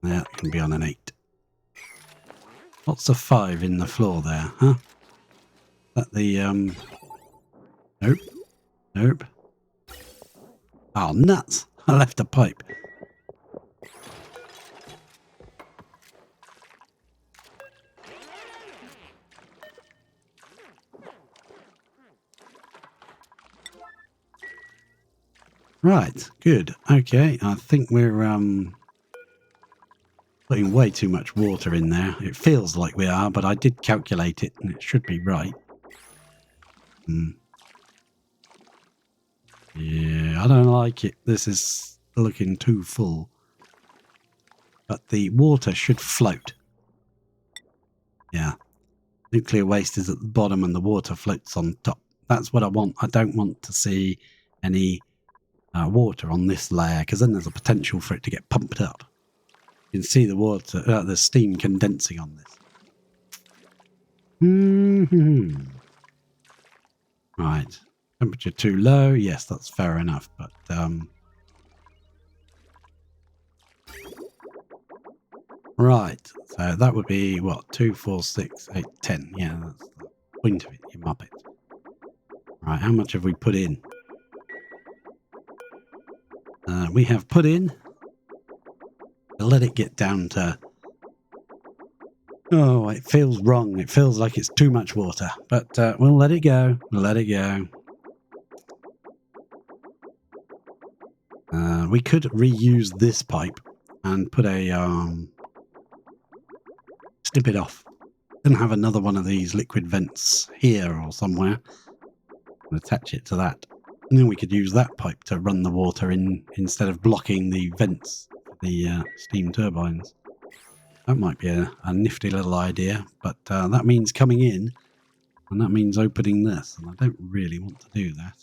That can be on an 8. What's the 5 in the floor there, huh? That the nope. Nope. Oh, nuts. I left a pipe. Right, good. Okay, I think we're putting way too much water in there. It feels like we are, but I did calculate it and it should be right. Yeah, I don't like it. This is looking too full. But the water should float. Yeah. Nuclear waste is at the bottom and the water floats on top. That's what I want. I don't want to see any water on this layer, because then there's a potential for it to get pumped up. You can see the water, the steam condensing on this. Right. Temperature too low. Yes, that's fair enough. But right. So that would be what? 2, 4, 6, 8, 10. Yeah, that's the point of it. You muppet. Right. How much have we put in? We have put in. I'll let it get down to. Oh, it feels wrong. It feels like it's too much water. But we'll let it go. We'll let it go. We could reuse this pipe and put a snip it off and have another one of these liquid vents here or somewhere and attach it to that. And then we could use that pipe to run the water in instead of blocking the vents for the steam turbines. That might be a nifty little idea, but that means coming in and that means opening this, and I don't really want to do that.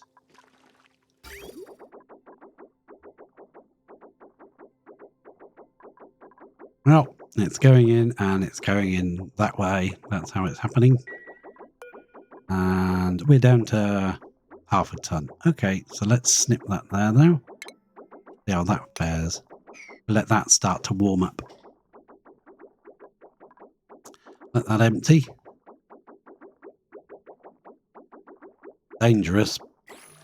Well, it's going in and it's going in that way. That's how it's happening. And we're down to half a ton. Okay, so let's snip that there though. See how that fares. Let that start to warm up. Let that empty. Dangerous,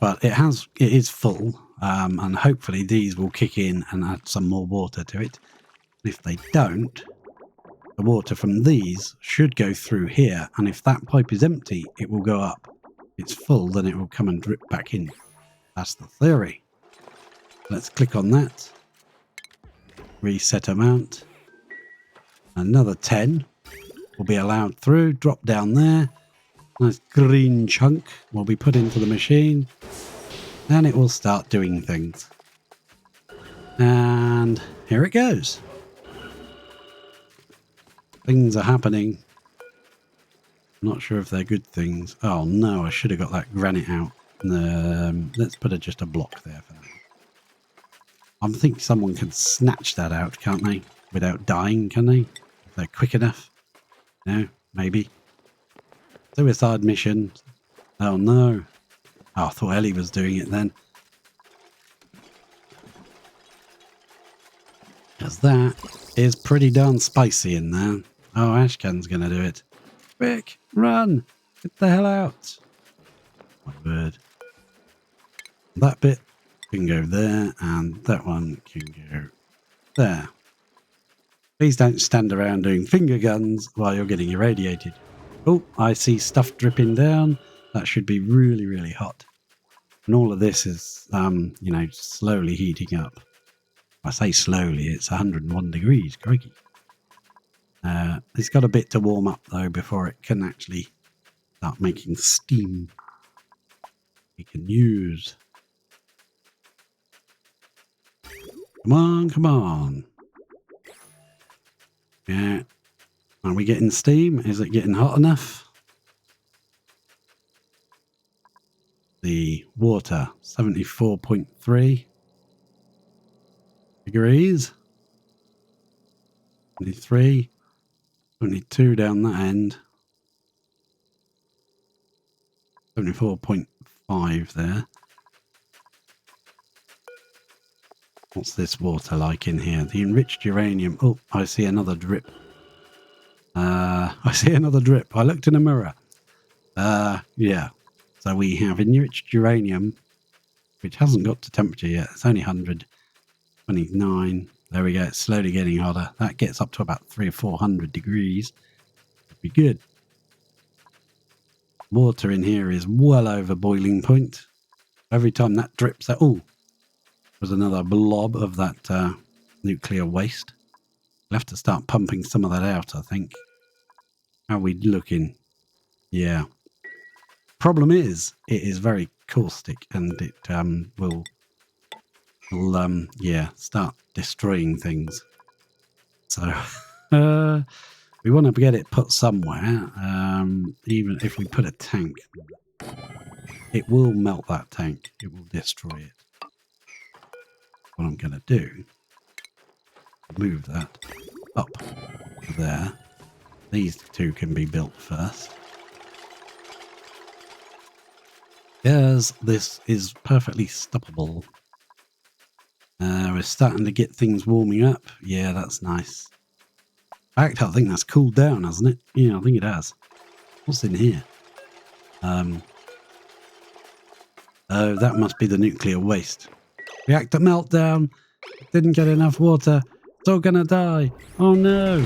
but it is full, and hopefully these will kick in and add some more water to it. If they don't, the water from these should go through here, and if that pipe is empty, it will go up. If it's full, then it will come and drip back in. That's the theory. Let's click on that. Reset amount. Another 10 will be allowed through. Drop down there. Nice green chunk will be put into the machine, and it will start doing things. And here it goes. Things are happening. I'm not sure if they're good things. Oh no, I should have got that granite out. Let's put just a block there for now. I think someone can snatch that out, can't they? Without dying, can they? If they're quick enough. No, maybe. Suicide mission. Oh no. Oh, I thought Ellie was doing it then. Because that is pretty darn spicy in there. Oh, Ashcan's going to do it. Quick, run! Get the hell out. My word. That bit can go there, and that one can go there. Please don't stand around doing finger guns while you're getting irradiated. Oh, I see stuff dripping down. That should be really, really hot. And all of this is, you know, slowly heating up. I say slowly, it's 101 degrees, crikey. It's got a bit to warm up, though, before it can actually start making steam we can use. Come on, come on. Yeah. Are we getting steam? Is it getting hot enough? The water, 74.3 degrees. 23, 22 down that end. 74.5 there. What's this water like in here? The enriched uranium. Oh, I see another drip. I see another drip. I looked in a mirror. Yeah. So we have enriched uranium which hasn't got to temperature yet. It's only 129. There we go. It's slowly getting hotter. That gets up to about 300 or 400 degrees. Would be good. Water in here is well over boiling point. Every time that drips out, oh, there's another blob of that nuclear waste. We'll have to start pumping some of that out, I think. How are we looking? Yeah. Problem is, it is very caustic and it will start destroying things. So we want to get it put somewhere. Even if we put a tank, it will melt that tank. It will destroy it. What I'm going to do, move that up there. These two can be built first. Yes, this is perfectly stoppable. We're starting to get things warming up. Yeah, that's nice. In fact, I think that's cooled down, hasn't it? Yeah, I think it has. What's in here? Oh, that must be the nuclear waste. Reactor meltdown. Didn't get enough water. It's all gonna die. Oh no.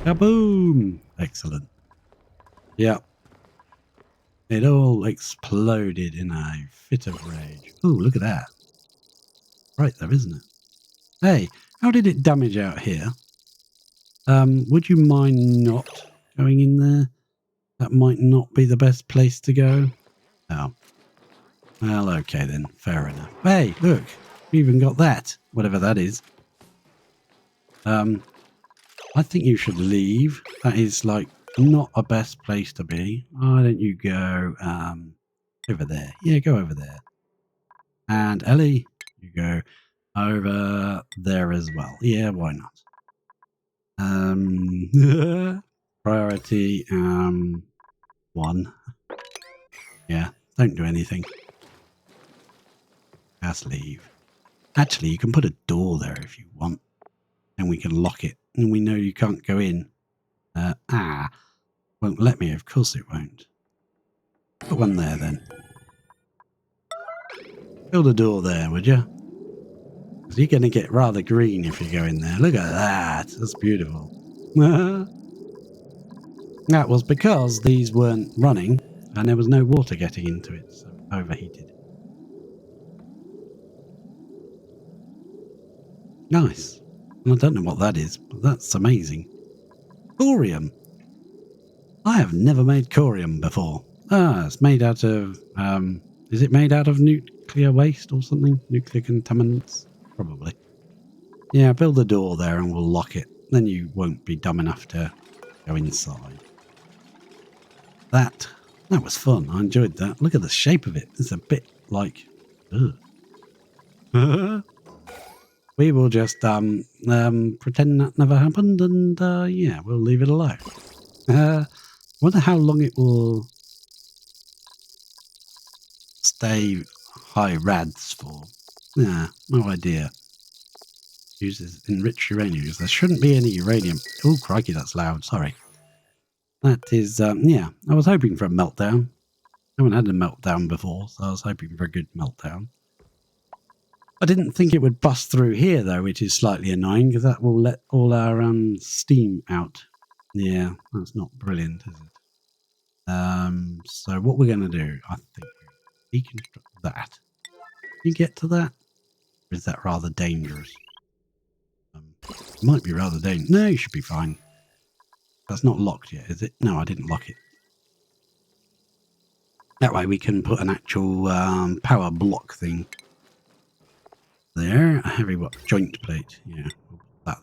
Kaboom. Excellent. Yeah. It all exploded in a fit of rage. Oh, look at that. Right there, isn't it? Hey, how did it damage out here? Would you mind not going in there? That might not be the best place to go. Oh. Well, okay then. Fair enough. Hey, look. We even got that. Whatever that is. I think you should leave. That is, like, not a best place to be. Why don't you go, over there? Yeah, go over there. And Ellie, you go over there as well. Yeah, why not? Priority, 1. Yeah, don't do anything. Just leave. Actually, you can put a door there if you want. And we can lock it. And we know you can't go in. Won't let me. Of course it won't. Put one there then. Build a door there, would you? Because you're going to get rather green if you go in there. Look at that. That's beautiful. That was because these weren't running and there was no water getting into it, so it overheated. Nice. I don't know what that is, but that's amazing. Corium. I have never made corium before. It's made out of, is it made out of nuclear waste or something? Nuclear contaminants? Probably. Yeah, build a door there and we'll lock it. Then you won't be dumb enough to go inside. That was fun. I enjoyed that. Look at the shape of it. It's a bit like... We will just pretend that never happened and yeah, we'll leave it alone. Wonder how long it will stay high rads for. Yeah, no idea. Uses enriched uranium. There shouldn't be any uranium. Oh, crikey, that's loud. Sorry. That is, yeah, I was hoping for a meltdown. I haven't had a meltdown before, so I was hoping for a good meltdown. I didn't think it would bust through here, though, which is slightly annoying, because that will let all our steam out. Yeah, that's not brilliant, is it? So what we're going to do, I think, deconstruct that. Can you get to that? Or is that rather dangerous? Might be rather dangerous. No, you should be fine. That's not locked yet, is it? No, I didn't lock it. That way we can put an actual power block thing there. A heavy what? Joint plate. Yeah, we'll put that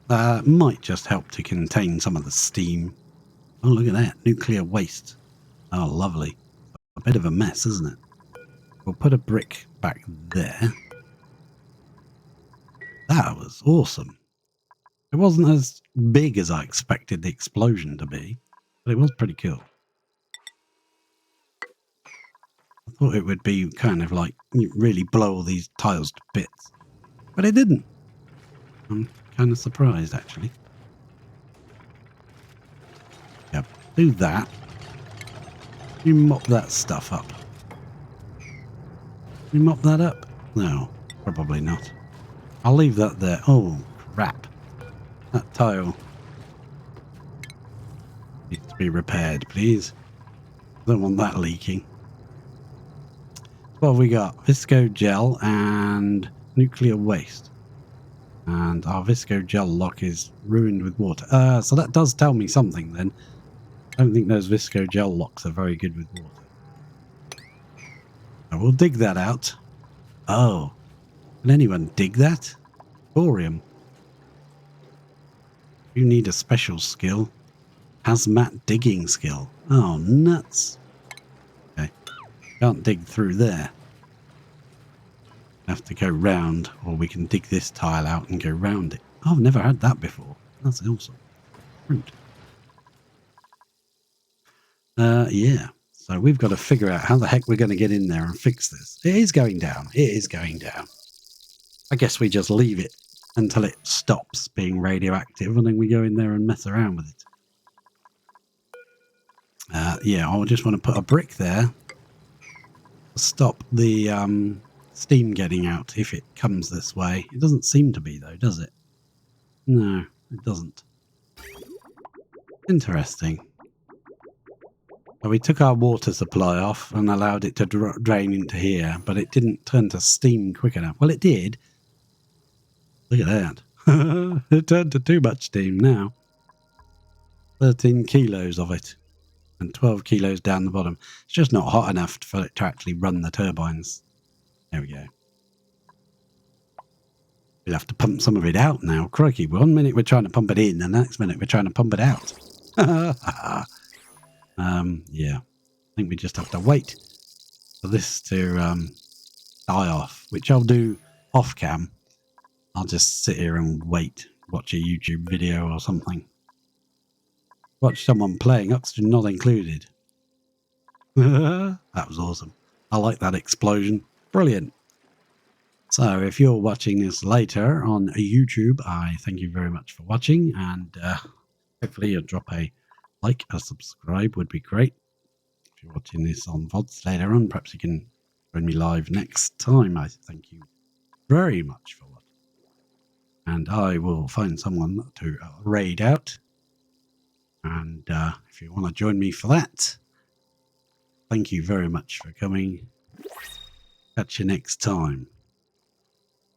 there. Might just help to contain some of the steam. Oh, look at that. Nuclear waste. Oh, lovely. A bit of a mess, isn't it? We'll put a brick back there. That was awesome. It wasn't as big as I expected the explosion to be, but it was pretty cool. I thought it would be kind of like really blow all these tiles to bits, but it didn't. I'm kind of surprised, actually. do that. You mop that stuff up. You mop that up? No, probably not. I'll leave that there. Oh, crap. That tile needs to be repaired, please. Don't want that leaking. What have we got? Visco gel and nuclear waste. And our Visco gel lock is ruined with water. So that does tell me something then. I don't think those Visco gel locks are very good with water. So we'll dig that out. Oh, can anyone dig that? Thorium. You need a special skill. Hazmat digging skill. Oh, nuts. Okay. Can't dig through there. Have to go round, or we can dig this tile out and go round it. Oh, I've never had that before. That's awesome. Fruit. Yeah. So we've got to figure out how the heck we're going to get in there and fix this. It is going down. It is going down. I guess we just leave it until it stops being radioactive, and then we go in there and mess around with it. Yeah, I'll just want to put a brick there to stop the steam getting out if it comes this way. It doesn't seem to be, though, does it? No, it doesn't. Interesting. So we took our water supply off and allowed it to drain into here, but it didn't turn to steam quick enough. Well, it did. Look at that. It turned to too much steam now. 13 kilos of it and 12 kilos down the bottom. It's just not hot enough for it to actually run the turbines. There we go. We'll have to pump some of it out now. Crikey, 1 minute we're trying to pump it in and the next minute we're trying to pump it out. Yeah. I think we just have to wait for this to die off, which I'll do off cam. I'll just sit here and wait, watch a YouTube video or something. Watch someone playing Oxygen Not Included. That was awesome. I like that explosion. Brilliant. So if you're watching this later on YouTube, I thank you very much for watching, and hopefully you'll drop a like, a subscribe would be great. If you're watching this on VODs later on, perhaps you can join me live next time. I thank you very much for watching. And I will find someone to raid out. And if you want to join me for that, thank you very much for coming. Catch you next time.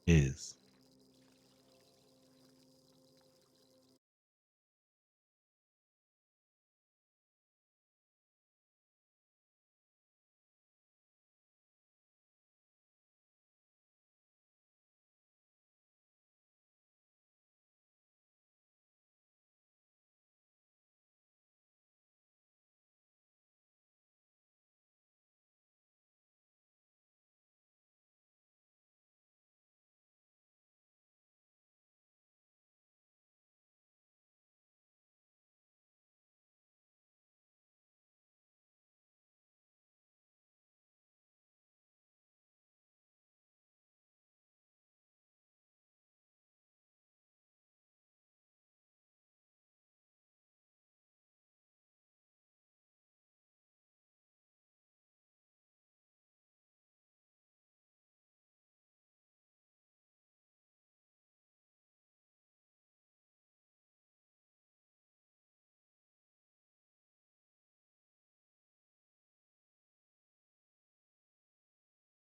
Cheers.